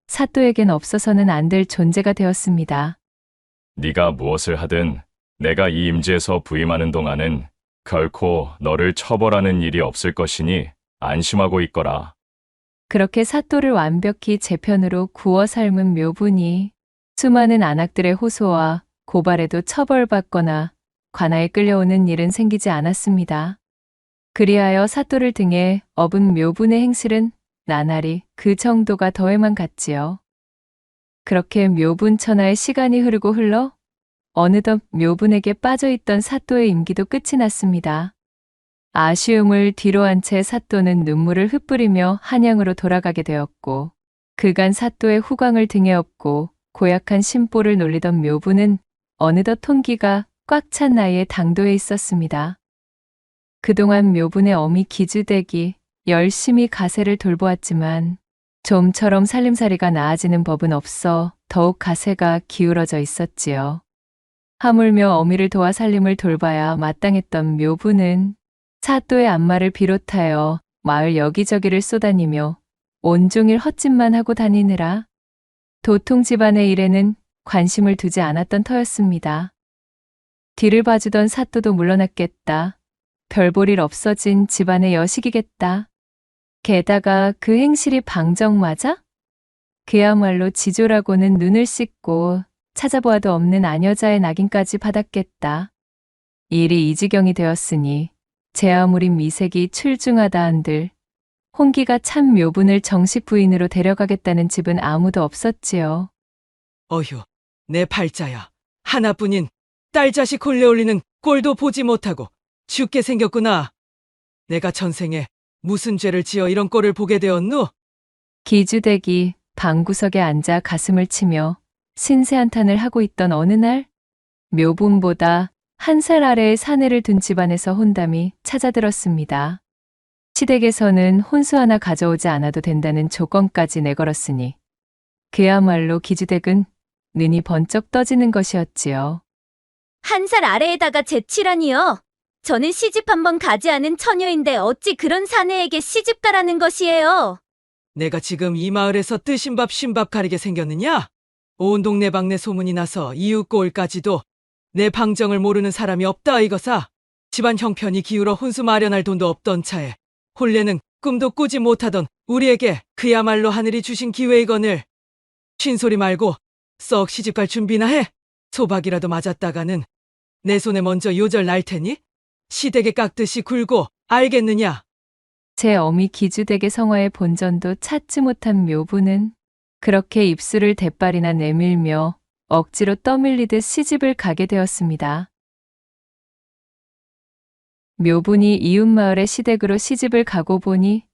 A: 사또에겐 없어서는 안 될 존재가 되었습니다.
E: 네가 무엇을 하든 내가 이 임지에서 부임하는 동안은 결코 너를 처벌하는 일이 없을 것이니 안심하고 있거라.
A: 그렇게 사또를 완벽히 제 편으로 구워 삶은 묘분이 수많은 안악들의 호소와 고발에도 처벌받거나 관아에 끌려오는 일은 생기지 않았습니다. 그리하여 사또를 등에 업은 묘분의 행실은 나날이 그 정도가 더해만 갔지요. 그렇게 묘분 천하의 시간이 흐르고 흘러 어느덧 묘분에게 빠져있던 사또의 임기도 끝이 났습니다. 아쉬움을 뒤로한 채 사또는 눈물을 흩뿌리며 한양으로 돌아가게 되었고, 그간 사또의 후광을 등에 업고 고약한 심보를 놀리던 묘분은 어느덧 통기가 꽉 찬 나이에 당도해 있었습니다. 그동안 묘분의 어미 기주댁이 열심히 가세를 돌보았지만 좀처럼 살림살이가 나아지는 법은 없어 더욱 가세가 기울어져 있었지요. 하물며 어미를 도와 살림을 돌봐야 마땅했던 묘분은 사또의 안마를 비롯하여 마을 여기저기를 쏘다니며 온종일 헛짓만 하고 다니느라 도통 집안의 일에는 관심을 두지 않았던 터였습니다. 뒤를 봐주던 사또도 물러났겠다. 별볼일 없어진 집안의 여식이겠다. 게다가 그 행실이 방정맞아? 그야말로 지조라고는 눈을 씻고 찾아보아도 없는 아녀자의 낙인까지 받았겠다. 일이 이 지경이 되었으니 제 아무리 미색이 출중하다 한들 홍기가 참 묘분을 정식 부인으로 데려가겠다는 집은 아무도 없었지요.
B: 어휴, 내 팔자야. 하나뿐인 딸 자식 홀려 올리는 꼴도 보지 못하고 죽게 생겼구나. 내가 전생에 무슨 죄를 지어 이런 꼴을 보게 되었누?
A: 기주댁이 방구석에 앉아 가슴을 치며 신세한탄을 하고 있던 어느 날, 묘분보다 한 살 아래의 사내를 둔 집안에서 혼담이 찾아들었습니다. 시댁에서는 혼수 하나 가져오지 않아도 된다는 조건까지 내걸었으니 그야말로 기주댁은 눈이 번쩍 떠지는 것이었지요.
H: 한 살 아래에다가 제치라니요. 저는 시집 한번 가지 않은 처녀인데 어찌 그런 사내에게 시집 가라는 것이에요.
B: 내가 지금 이 마을에서 뜨신 밥 쉰 밥 가리게 생겼느냐? 온 동네 방네 소문이 나서 이웃 고을까지도 내 방정을 모르는 사람이 없다 이거사. 집안 형편이 기울어 혼수 마련할 돈도 없던 차에 혼례는 꿈도 꾸지 못하던 우리에게 그야말로 하늘이 주신 기회이거늘. 쉰소리 말고 썩 시집갈 준비나 해. 소박이라도 맞았다가는 내 손에 먼저 요절 날 테니 시댁에 깎듯이 굴고 알겠느냐?
A: 제 어미 기주댁의 성화의 본전도 찾지 못한 묘분은 그렇게 입술을 대빨이나 내밀며 억지로 떠밀리듯 시집을 가게 되었습니다. 묘분이 이웃마을의 시댁으로 시집을 가고 보니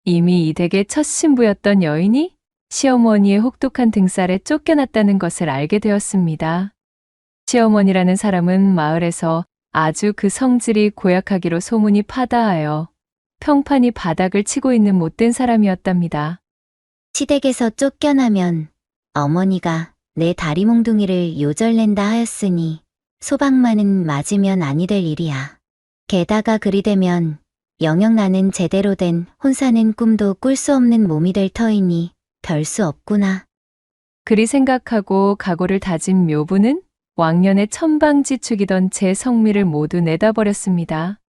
A: 이미 이 댁의 첫 신부였던 여인이 시어머니의 혹독한 등살에 쫓겨났다는 것을 알게 되었습니다. 시어머니라는 사람은 마을에서 아주 그 성질이 고약하기로 소문이 파다하여 평판이 바닥을 치고 있는 못된 사람이었답니다.
H: 시댁에서 쫓겨나면 어머니가 내 다리 몽둥이를 요절낸다 하였으니 소방만은 맞으면 아니 될 일이야. 게다가 그리 되면 영영 나는 제대로 된 혼사는 꿈도 꿀 수 없는 몸이 될 터이니 별 수 없구나.
A: 그리 생각하고 각오를 다진 묘부는 왕년에 천방지축이던 제 성미를 모두 내다버렸습니다.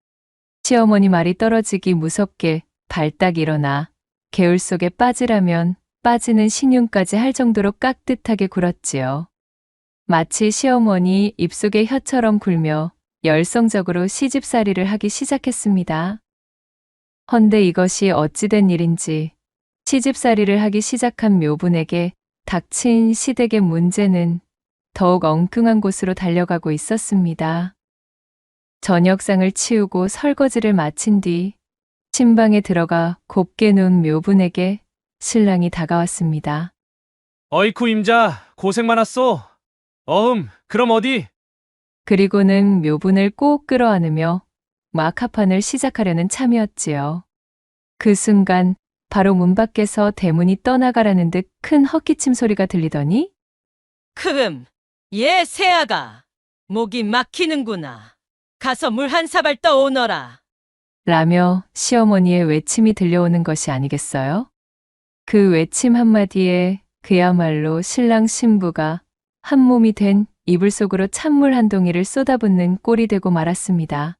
A: 시어머니 말이 떨어지기 무섭게 발딱 일어나 개울 속에 빠지라면 빠지는 신용까지 할 정도로 깍듯하게 굴었지요. 마치 시어머니 입속에 혀처럼 굴며 열성적으로 시집살이를 하기 시작했습니다. 헌데 이것이 어찌된 일인지 시집살이를 하기 시작한 묘분에게 닥친 시댁의 문제는 더욱 엉뚱한 곳으로 달려가고 있었습니다. 저녁상을 치우고 설거지를 마친 뒤 침방에 들어가 곱게 누운 묘분에게 신랑이 다가왔습니다.
J: 어이쿠 임자, 고생 많았소. 그럼 어디?
A: 그리고는 묘분을 꼭 끌어안으며 마카판을 시작하려는 참이었지요. 그 순간 바로 문 밖에서 대문이 떠나가라는 듯 큰 헛기침 소리가 들리더니
I: 얘 새아가 목이 막히는구나. 가서 물 한 사발 떠오너라.
A: 라며 시어머니의 외침이 들려오는 것이 아니겠어요? 그 외침 한마디에 그야말로 신랑 신부가 한 몸이 된 이불 속으로 찬물 한 동이를 쏟아붓는 꼴이 되고 말았습니다.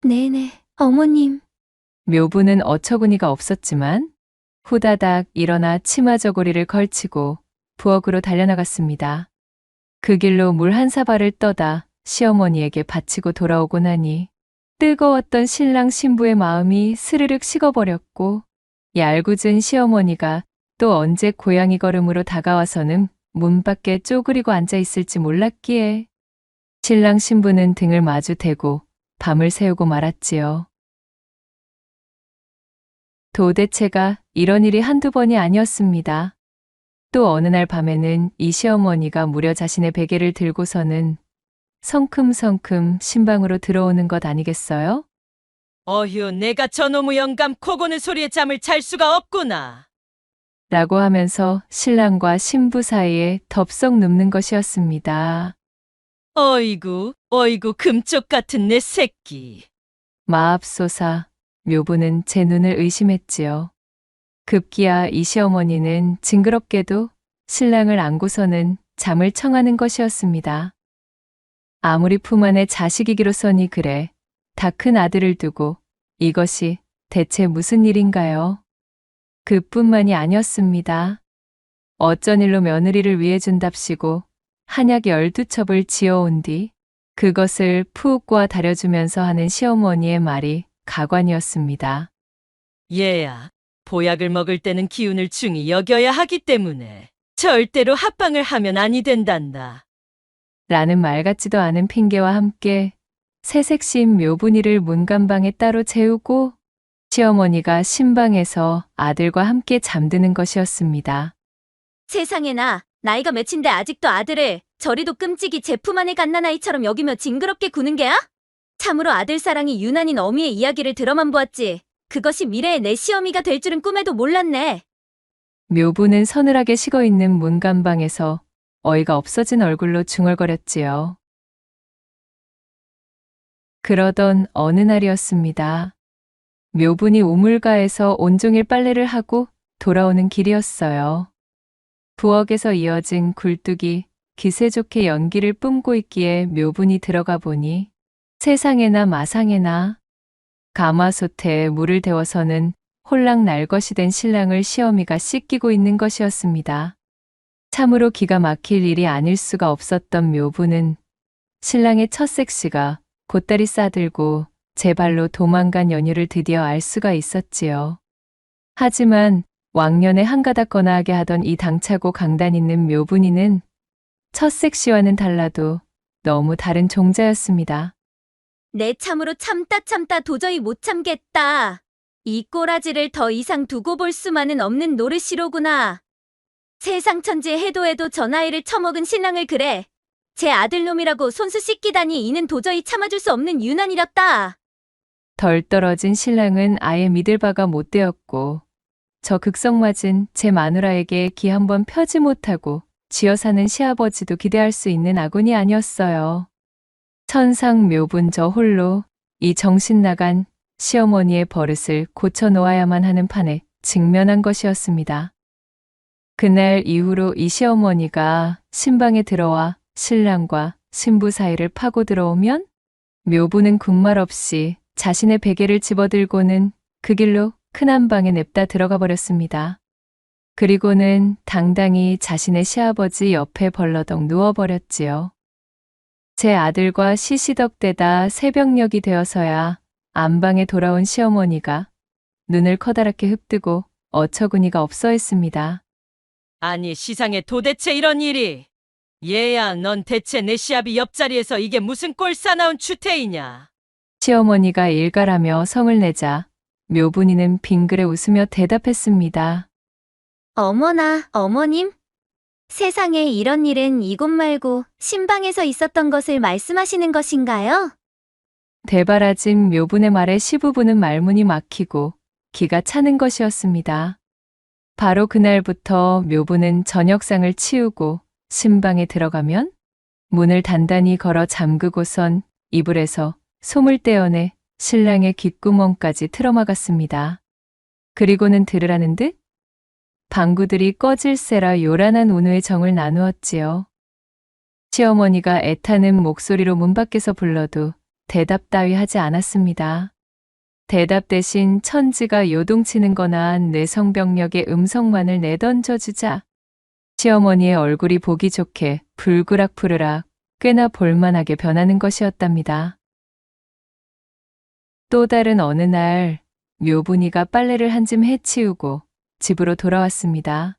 H: 네네, 어머님.
A: 묘부는 어처구니가 없었지만 후다닥 일어나 치마 저고리를 걸치고 부엌으로 달려나갔습니다. 그 길로 물 한 사발을 떠다 시어머니에게 바치고 돌아오고 나니 뜨거웠던 신랑 신부의 마음이 스르륵 식어버렸고 얄궂은 시어머니가 또 언제 고양이 걸음으로 다가와서는 문 밖에 쪼그리고 앉아 있을지 몰랐기에 신랑 신부는 등을 마주 대고 밤을 새우고 말았지요. 도대체가 이런 일이 한두 번이 아니었습니다. 또 어느 날 밤에는 이 시어머니가 무려 자신의 베개를 들고서는 성큼성큼 신방으로 들어오는 것 아니겠어요?
I: 어휴, 내가 저놈의 영감 코 고는 소리에 잠을 잘 수가 없구나.
A: 라고 하면서 신랑과 신부 사이에 덥석 눕는 것이었습니다.
I: 어이구, 금쪽 같은 내 새끼.
A: 마압소사, 묘부는 제 눈을 의심했지요. 급기야 이 시어머니는 징그럽게도 신랑을 안고서는 잠을 청하는 것이었습니다. 아무리 품 안에 자식이기로서니 그래 다 큰 아들을 두고 이것이 대체 무슨 일인가요? 그뿐만이 아니었습니다. 어쩐 일로 며느리를 위해 준답시고 한약 12첩을 지어온 뒤 그것을 푹 꽈 다려주면서 하는 시어머니의 말이 가관이었습니다.
I: 얘야, 보약을 먹을 때는 기운을 중히 여겨야 하기 때문에 절대로 합방을 하면 아니 된단다.
A: 라는 말 같지도 않은 핑계와 함께 새색신 묘분이를 문간방에 따로 재우고 시어머니가 신방에서 아들과 함께 잠드는 것이었습니다.
H: 세상에나, 나이가 몇인데 아직도 아들을 저리도 끔찍이 제품 안에 갓난아이처럼 여기며 징그럽게 구는 게야? 참으로 아들 사랑이 유난인 어미의 이야기를 들어만 보았지. 그것이 미래의 내 시어미가 될 줄은 꿈에도 몰랐네.
A: 묘부는 서늘하게 식어있는 문간방에서 어이가 없어진 얼굴로 중얼거렸지요. 그러던 어느 날이었습니다. 묘분이 우물가에서 온종일 빨래를 하고 돌아오는 길이었어요. 부엌에서 이어진 굴뚝이 기세 좋게 연기를 뿜고 있기에 묘분이 들어가 보니 세상에나 마상에나 가마솥에 물을 데워서는 홀랑 날것이 된 신랑을 시어미가 씻기고 있는 것이었습니다. 참으로 기가 막힐 일이 아닐 수가 없었던 묘부는 신랑의 첫 섹시가 곧다리 싸들고 제 발로 도망간 연유를 드디어 알 수가 있었지요. 하지만 왕년에 한가닥 거나하게 하던 이 당차고 강단 있는 묘분이는 첫 섹시와는 달라도 너무 다른 종자였습니다.
H: 내 참으로 참다 도저히 못 참겠다. 이 꼬라지를 더 이상 두고 볼 수만은 없는 노릇이로구나. 세상 천지에 해도 저 나이를 처먹은 신랑을 그래. 제 아들놈이라고 손수 씻기다니 이는 도저히 참아줄 수 없는 유난이렸다.
A: 덜 떨어진 신랑은 아예 믿을 바가 못 되었고 저 극성맞은 제 마누라에게 기 한번 펴지 못하고 쥐어 사는 시아버지도 기대할 수 있는 아군이 아니었어요. 천상 묘분 저 홀로 이 정신 나간 시어머니의 버릇을 고쳐 놓아야만 하는 판에 직면한 것이었습니다. 그날 이후로 이 시어머니가 신방에 들어와 신랑과 신부 사이를 파고 들어오면 묘부는 군말 없이 자신의 베개를 집어들고는 그 길로 큰 한방에 냅다 들어가 버렸습니다. 그리고는 당당히 자신의 시아버지 옆에 벌러덩 누워버렸지요. 제 아들과 시시덕대다 새벽녘이 되어서야 안방에 돌아온 시어머니가 눈을 커다랗게 흡뜨고 어처구니가 없어 했습니다.
I: 아니 시상에 도대체 이런 일이. 얘야 넌 대체 내 시아비 옆자리에서 이게 무슨 꼴싸나운 추태이냐.
A: 시어머니가 일갈하며 성을 내자 묘분이는 빙그레 웃으며 대답했습니다.
H: 어머나, 어머님. 세상에 이런 일은 이곳 말고 신방에서 있었던 것을 말씀하시는 것인가요?
A: 대바라진 묘분의 말에 시부부는 말문이 막히고 기가 차는 것이었습니다. 바로 그날부터 묘분은 저녁상을 치우고 신방에 들어가면 문을 단단히 걸어 잠그고선 이불에서 솜을 떼어내 신랑의 귓구멍까지 틀어막았습니다. 그리고는 들으라는 듯 방구들이 꺼질세라 요란한 온우의 정을 나누었지요. 시어머니가 애타는 목소리로 문 밖에서 불러도 대답 따위 하지 않았습니다. 대답 대신 천지가 요동치는 거나 뇌성병력의 음성만을 내던져주자 시어머니의 얼굴이 보기 좋게 불그락푸르락 꽤나 볼만하게 변하는 것이었답니다. 또 다른 어느 날 묘분이가 빨래를 한 짐 해치우고 집으로 돌아왔습니다.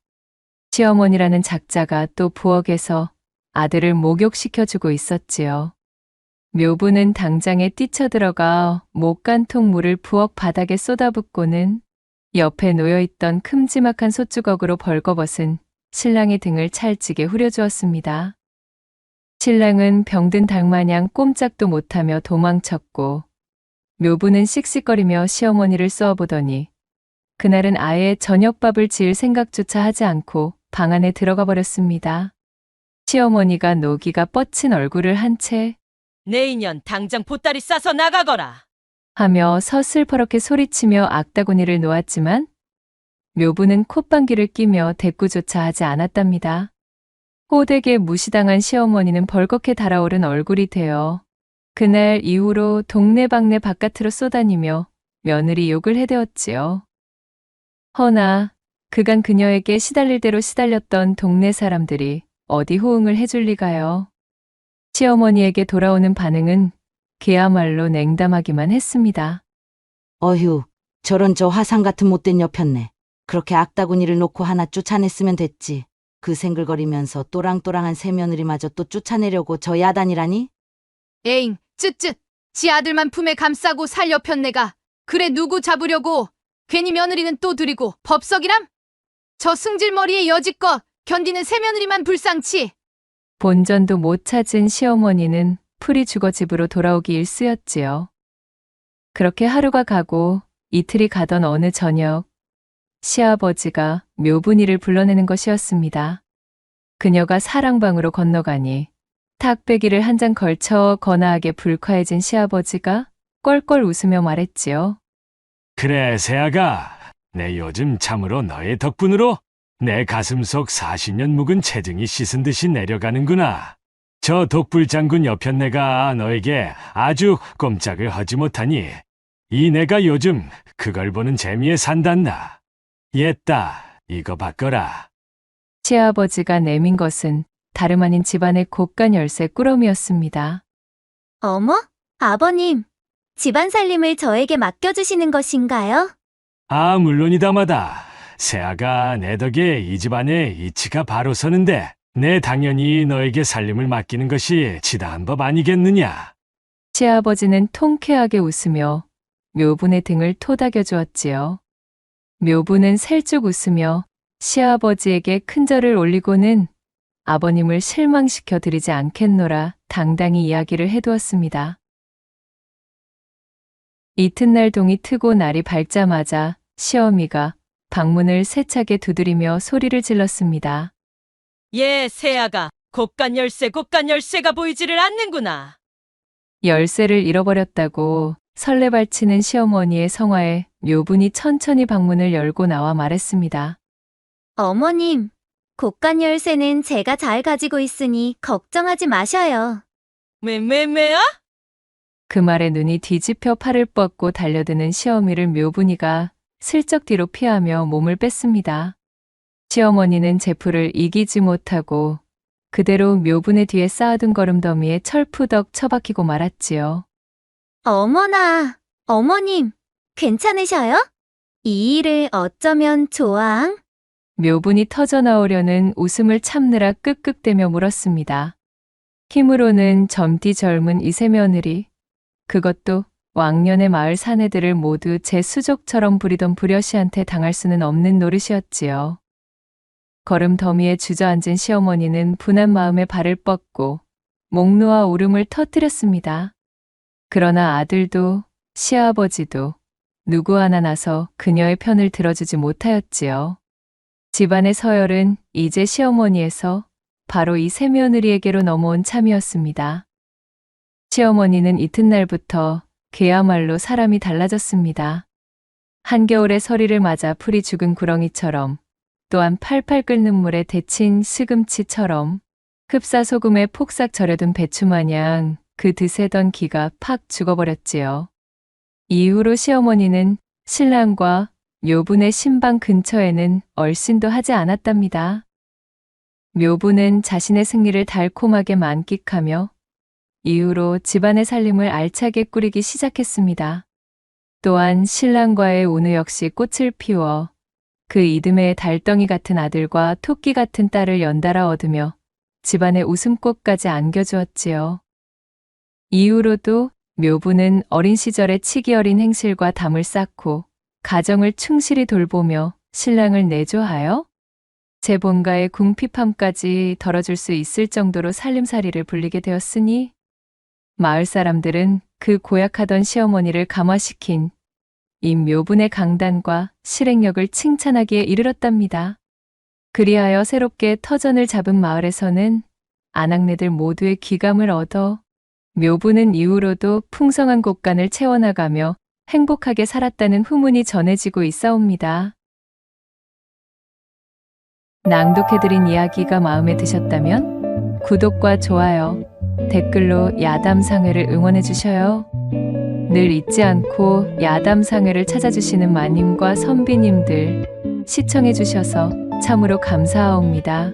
A: 시어머니라는 작자가 또 부엌에서 아들을 목욕시켜주고 있었지요. 묘부는 당장에 뛰쳐들어가 목간통 물을 부엌 바닥에 쏟아붓고는 옆에 놓여있던 큼지막한 솥주걱으로 벌거벗은 신랑의 등을 찰지게 후려주었습니다. 신랑은 병든 닭마냥 꼼짝도 못하며 도망쳤고 묘부는 씩씩거리며 시어머니를 쏘아보더니 그날은 아예 저녁밥을 지을 생각조차 하지 않고 방 안에 들어가 버렸습니다. 시어머니가 노기가 뻗친 얼굴을 한 채
I: 내 인연 당장 보따리 싸서 나가거라.
A: 하며 서슬퍼렇게 소리치며 악다구니를 놓았지만 묘부는 콧방귀를 끼며 대꾸조차 하지 않았답니다. 호되게 무시당한 시어머니는 벌겋게 달아오른 얼굴이 되어 그날 이후로 동네방네 바깥으로 쏘다니며 며느리 욕을 해대었지요. 허나 그간 그녀에게 시달릴 대로 시달렸던 동네 사람들이 어디 호응을 해줄 리가요. 시어머니에게 돌아오는 반응은 그야말로 냉담하기만 했습니다.
M: 어휴, 저런 저 화상 같은 못된 여편네. 그렇게 악다구니를 놓고 하나 쫓아냈으면 됐지. 그 생글거리면서 또랑또랑한 새며느리마저 또 쫓아내려고 저 야단이라니?
P: 에잉, 쯧쯧. 지 아들만 품에 감싸고 살 여편네가 그래 누구 잡으려고 괜히 며느리는 또 들이고 법석이람? 저 승질머리에 여지껏 견디는 새며느리만 불쌍치.
A: 본전도 못 찾은 시어머니는 풀이 죽어 집으로 돌아오기 일쑤였지요. 그렇게 하루가 가고 이틀이 가던 어느 저녁 시아버지가 묘분이를 불러내는 것이었습니다. 그녀가 사랑방으로 건너가니 탁배기를 한 장 걸쳐 거나하게 불쾌해진 시아버지가 껄껄 웃으며 말했지요.
G: 그래, 새아가. 내 요즘 참으로 너의 덕분으로 내 가슴 속 40년 묵은 체증이 씻은 듯이 내려가는구나. 저 독불장군 여편네가 너에게 아주 꼼짝을 하지 못하니 이 내가 요즘 그걸 보는 재미에 산단다. 옛다, 이거 바꿔라.
A: 시아버지가 내민 것은 다름 아닌 집안의 곳간 열쇠 꾸러미였습니다.
H: 어머? 아버님, 집안 살림을 저에게 맡겨주시는 것인가요?
G: 아, 물론이다마다.
Q: 새아가 내 덕에 이 집안의 이치가 바로 서는데 내 당연히 너에게 살림을 맡기는 것이 지당한 법 아니겠느냐.
A: 시아버지는 통쾌하게 웃으며 묘분의 등을 토닥여 주었지요. 묘분은 살쭉 웃으며 시아버지에게 큰절을 올리고는 아버님을 실망시켜 드리지 않겠노라 당당히 이야기를 해두었습니다. 이튿날 동이 트고 날이 밝자마자 시어미가 방문을 세차게 두드리며 소리를 질렀습니다.
I: 예, 새아가 곳간 열쇠가 보이지를 않는구나.
A: 열쇠를 잃어버렸다고 설레발치는 시어머니의 성화에 묘분이 천천히 방문을 열고 나와 말했습니다.
H: 어머님, 곳간 열쇠는 제가 잘 가지고 있으니 걱정하지 마셔요.
I: 매야?
A: 그 말에 눈이 뒤집혀 팔을 뻗고 달려드는 시어미를 묘분이가 슬쩍 뒤로 피하며 몸을 뺐습니다. 시어머니는 제풀을 이기지 못하고 그대로 묘분의 뒤에 쌓아둔 거름더미에 철푸덕 처박히고 말았지요.
H: 어머나, 어머님, 괜찮으셔요? 이 일을 어쩌면 좋아앙?
A: 묘분이 터져나오려는 웃음을 참느라 끄끄대며 물었습니다. 힘으로는 젊디 젊은 이세 며느리, 그것도 왕년의 마을 사내들을 모두 제 수족처럼 부리던 불여시한테 당할 수는 없는 노릇이었지요. 걸음 더미에 주저앉은 시어머니는 분한 마음에 발을 뻗고 목 놓아 울음을 터뜨렸습니다. 그러나 아들도 시아버지도 누구 하나 나서 그녀의 편을 들어주지 못하였지요. 집안의 서열은 이제 시어머니에서 바로 이 세 며느리에게로 넘어온 참이었습니다. 시어머니는 이튿날부터 그야말로 사람이 달라졌습니다. 한겨울의 서리를 맞아 풀이 죽은 구렁이처럼, 또한 팔팔 끓는 물에 데친 시금치처럼, 흡사소금에 폭삭 절여둔 배추마냥 그 드세던 기가 팍 죽어버렸지요. 이후로 시어머니는 신랑과 묘분의 신방 근처에는 얼씬도 하지 않았답니다. 묘분은 자신의 승리를 달콤하게 만끽하며 이후로 집안의 살림을 알차게 꾸리기 시작했습니다. 또한 신랑과의 운우 역시 꽃을 피워 그 이듬해 달덩이 같은 아들과 토끼 같은 딸을 연달아 얻으며 집안의 웃음꽃까지 안겨주었지요. 이후로도 묘분은 어린 시절의 치기 어린 행실과 담을 쌓고 가정을 충실히 돌보며 신랑을 내조하여 제 본가의 궁핍함까지 덜어줄 수 있을 정도로 살림살이를 불리게 되었으니 마을 사람들은 그 고약하던 시어머니를 감화시킨 이 묘분의 강단과 실행력을 칭찬하기에 이르렀답니다. 그리하여 새롭게 터전을 잡은 마을에서는 아낙네들 모두의 귀감을 얻어 묘분은 이후로도 풍성한 곳간을 채워나가며 행복하게 살았다는 후문이 전해지고 있사옵니다. 낭독해드린 이야기가 마음에 드셨다면 구독과 좋아요, 댓글로 야담상회를 응원해 주셔요. 늘 잊지 않고 야담상회를 찾아주시는 마님과 선비님들 시청해 주셔서 참으로 감사하옵니다.